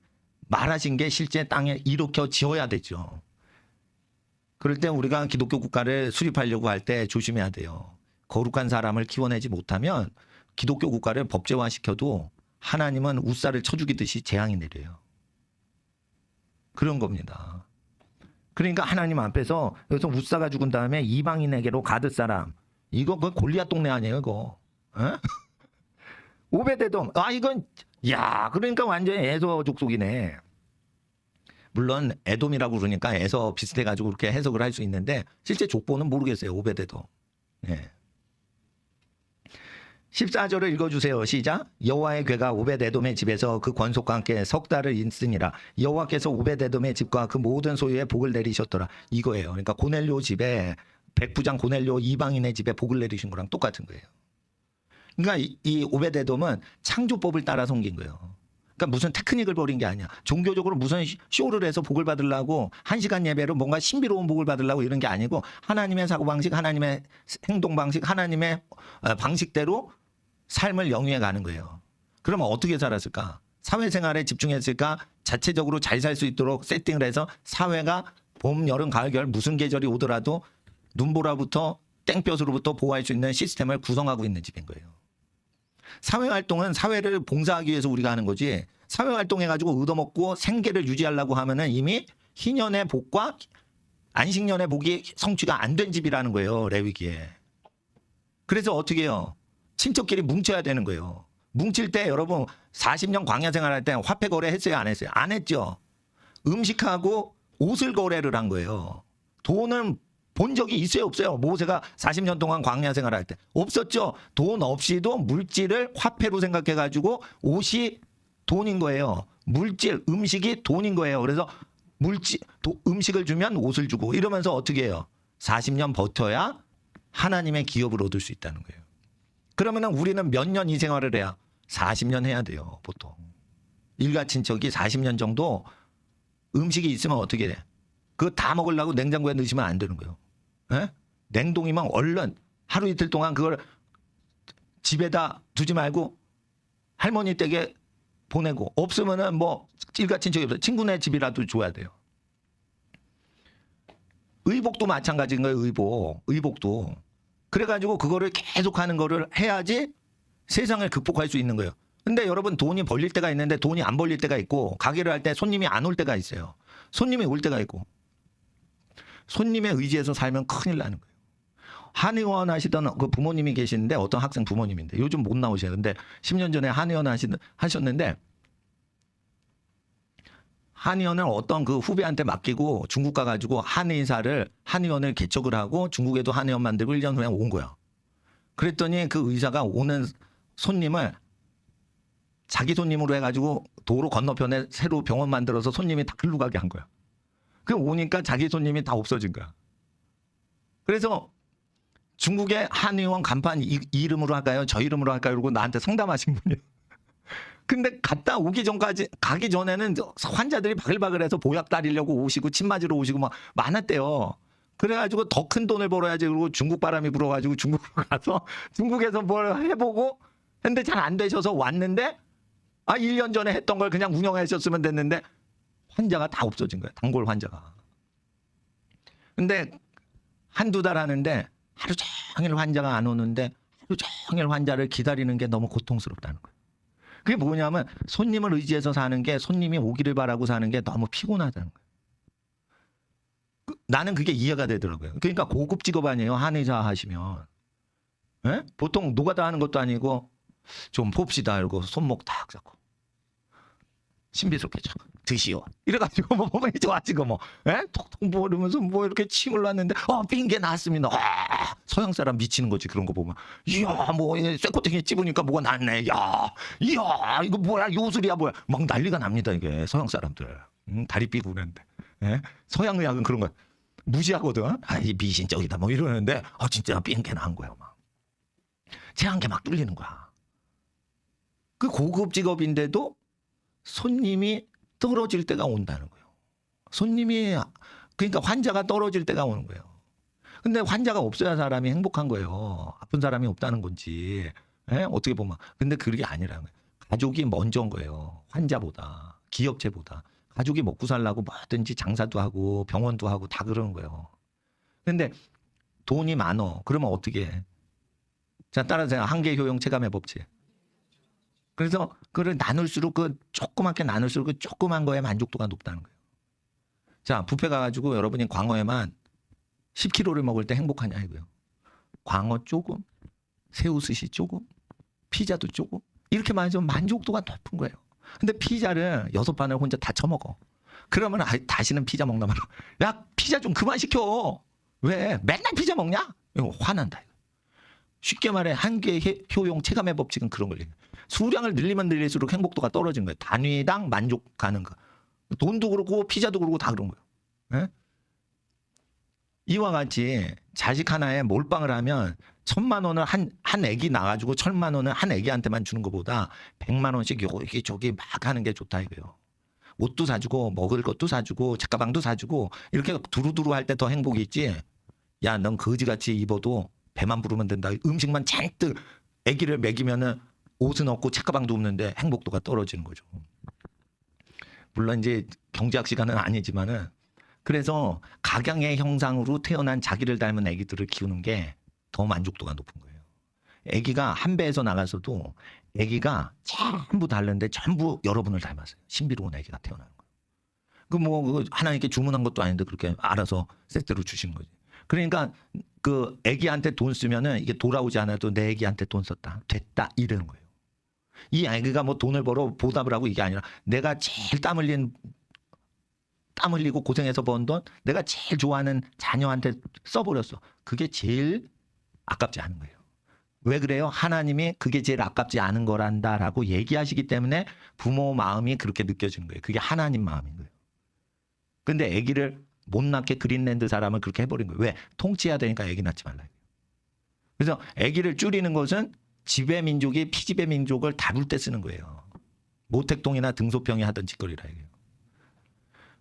말하신 게 실제 땅에 일으켜 지어야 되죠. 그럴 때 우리가 기독교 국가를 수립하려고 할 때 조심해야 돼요. 거룩한 사람을 키워내지 못하면 기독교 국가를 법제화시켜도 하나님은 우사를 쳐 죽이듯이 재앙이 내려요. 그런 겁니다. 그러니까 하나님 앞에서 여기서 우사가 죽은 다음에 이방인에게로 가드 사람. 이거 그 골리앗 동네 아니에요, 이거. 어? 오베데돔. 이건 그러니까 완전 에서 족속이네. 물론 에돔이라고 그러니까 에서 비슷해 가지고 그렇게 해석을 할 수 있는데 실제 족보는 모르겠어요. 오베데돔. 네. 14절을 읽어주세요. 시작. 여호와의 궤가 오벳에돔의 집에서 그 권속과 함께 석 달을 있으니라. 여호와께서 오벳에돔의 집과 그 모든 소유에 복을 내리셨더라. 이거예요. 그러니까 고넬료 집에 백부장 고넬료 이방인의 집에 복을 내리신 거랑 똑같은 거예요. 그러니까 이 오벳에돔은 창조법을 따라 섬긴 거예요. 그러니까 무슨 테크닉을 벌인 게 아니야. 종교적으로 무슨 쇼를 해서 복을 받으려고 1시간 예배로 뭔가 신비로운 복을 받으려고 이런 게 아니고 하나님의 사고방식, 하나님의 행동방식, 하나님의 방식대로 삶을 영위해 가는 거예요. 그러면 어떻게 살았을까? 사회생활에 집중했을까? 자체적으로 잘 살 수 있도록 세팅을 해서 사회가 봄, 여름, 가을, 겨울 무슨 계절이 오더라도 눈보라부터 땡볕으로부터 보호할 수 있는 시스템을 구성하고 있는 집인 거예요. 사회활동은 사회를 봉사하기 위해서 우리가 하는 거지 사회활동해가지고 얻어먹고 생계를 유지하려고 하면은 이미 희년의 복과 안식년의 복이 성취가 안 된 집이라는 거예요. 레위기에. 그래서 어떻게 해요? 친척끼리 뭉쳐야 되는 거예요. 뭉칠 때 여러분 40년 광야 생활할 때 화폐 거래 했어요? 안 했어요? 안 했죠. 음식하고 옷을 거래를 한 거예요. 돈은 본 적이 있어요? 없어요? 모세가 40년 동안 광야 생활할 때 없었죠. 돈 없이도 물질을 화폐로 생각해가지고 옷이 돈인 거예요. 물질, 음식이 돈인 거예요. 그래서 음식을 주면 옷을 주고 이러면서 어떻게 해요? 40년 버텨야 하나님의 기업을 얻을 수 있다는 거예요. 그러면 우리는 몇 년 이 생활을 해야? 40년 해야 돼요. 보통. 일가 친척이 40년 정도 음식이 있으면 어떻게 돼? 그거 다 먹으려고 냉장고에 넣으시면 안 되는 거예요. 에? 냉동이면 얼른 하루 이틀 동안 그걸 집에다 두지 말고 할머니 댁에 보내고 없으면은 뭐 일가 친척이 없어요. 친구네 집이라도 줘야 돼요. 의복도 마찬가지인 거예요. 의복도. 그래가지고 그거를 계속 하는 거를 해야지 세상을 극복할 수 있는 거예요. 근데 여러분 돈이 벌릴 때가 있는데 돈이 안 벌릴 때가 있고 가게를 할 때 손님이 안 올 때가 있어요. 손님이 올 때가 있고 손님의 의지에서 살면 큰일 나는 거예요. 한의원 하시던 그 부모님이 계시는데 어떤 학생 부모님인데 요즘 못 나오셔요. 근데 10년 전에 한의원 하셨는데 한의원을 어떤 그 후배한테 맡기고 중국 가가지고 한의원을 개척을 하고 중국에도 한의원 만들고 1년 후에 온 거야. 그랬더니 그 의사가 오는 손님을 자기 손님으로 해가지고 도로 건너편에 새로 병원 만들어서 손님이 다 글로 가게 한 거야. 그 오니까 자기 손님이 다 없어진 거야. 그래서 중국의 한의원 간판 이 이름으로 할까요? 저 이름으로 할까요? 그러고 나한테 상담하신 분이에요. 근데 갔다 가기 전에는 환자들이 바글바글해서 보약 따리려고 오시고 침 맞으러 오시고 막 많았대요. 그래가지고 더 큰 돈을 벌어야지 그러고 중국 바람이 불어가지고 중국으로 가서 중국에서 뭘 해보고 했는데 잘 안 되셔서 왔는데 1년 전에 했던 걸 그냥 운영하셨으면 됐는데 환자가 다 없어진 거예요. 단골 환자가. 근데 한두 달 하는데 하루 종일 환자가 안 오는데 하루 종일 환자를 기다리는 게 너무 고통스럽다는 거예요. 그게 뭐냐면 손님을 의지해서 사는 게, 손님이 오기를 바라고 사는 게 너무 피곤하다는 거예요. 나는 그게 이해가 되더라고요. 그러니까 고급 직업 아니에요. 한의사 하시면. 예? 보통 노가다 하는 것도 아니고 좀 봅시다 이러고 손목 탁 잡고 신비스럽게 드시오 이래가지고 뭐 몸이 좋아지고 뭐 톡톡 모르면서 뭐 이렇게 침을 놨는데 빙계 났습니다. 서양 사람 미치는 거지. 그런 거 보면 이야 뭐 쇠꼬챙이 찝으니까 뭐가 났네. 이야 이거 뭐야 요술이야 뭐야 막 난리가 납니다. 이게 서양 사람들 다리 삐고 그러는데 서양 의학은 그런 거 무시하거든. 이 미신적이다 뭐 이러는데 진짜 빙계 난 거야. 막 제한계 막 뚫리는 거야. 그 고급 직업인데도 손님이 떨어질 때가 온다는 거예요. 손님이 그러니까 환자가 떨어질 때가 오는 거예요. 근데 환자가 없어야 사람이 행복한 거예요. 아픈 사람이 없다는 건지. 어떻게 보면. 근데 그게 아니라는 거예요. 가족이 먼저인 거예요. 환자보다, 기업체보다. 가족이 먹고 살라고 뭐든지 장사도 하고 병원도 하고 다 그러는 거예요. 근데 돈이 많어. 그러면 어떻게 해? 자, 따라서 한계 효용 체감의 법칙. 그래서 그걸 나눌수록 그 조그맣게 나눌수록 그 조그만 거에 만족도가 높다는 거예요. 자, 뷔페 가가지고 여러분이 광어에만 10kg를 먹을 때 행복하냐 이거요. 광어 조금, 새우스시 조금, 피자도 조금 이렇게 마시면 만족도가 높은 거예요. 근데 피자를 6판을 혼자 다 처먹어. 그러면 다시는 피자 먹나 말아. 야 피자 좀 그만 시켜. 왜 맨날 피자 먹냐? 이거 화난다. 쉽게 말해 한계 효용 체감의 법칙은 그런 걸 얘기해요. 수량을 늘리면 늘릴수록 행복도가 떨어진 거예요. 단위당 만족하는 거. 돈도 그렇고 피자도 그렇고 다 그런 거예요. 이와 같이 자식 하나에 몰빵을 하면 1,000만 원을 한 애기 나가지고 1,000만 원을 한 애기한테만 주는 것보다 100만 원씩 여기 저기 막 하는 게 좋다 이거예요. 옷도 사주고 먹을 것도 사주고 책가방도 사주고 이렇게 두루두루 할 때 더 행복이 있지. 야, 넌 거지같이 입어도 배만 부르면 된다. 음식만 잔뜩 애기를 먹이면은 옷은 없고 책가방도 없는데 행복도가 떨어지는 거죠. 물론 이제 경제학 시간은 아니지만은 그래서 각양의 형상으로 태어난 자기를 닮은 애기들을 키우는 게 더 만족도가 높은 거예요. 애기가 한 배에서 나가서도 애기가 전부 다른데 전부 여러분을 닮았어요. 신비로운 애기가 태어나는 거예요. 그 뭐 하나님께 주문한 것도 아닌데 그렇게 알아서 세트로 주시는 거지. 그러니까 그 애기한테 돈 쓰면은 이게 돌아오지 않아도 내 애기한테 돈 썼다, 됐다 이러는 거예요. 이 애기가 뭐 돈을 벌어 보답을 하고 이게 아니라 내가 제일 땀 흘리고 고생해서 번 돈 내가 제일 좋아하는 자녀한테 써버렸어. 그게 제일 아깝지 않은 거예요. 왜 그래요? 하나님이 그게 제일 아깝지 않은 거란다라고 얘기하시기 때문에 부모 마음이 그렇게 느껴지는 거예요. 그게 하나님 마음인 거예요. 근데 아기를 못 낳게 그린랜드 사람을 그렇게 해버린 거예요. 왜? 통치해야 되니까 아기 낳지 말라. 그래서 아기를 줄이는 것은 지배 민족이 피지배 민족을 다룰 때 쓰는 거예요. 모택동이나 등소평이 하던 짓거리라 이게요.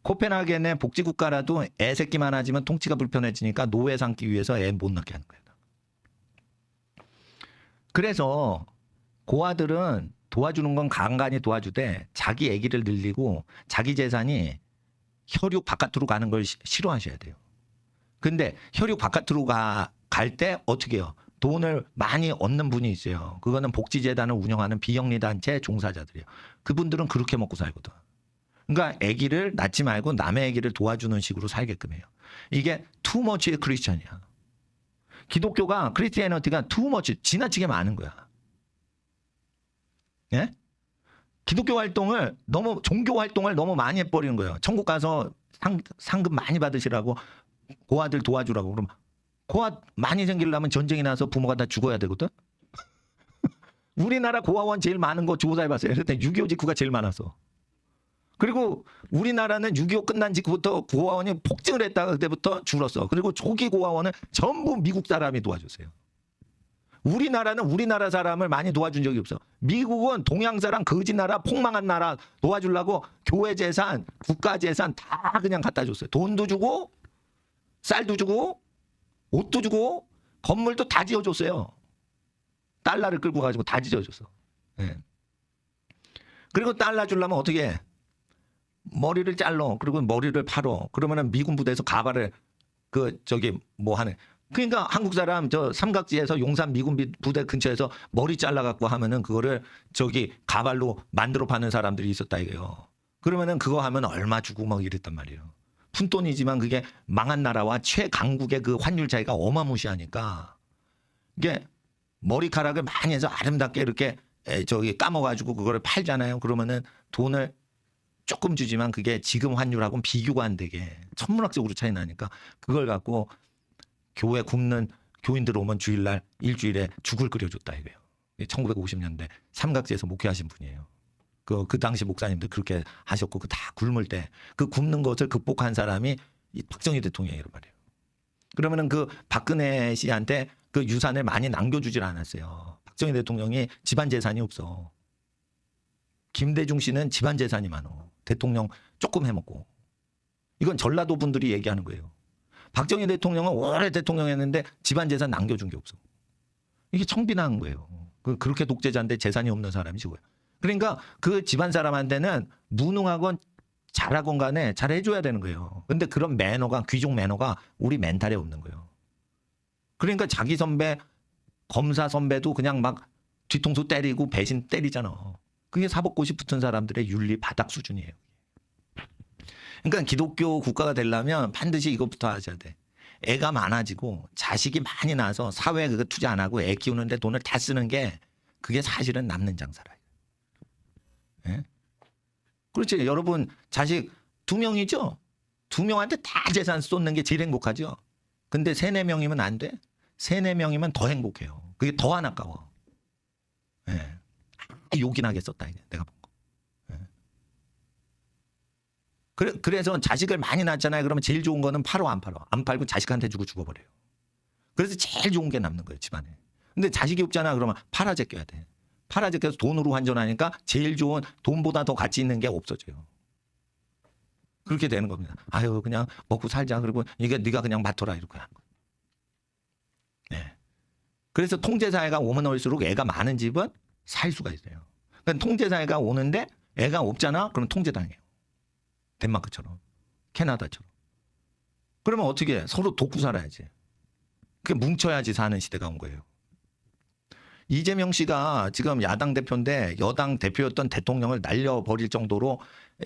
코펜하겐의 복지국가라도 애 새끼 많아지면 통치가 불편해지니까 노예 삼기 위해서 애 못 낳게 하는 거예요. 그래서 고아들은 도와주는 건 간간히 도와주되 자기 아기를 늘리고 자기 재산이 혈육 바깥으로 가는 걸 싫어하셔야 돼요. 근데 혈육 바깥으로 갈 때 어떻게 해요? 돈을 많이 얻는 분이 있어요. 그거는 복지재단을 운영하는 비영리단체 종사자들이에요. 그분들은 그렇게 먹고 살거든. 그러니까 아기를 낳지 말고 남의 아기를 도와주는 식으로 살게끔 해요. 이게 too much 크리스천이야. 기독교가 크리스티애니티가 too much 지나치게 많은 거야. 예? 기독교 활동을 너무 종교 활동을 너무 많이 해버리는 거예요. 천국 가서 상금 많이 받으시라고 고아들 도와주라고 그러면 고아 많이 생기려면 전쟁이 나서 부모가 다 죽어야 되거든. 우리나라 고아원 제일 많은 거 조사해봤어요. 그때 6.25 직후가 제일 많았어. 그리고 우리나라는 6.25 끝난 직후부터 고아원이 폭증을 했다가 그때부터 줄었어. 그리고 초기 고아원은 전부 미국 사람이 도와줬어요. 우리나라는 우리나라 사람을 많이 도와준 적이 없어. 미국은 동양 사람 거지 나라 폭망한 나라 도와주려고 교회 재산, 국가 재산 다 그냥 갖다 줬어요. 돈도 주고 쌀도 주고 옷도 주고 건물도 다 지어줬어요. 달러를 끌고 가지고 다 지어줬어. 네. 그리고 달러 주려면 어떻게 해? 머리를 잘라. 그리고 머리를 팔어. 그러면은 미군 부대에서 가발을 뭐 하는. 그러니까 한국 사람 저 삼각지에서 용산 미군 부대 근처에서 머리 잘라갖고 하면은 그거를 가발로 만들어 파는 사람들이 있었다 이거요. 그러면은 그거 하면 얼마 주고 막 이랬단 말이에요. 푼돈이지만 그게 망한 나라와 최강국의 그 환율 차이가 어마무시하니까 이게 머리카락을 많이 해서 아름답게 이렇게 감아가지고 그거를 팔잖아요. 그러면은 돈을 조금 주지만 그게 지금 환율하고는 비교가 안 되게 천문학적으로 차이 나니까 그걸 갖고 교회 굽는 교인들 오면 주일날 일주일에 죽을 끓여줬다 이거예요. 1950년대 삼각지에서 목회하신 분이에요. 그 당시 목사님들 그렇게 하셨고 그 다 굶을 때 그 굶는 것을 극복한 사람이 이 박정희 대통령이란 말이에요. 그러면은 그 박근혜 씨한테 그 유산을 많이 남겨주질 않았어요. 박정희 대통령이 집안 재산이 없어. 김대중 씨는 집안 재산이 많어. 대통령 조금 해먹고. 이건 전라도 분들이 얘기하는 거예요. 박정희 대통령은 오래 대통령했는데 집안 재산 남겨준 게 없어. 이게 청빈한 거예요. 그렇게 독재자인데 재산이 없는 사람이시고요. 그러니까 그 집안 사람한테는 무능하건 잘하건 간에 잘 해줘야 되는 거예요. 근데 그런 매너가 귀족 매너가 우리 멘탈에 없는 거예요. 그러니까 자기 선배 검사 선배도 그냥 막 뒤통수 때리고 배신 때리잖아. 그게 사법고시 붙은 사람들의 윤리 바닥 수준이에요. 그러니까 기독교 국가가 되려면 반드시 이것부터 하셔야 돼. 애가 많아지고 자식이 많이 나서 사회에 그거 투자 안 하고 애 키우는데 돈을 다 쓰는 게 그게 사실은 남는 장사라. 예? 그렇지. 여러분 자식 2명이죠? 2명한테 다 재산 쏟는 게 제일 행복하죠? 근데 3, 4명이면 안 돼? 3, 4명이면 더 행복해요. 그게 더 안 아까워. 예. 욕이 나겠었다 이제 내가 본 거. 예. 그래서 자식을 많이 낳잖아요. 그러면 제일 좋은 거는 팔어 안 팔어. 안 팔고 자식한테 주고 죽어버려요. 그래서 제일 좋은 게 남는 거예요 집안에. 근데 자식이 없잖아. 그러면 팔아 제껴야 돼. 팔아 제껴서 돈으로 환전하니까 제일 좋은 돈보다 더 가치 있는 게 없어져요. 그렇게 되는 겁니다. 아유 그냥 먹고 살자. 그리고 이게 네가 그냥 맡아라 이렇게 하는 거예요. 네. 그래서 통제사회가 오면 올수록 애가 많은 집은 살 수가 있어요. 그러니까 통제사회가 오는데 애가 없잖아. 그럼 통제당해요. 덴마크처럼 캐나다처럼. 그러면 어떻게 해? 서로 돕고 살아야지. 그게 뭉쳐야지 사는 시대가 온 거예요. 이재명 씨가 지금 야당 대표인데 여당 대표였던 대통령을 날려버릴 정도로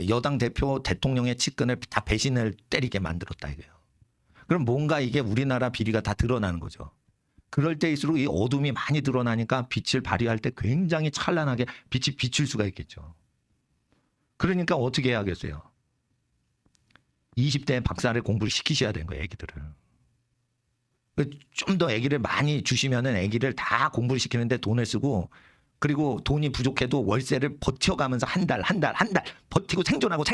여당 대표 대통령의 측근을 다 배신을 때리게 만들었다 이거예요. 그럼 뭔가 이게 우리나라 비리가 다 드러나는 거죠. 그럴 때일수록 이 어둠이 많이 드러나니까 빛을 발휘할 때 굉장히 찬란하게 빛이 비칠 수가 있겠죠. 그러니까 어떻게 해야겠어요? 20대 박사를 공부를 시키셔야 되는 거예요, 애기들을. 좀 더 애기를 많이 주시면은 애기를 다 공부를 시키는데 돈을 쓰고 그리고 돈이 부족해도 월세를 버텨가면서 한 달 버티고 생존하고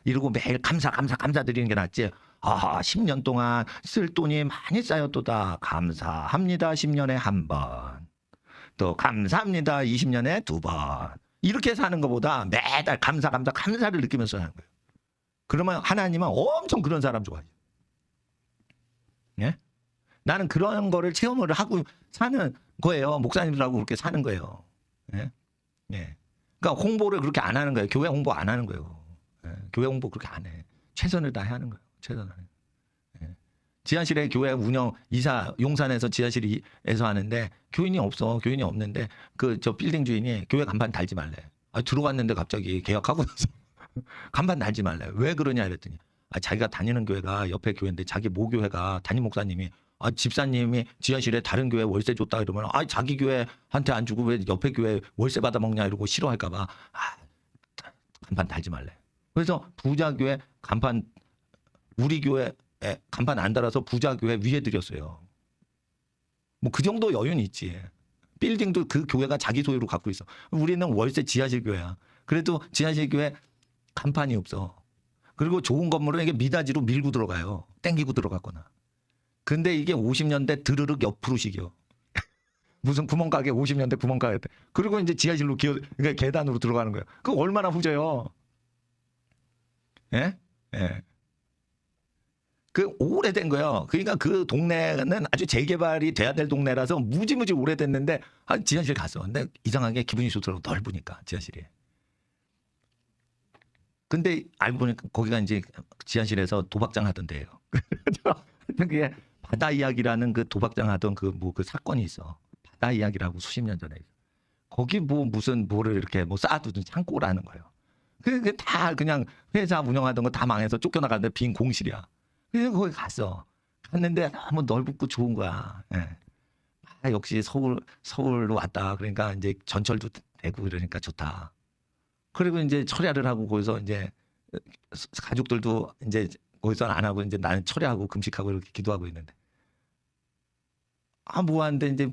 이러고 매일 감사드리는 게 낫지. 아, 10년 동안 쓸 돈이 많이 쌓였도다. 감사합니다. 10년에 한 번. 또 감사합니다. 20년에 2번. 이렇게 사는 것보다 매달 감사를 느끼면서 하는 거예요. 그러면 하나님은 엄청 그런 사람 좋아해요. 예? 나는 그런 거를 체험을 하고 사는 거예요. 목사님들하고 그렇게 사는 거예요. 예? 예. 그러니까 홍보를 그렇게 안 하는 거예요. 교회 홍보 안 하는 거예요. 예. 교회 홍보 그렇게 안 해. 최선을 다해 하는 거예요. 최선을. 예. 지하실에 교회 운영 이사 용산에서 지하실에서 하는데 교인이 없어. 교인이 없는데 저 빌딩 주인이 교회 간판 달지 말래. 들어갔는데 갑자기 계약하고 나서 간판 달지 말래. 왜 그러냐 이랬더니 자기가 다니는 교회가 옆에 교회인데 자기 모교회가 담임 목사님이 집사님이 지하실에 다른 교회 월세 줬다 이러면 자기 교회한테 안 주고 왜 옆에 교회 월세 받아 먹냐 이러고 싫어할까 봐 간판 달지 말래. 그래서 부자 교회 간판 우리 교회에 간판 안 달아서 부자 교회 위에 드렸어요. 뭐 그 정도 여유는 있지. 빌딩도 그 교회가 자기 소유로 갖고 있어. 우리는 월세 지하실 교회야. 그래도 지하실 교회 간판이 없어. 그리고 좋은 건물은 이게 미닫이로 밀고 들어가요. 땡기고 들어갔거나. 근데 이게 50년대 드르륵 옆으로식이요. 무슨 구멍가게 50년대 구멍가게. 그리고 이제 지하실로 그러니까 계단으로 들어가는 거예요. 그거 얼마나 후져요. 예? 예. 그 오래된 거예요. 그러니까 그 동네는 아주 재개발이 돼야 될 동네라서 무지무지 오래됐는데 지하실 갔어. 근데 이상하게 기분이 좋더라고. 넓으니까 지하실이. 근데 알고 보니까 거기가 이제 지하실에서 도박장 하던데요. 그게 바다 이야기라는 그 도박장 하던 그 뭐 그 사건이 있어. 바다 이야기라고 수십 년 전에. 거기 뭐 무슨 뭐를 이렇게 뭐 쌓아두던 창고라는 거예요. 그게 다 그냥 회사 운영하던 거 다 망해서 쫓겨나갔는데 빈 공실이야. 그래서 거기 갔어. 갔는데 너무 넓고 좋은 거야. 예. 아, 역시 서울로 왔다. 그러니까 이제 전철도 되고 그러니까 좋다. 그리고 이제 철야를 하고 거기서 이제 가족들도 이제 거기서 안 하고 이제 나는 철야하고 금식하고 이렇게 기도하고 있는데 아, 뭐 하는데 이제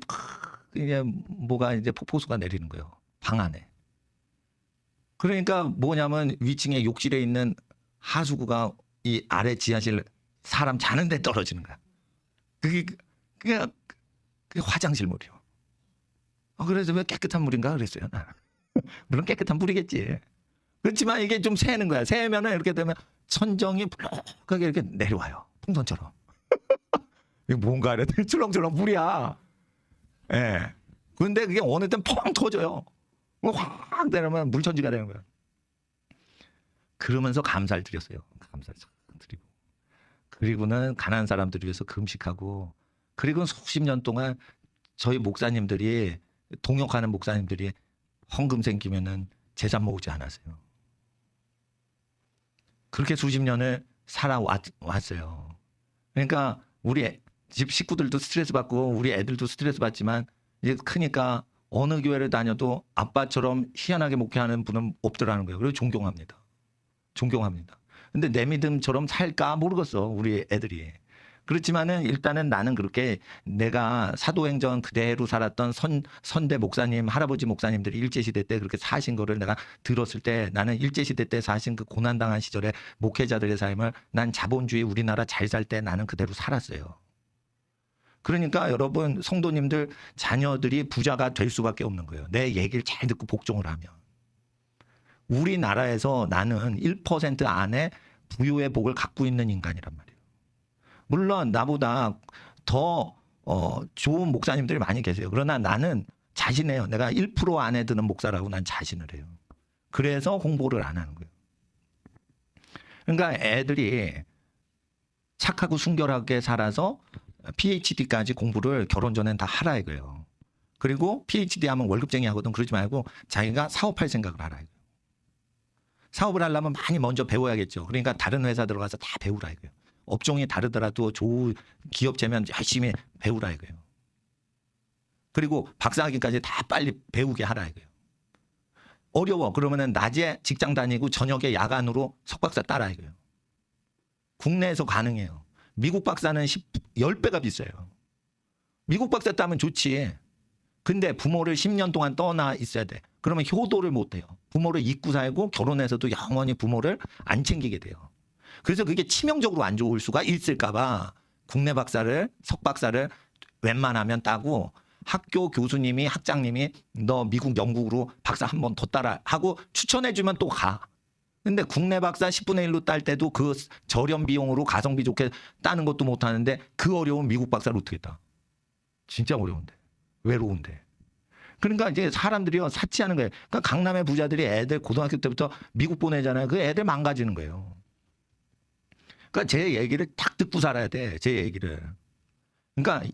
이게 뭐가 이제 폭포수가 내리는 거예요. 방 안에. 그러니까 뭐냐면 위층에 욕실에 있는 하수구가 이 아래 지하실 사람 자는 데 떨어지는 거야. 그게 화장실 물이요. 그래서 왜 깨끗한 물인가 그랬어요. 물론 깨끗한 물이겠지. 그렇지만 이게 좀 새는 거야. 새면은 이렇게 되면 천정이 불룩하게 이렇게 내려와요. 풍선처럼. 이게 뭔가 이랬더니 출렁출렁 물이야. 예. 근데 그게 어느 땐 펑 터져요. 확 내려면 물천지가 되는 거야. 그러면서 감사를 드렸어요. 감사를 드리고. 그리고는 가난한 사람들을 위해서 금식하고 그리고 수십 년 동안 저희 목사님들이 동역하는 목사님들이 헌금 생기면은 재산 모으지 않았어요. 그렇게 수십 년을 살아왔어요. 그러니까 우리 집 식구들도 스트레스 받고 우리 애들도 스트레스 받지만 이제 크니까 어느 교회를 다녀도 아빠처럼 희한하게 목회하는 분은 없더라는 거예요. 그래서 존경합니다. 존경합니다. 근데 내 믿음처럼 살까 모르겠어, 우리 애들이. 그렇지만은 일단은 나는 그렇게 내가 사도행전 그대로 살았던 선대 목사님, 할아버지 목사님들이 일제시대 때 그렇게 사신 거를 내가 들었을 때 나는 일제시대 때 사신 그 고난당한 시절에 목회자들의 삶을 난 자본주의 우리나라 잘 살 때 나는 그대로 살았어요. 그러니까 여러분 성도님들 자녀들이 부자가 될 수밖에 없는 거예요. 내 얘기를 잘 듣고 복종을 하면. 우리나라에서 나는 1% 안에 부유의 복을 갖고 있는 인간이란 말이에요. 물론 나보다 더 좋은 목사님들이 많이 계세요. 그러나 나는 자신해요. 내가 1% 안에 드는 목사라고 난 자신을 해요. 그래서 홍보를 안 하는 거예요. 그러니까 애들이 착하고 순결하게 살아서 PhD까지 공부를 결혼 전엔 다 하라 이거예요. 그리고 PhD 하면 월급쟁이 하거든. 그러지 말고 자기가 사업할 생각을 하라 이거예요. 사업을 하려면 많이 먼저 배워야겠죠. 그러니까 다른 회사 들어가서 다 배우라 이거예요. 업종이 다르더라도 좋은 기업체면 열심히 배우라 이거예요. 그리고 박사학위까지 다 빨리 배우게 하라 이거예요. 어려워. 그러면은 낮에 직장 다니고 저녁에 야간으로 석박사 따라 이거예요. 국내에서 가능해요. 미국 박사는 10배가 비싸요. 미국 박사 따면 좋지. 근데 부모를 10년 동안 떠나 있어야 돼. 그러면 효도를 못 해요. 부모를 잊고 살고 결혼해서도 영원히 부모를 안 챙기게 돼요. 그래서 그게 치명적으로 안 좋을 수가 있을까 봐 국내 박사를 석박사를 웬만하면 따고 학교 교수님이 학장님이 너 미국 영국으로 박사 한 번 더 따라 하고 추천해 주면 또 가. 근데 국내 박사 10분의 1로 딸 때도 그 저렴 비용으로 가성비 좋게 따는 것도 못 하는데 그 어려운 미국 박사를 어떻게 따? 진짜 어려운데. 외로운데. 그러니까 이제 사람들이요 사치하는 거예요. 그러니까 강남의 부자들이 애들 고등학교 때부터 미국 보내잖아요. 그 애들 망가지는 거예요. 그러니까 제 얘기를 딱 듣고 살아야 돼. 제 얘기를. 그러니까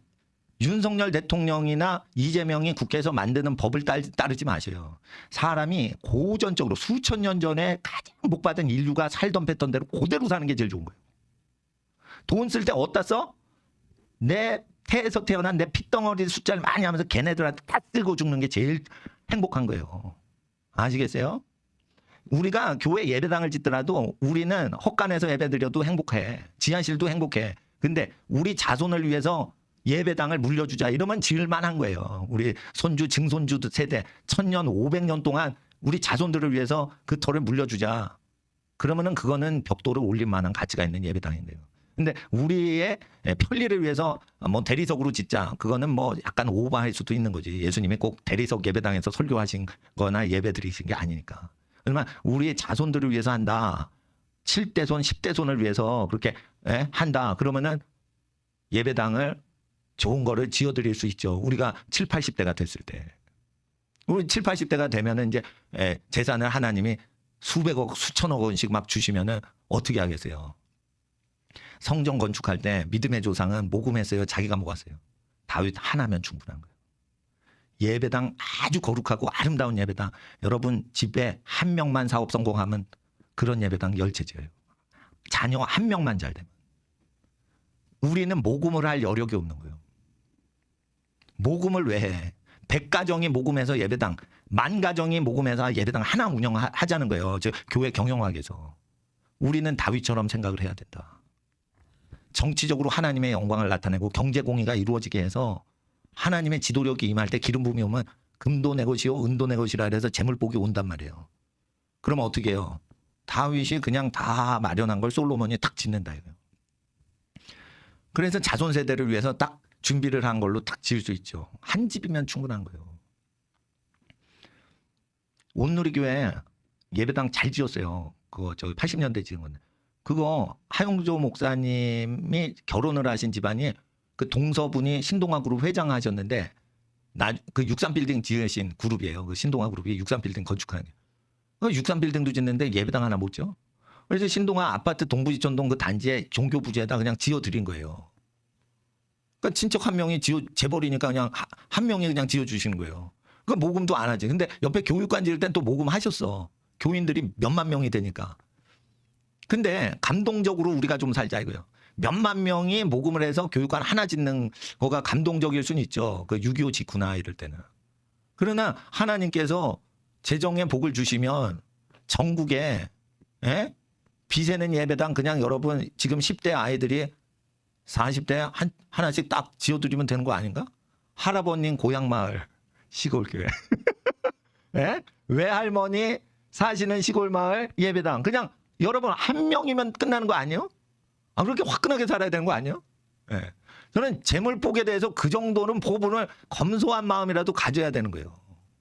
윤석열 대통령이나 이재명이 국회에서 만드는 법을 따르지 마세요. 사람이 고전적으로 수천 년 전에 가장 복받은 인류가 살던 뺐던 대로 그대로 사는 게 제일 좋은 거예요. 돈 쓸 때 어디다 써? 내 태에서 태어난 내 핏덩어리 숫자를 많이 하면서 걔네들한테 다 쓰고 죽는 게 제일 행복한 거예요. 아시겠어요? 우리가 교회 예배당을 짓더라도 우리는 헛간에서 예배 드려도 행복해. 지하실도 행복해. 근데 우리 자손을 위해서 예배당을 물려주자 이러면 지을 만한 거예요. 우리 손주 증손주 세대 1000년 500년 동안 우리 자손들을 위해서 그 터를 물려주자. 그러면은 그거는 벽돌을 올릴 만한 가치가 있는 예배당인데요. 근데 우리의 편리를 위해서 뭐 대리석으로 짓자. 그거는 뭐 약간 오버할 수도 있는 거지. 예수님이 꼭 대리석 예배당에서 설교하신 거나 예배 드리신 게 아니니까. 그러면 우리의 자손들을 위해서 한다. 7대손, 10대손을 위해서 그렇게 한다. 그러면은 예배당을 좋은 거를 지어드릴 수 있죠. 우리가 7, 80대가 됐을 때. 우리 7, 80대가 되면은 이제 재산을 하나님이 수백억, 수천억 원씩 막 주시면은 어떻게 하겠어요? 성전 건축할 때 믿음의 조상은 모금했어요? 자기가 모았어요? 다윗 하나면 충분한 거예요. 예배당 아주 거룩하고 아름다운 예배당. 여러분 집에 한 명만 사업 성공하면 그런 예배당 열체제예요. 자녀 한 명만 잘 되면. 우리는 모금을 할 여력이 없는 거예요. 모금을 왜 해? 100가정이 모금해서 예배당, 10,000가정이 모금해서 예배당 하나 운영하자는 거예요. 저 교회 경영하기 위해서. 우리는 다윗처럼 생각을 해야 된다. 정치적으로 하나님의 영광을 나타내고 경제 공의가 이루어지게 해서 하나님의 지도력이 임할 때 기름 부음이 오면 금도 내 것이요 은도 내 것이라 해서 재물복이 온단 말이에요. 그러면 어떻게 해요? 다윗이 그냥 다 마련한 걸 솔로몬이 딱 짓는다 이거예요. 그래서 자손 세대를 위해서 딱 준비를 한 걸로 딱 지을 수 있죠. 한 집이면 충분한 거예요. 온누리교회 예배당 잘 지었어요. 그거 저 80년대 지은 건데. 그거 하용조 목사님이 결혼을 하신 집안이 그 동서분이 신동아 그룹 회장하셨는데 그 63빌딩 지으신 그룹이에요. 그 신동아 그룹이 63빌딩 건축하는 게. 그 63빌딩도 짓는데 예배당 하나 못 지어? 그래서 신동아 아파트 동부지천동 그 단지에 종교 부지에다 그냥 지어드린 거예요. 그러니까 친척 한 명이 재버리니까 그냥 한 명이 그냥 지어주시는 거예요. 그 모금도 안 하지. 근데 옆에 교육관 지을 땐 또 모금 하셨어. 교인들이 몇만 명이 되니까. 근데 감동적으로 우리가 좀 살자 이거예요. 몇만 명이 모금을 해서 교육관 하나 짓는 거가 감동적일 수는 있죠. 그 6.25 직후나 이럴 때는. 그러나 하나님께서 재정에 복을 주시면 전국에 비세는 예배당 그냥 여러분 지금 10대 아이들이 40대 하나씩 딱 지어드리면 되는 거 아닌가? 할아버님 고향마을 시골교회. 외할머니 사시는 시골마을 예배당. 그냥 여러분 한 명이면 끝나는 거 아니에요? 그렇게 화끈하게 살아야 되는 거 아니에요? 저는 재물복에 대해서 그 정도는 포부를 검소한 마음이라도 가져야 되는 거예요.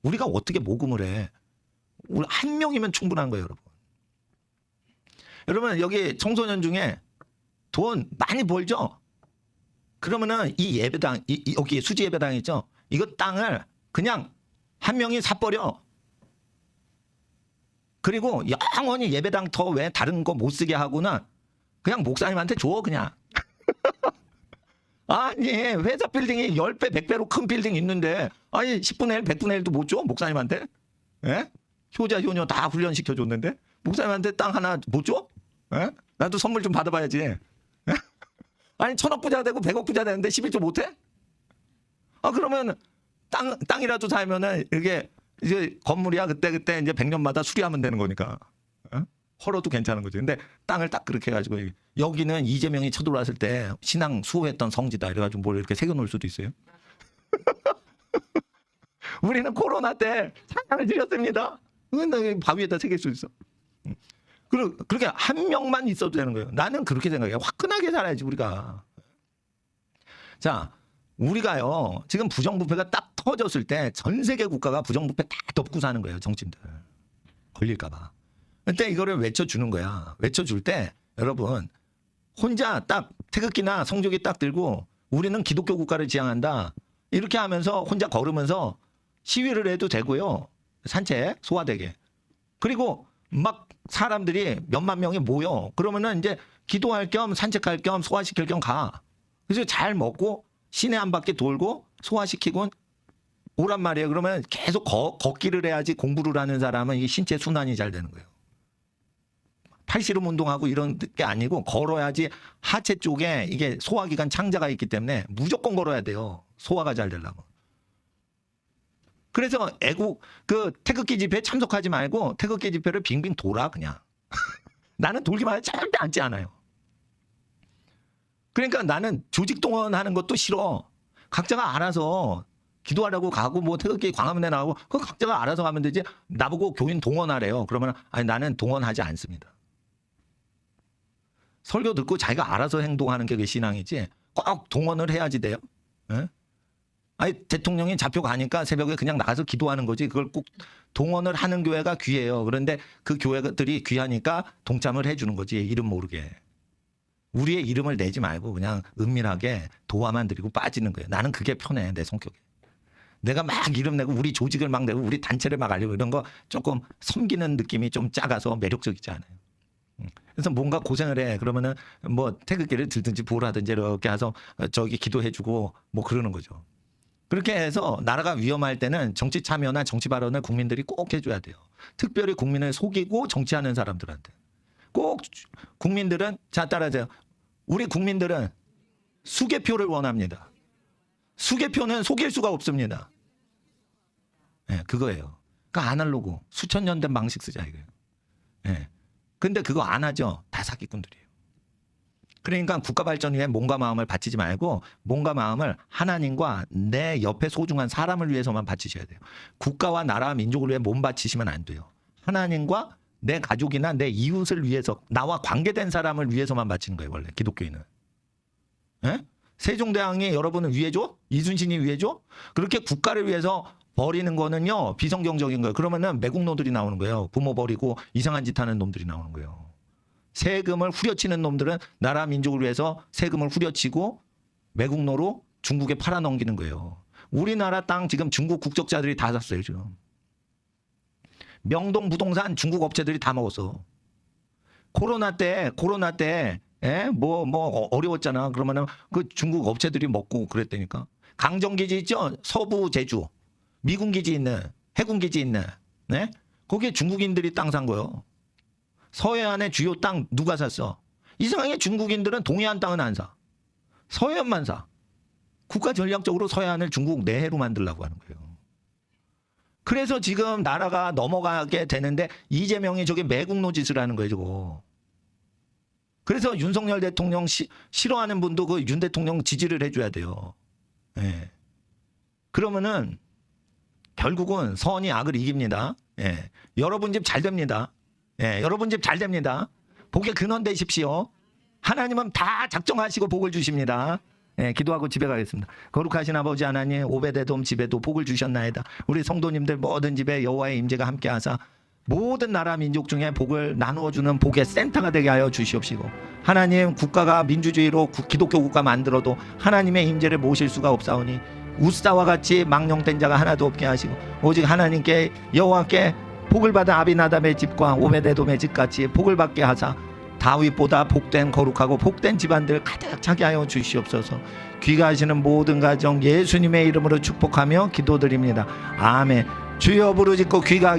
우리가 어떻게 모금을 해? 우리 한 명이면 충분한 거예요, 여러분. 여러분 여기 청소년 중에 돈 많이 벌죠? 그러면은 이 예배당, 여기 수지 예배당 있죠? 이거 땅을 그냥 한 명이 사버려. 그리고 영원히 예배당 더 왜 다른 거 못 쓰게 하고는 그냥 목사님한테 줘 그냥. 아니 회사 빌딩이 10배 100배로 큰 빌딩 있는데 아니 10분의 1 100분의 1도 못 줘? 목사님한테? 효자 효녀 다 훈련시켜 줬는데 목사님한테 땅 하나 못 줘? 나도 선물 좀 받아봐야지. 아니 1,000억 부자 되고 100억 부자 되는데 11조 못해? 그러면 땅이라도 살면은 이게 이제 건물이야 그때 이제 100년마다 수리하면 되는 거니까. 헐어도 괜찮은 거지. 근데 땅을 딱 그렇게 해가지고 여기는 이재명이 쳐들어왔을 때 신앙 수호했던 성지다 이래가지고 뭘 이렇게 새겨놓을 수도 있어요. 우리는 코로나 때 찬양을 드렸습니다. 근데 바위에다 새길 수 있어. 그렇게 한 명만 있어도 되는 거예요. 나는 그렇게 생각해요. 화끈하게 살아야지 우리가. 자, 우리가요 지금 부정부패가 딱 터졌을 때 전 세계 국가가 부정부패 다 덮고 사는 거예요. 정치인들 걸릴까 봐. 그때 이거를 외쳐주는 거야. 외쳐줄 때 여러분 혼자 딱 태극기나 성조기 딱 들고 우리는 기독교 국가를 지향한다 이렇게 하면서 혼자 걸으면서 시위를 해도 되고요. 산책 소화되게. 그리고 막 사람들이 몇만 명이 모여. 그러면은 이제 기도할 겸 산책할 겸 소화시킬 겸 가. 그래서 잘 먹고 시내 한 바퀴 돌고 소화시키고 오란 말이에요. 그러면 계속 걷기를 해야지 공부를 하는 사람은 이 신체 순환이 잘 되는 거예요. 팔씨름 운동하고 이런 게 아니고 걸어야지 하체 쪽에 이게 소화기관 창자가 있기 때문에 무조건 걸어야 돼요. 소화가 잘 되려면. 그래서 그 태극기 집회에 참석하지 말고 태극기 집회를 빙빙 돌아 그냥. 나는 돌기만 해도 절대 앉지 않아요. 그러니까 나는 조직 동원하는 것도 싫어. 각자가 알아서 기도하라고 가고 뭐 태극기 광화문에 나가고 그 각자가 알아서 가면 되지. 나보고 교인 동원하래요. 그러면 아니 나는 동원하지 않습니다. 설교 듣고 자기가 알아서 행동하는 게 신앙이지 꼭 동원을 해야지 돼요. 아니 대통령이 잡혀가니까 새벽에 그냥 나가서 기도하는 거지 그걸 꼭 동원을 하는 교회가 귀해요. 그런데 그 교회들이 귀하니까 동참을 해주는 거지 이름 모르게. 우리의 이름을 내지 말고 그냥 은밀하게 도와만 드리고 빠지는 거예요. 나는 그게 편해 내 성격에. 내가 막 이름 내고 우리 조직을 막 내고 우리 단체를 막 알리고 이런 거 조금 섬기는 느낌이 좀 작아서 매력적이지 않아요. 그래서 뭔가 고생을 해. 그러면은 뭐 태극기를 들든지 뭘 하든지 이렇게 해서 저기 기도해주고 뭐 그러는 거죠. 그렇게 해서 나라가 위험할 때는 정치 참여나 정치 발언을 국민들이 꼭 해줘야 돼요. 특별히 국민을 속이고 정치하는 사람들한테. 꼭 국민들은, 자, 따라하세요. 우리 국민들은 수개표를 원합니다. 수개표는 속일 수가 없습니다. 예, 그거예요. 그러니까 아날로그, 수천 년 된 방식 쓰자 이거예요. 예. 근데 그거 안 하죠. 다 사기꾼들이에요. 그러니까 국가 발전 위해 몸과 마음을 바치지 말고 몸과 마음을 하나님과 내 옆에 소중한 사람을 위해서만 바치셔야 돼요. 국가와 나라와 민족을 위해 몸 바치시면 안 돼요. 하나님과 내 가족이나 내 이웃을 위해서, 나와 관계된 사람을 위해서만 바치는 거예요. 원래 기독교인은. 예? 세종대왕이 여러분을 위해줘? 이순신이 위해줘? 그렇게 국가를 위해서 버리는 거는요, 비성경적인 거예요. 그러면은 매국노들이 나오는 거예요. 부모 버리고 이상한 짓 하는 놈들이 나오는 거예요. 세금을 후려치는 놈들은 나라 민족을 위해서 세금을 후려치고 매국노로 중국에 팔아넘기는 거예요. 우리나라 땅 지금 중국 국적자들이 다 샀어요, 지금. 명동 부동산 중국 업체들이 다 먹었어. 코로나 때, 예? 뭐 어려웠잖아. 그러면은 그 중국 업체들이 먹고 그랬다니까. 강정기지 있죠? 서부 제주. 미군 기지 있는, 해군 기지 있는, 네? 거기에 중국인들이 땅 산 거예요. 서해안의 주요 땅 누가 샀어? 이상하게 중국인들은 동해안 땅은 안 사. 서해안만 사. 국가 전략적으로 서해안을 중국 내해로 만들려고 하는 거예요. 그래서 지금 나라가 넘어가게 되는데 이재명이 저게 매국노 짓을 하는 거예요, 저거. 그래서 윤석열 대통령 싫어하는 분도 그 윤 대통령 지지를 해줘야 돼요. 예. 그러면은 결국은 선이 악을 이깁니다. 예. 여러분 집 잘 됩니다. 예. 여러분 집 잘 됩니다. 복의 근원 되십시오. 하나님은 다 작정하시고 복을 주십니다. 예, 기도하고 집에 가겠습니다. 거룩하신 아버지 하나님, 오베데돔 집에도 복을 주셨나이다. 우리 성도님들 모든 집에 여호와의 임재가 함께하사 모든 나라 민족 중에 복을 나누어주는 복의 센터가 되게 하여 주시옵시고, 하나님, 국가가 민주주의로 기독교 국가 만들어도 하나님의 임재를 모실 수가 없사오니 우사와 같이 망령된 자가 하나도 없게 하시고 오직 하나님께 여호와께 복을 받은 아비나답의 집과 오베데돔의 집같이 복을 받게 하사 다윗보다 복된 거룩하고 복된 집안들 가득 차게 하여 주시옵소서. 귀가하시는 모든 가정 예수님의 이름으로 축복하며 기도드립니다. 아멘. 주여 부르짖고 귀가